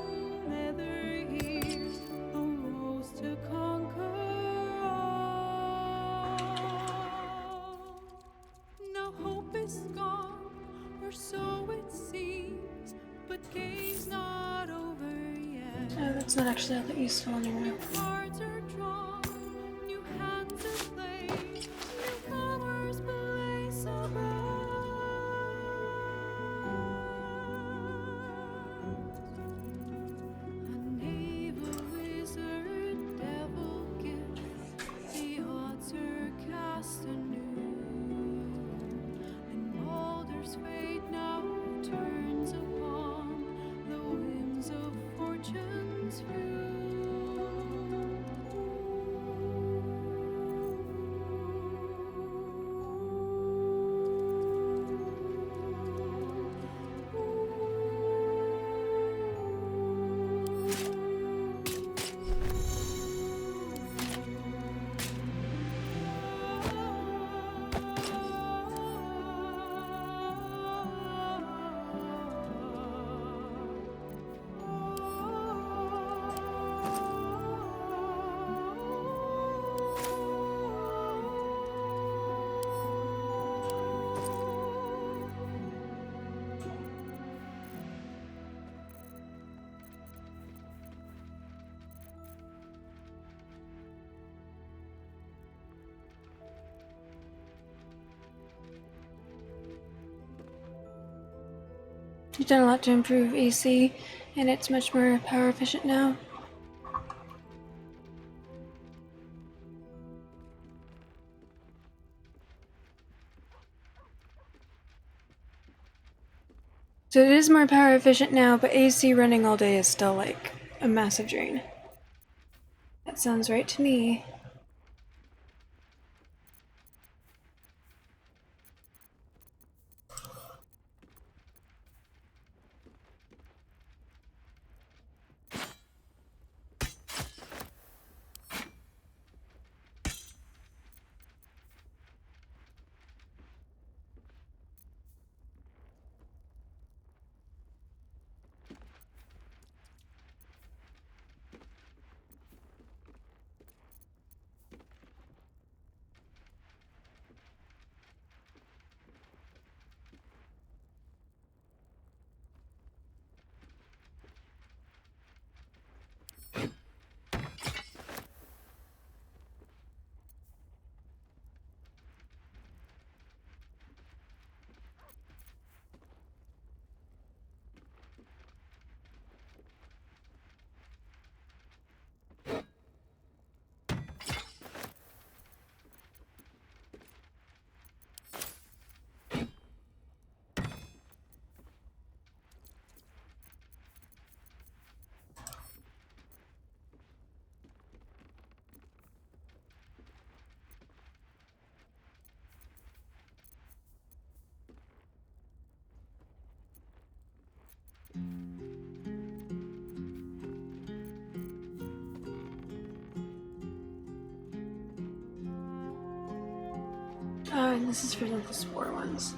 nether years, arose to conquer all. Now hope is gone, or so it seems, but game's not over yet. Oh, that's not actually all that useful anymore. New cards are drawn, new hands are played, newcomers blaze so bright. A naval wizard, devil gift, the odds are cast anew, and Baldur's fate now turns upon the whims of fortune's view. You've done a lot to improve AC, and it's much more power efficient now. So it is more power efficient now, but AC running all day is still like a massive drain. That sounds right to me. Oh, and this is for the spore ones.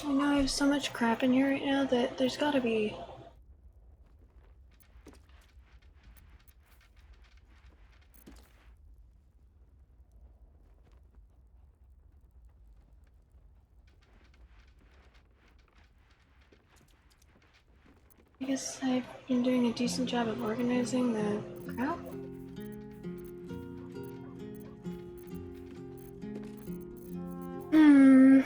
I know I have so much crap in here right now that there's gotta be... I guess I've been doing a decent job of organizing the crap. Hmm...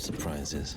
surprises.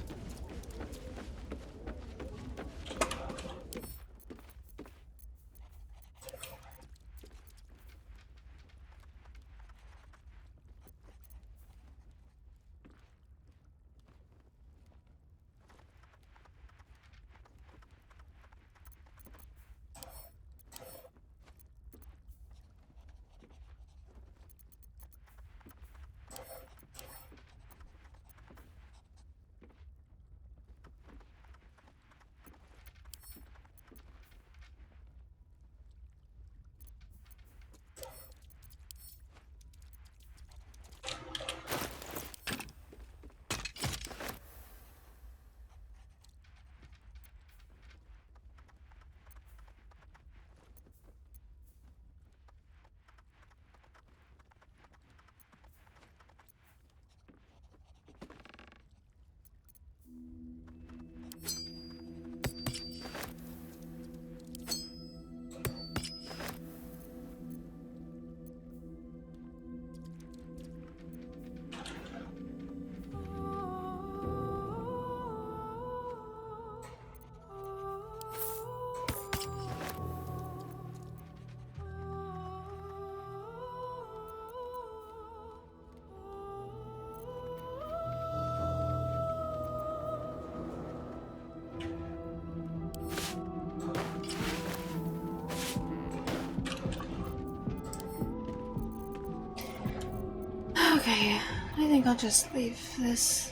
Okay, I think I'll just leave this.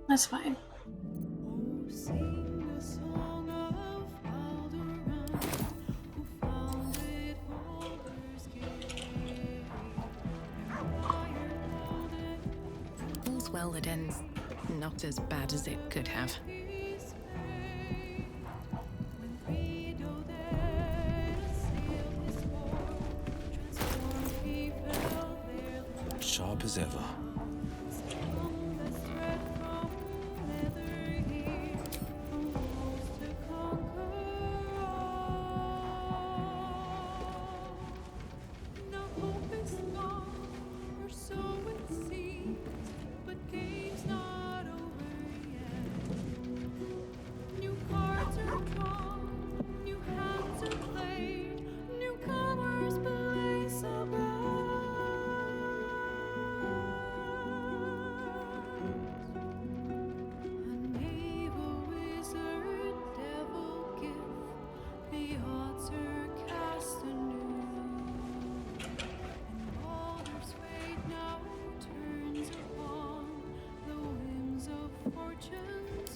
That's fine. All's well that ends not as bad as it could have. Sharp as ever.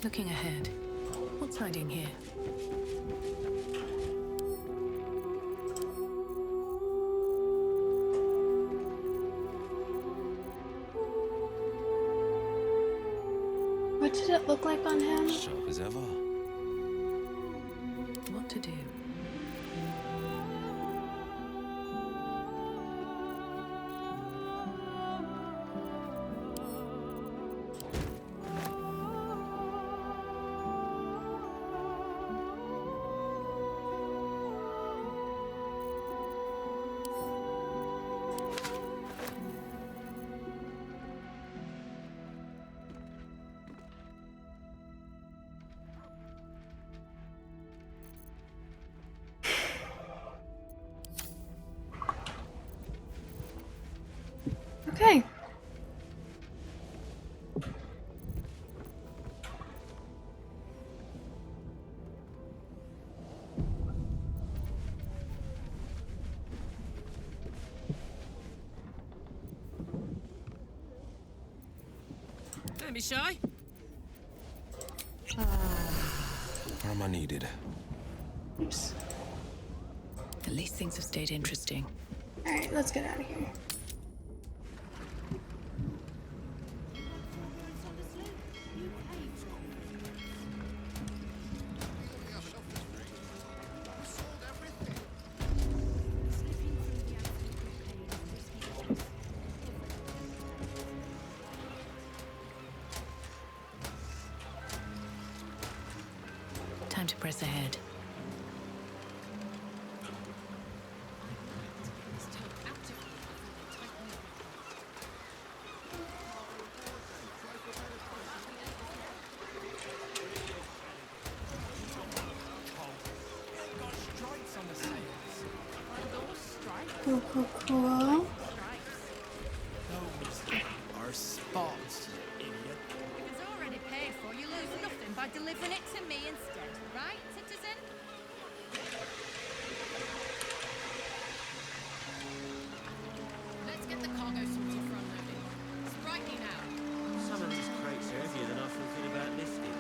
Looking ahead, what's hiding here? What did it look like on him? Sharp as ever. What to do? Okay. Don't be shy. Where am I needed? Oops. At least things have stayed interesting. Alright, let's get out of here. Time to press ahead. Cool, cool, cool. Our spots, idiot. If it's already paid for, you lose nothing by delivering it to me instead, right, citizen? Let's get the cargo sorted for unloading. Sprightly now. Some of these crates are heavier than I thought about lifting.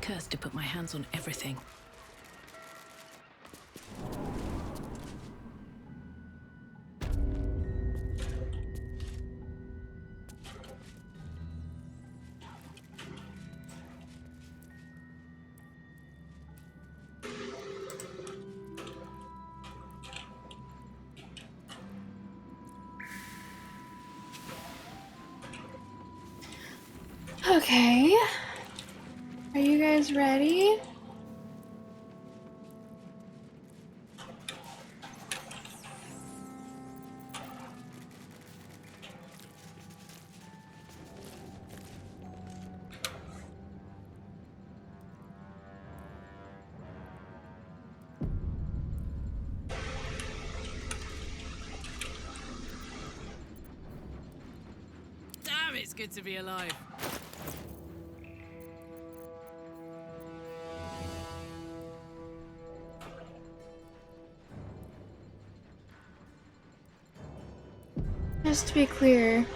Cursed to put my hands on everything. Okay. Are you guys ready? Damn, it's good to be alive. Just to be clear,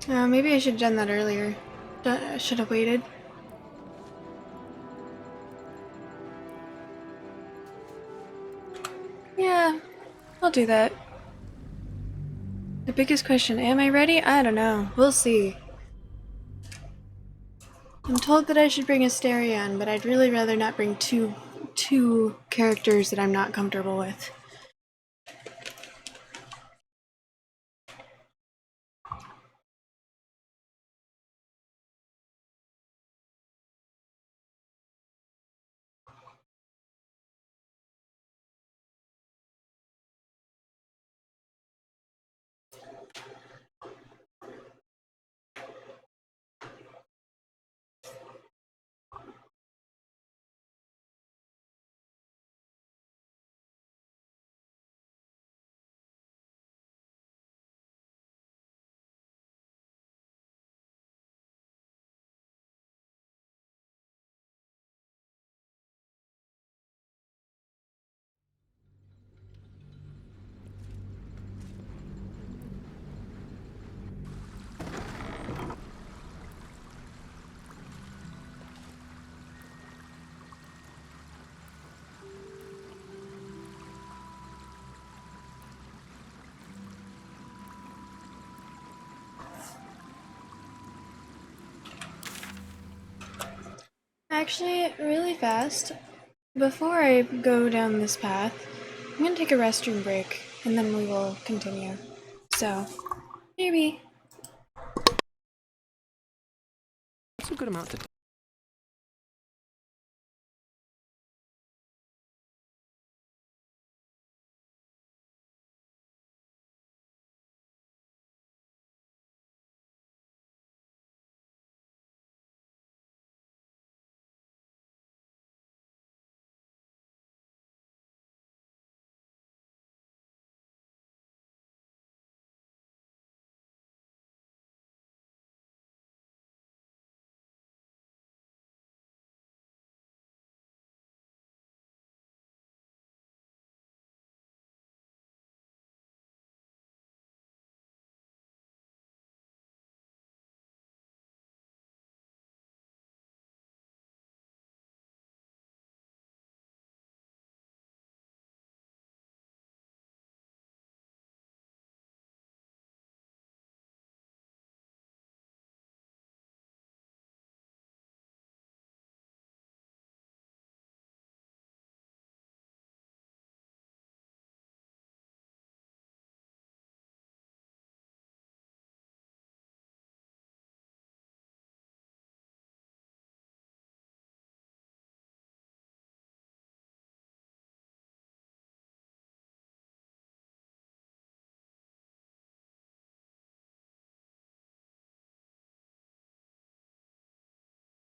maybe I should have done that earlier. I should have waited. Yeah, I'll do that. The biggest question, am I ready? I don't know. We'll see. I'm told that I should bring Asterion, but I'd really rather not bring two characters that I'm not comfortable with. Actually, really fast, before I go down this path, I'm gonna take a restroom break, and then we will continue. So, maybe. That's a good amount to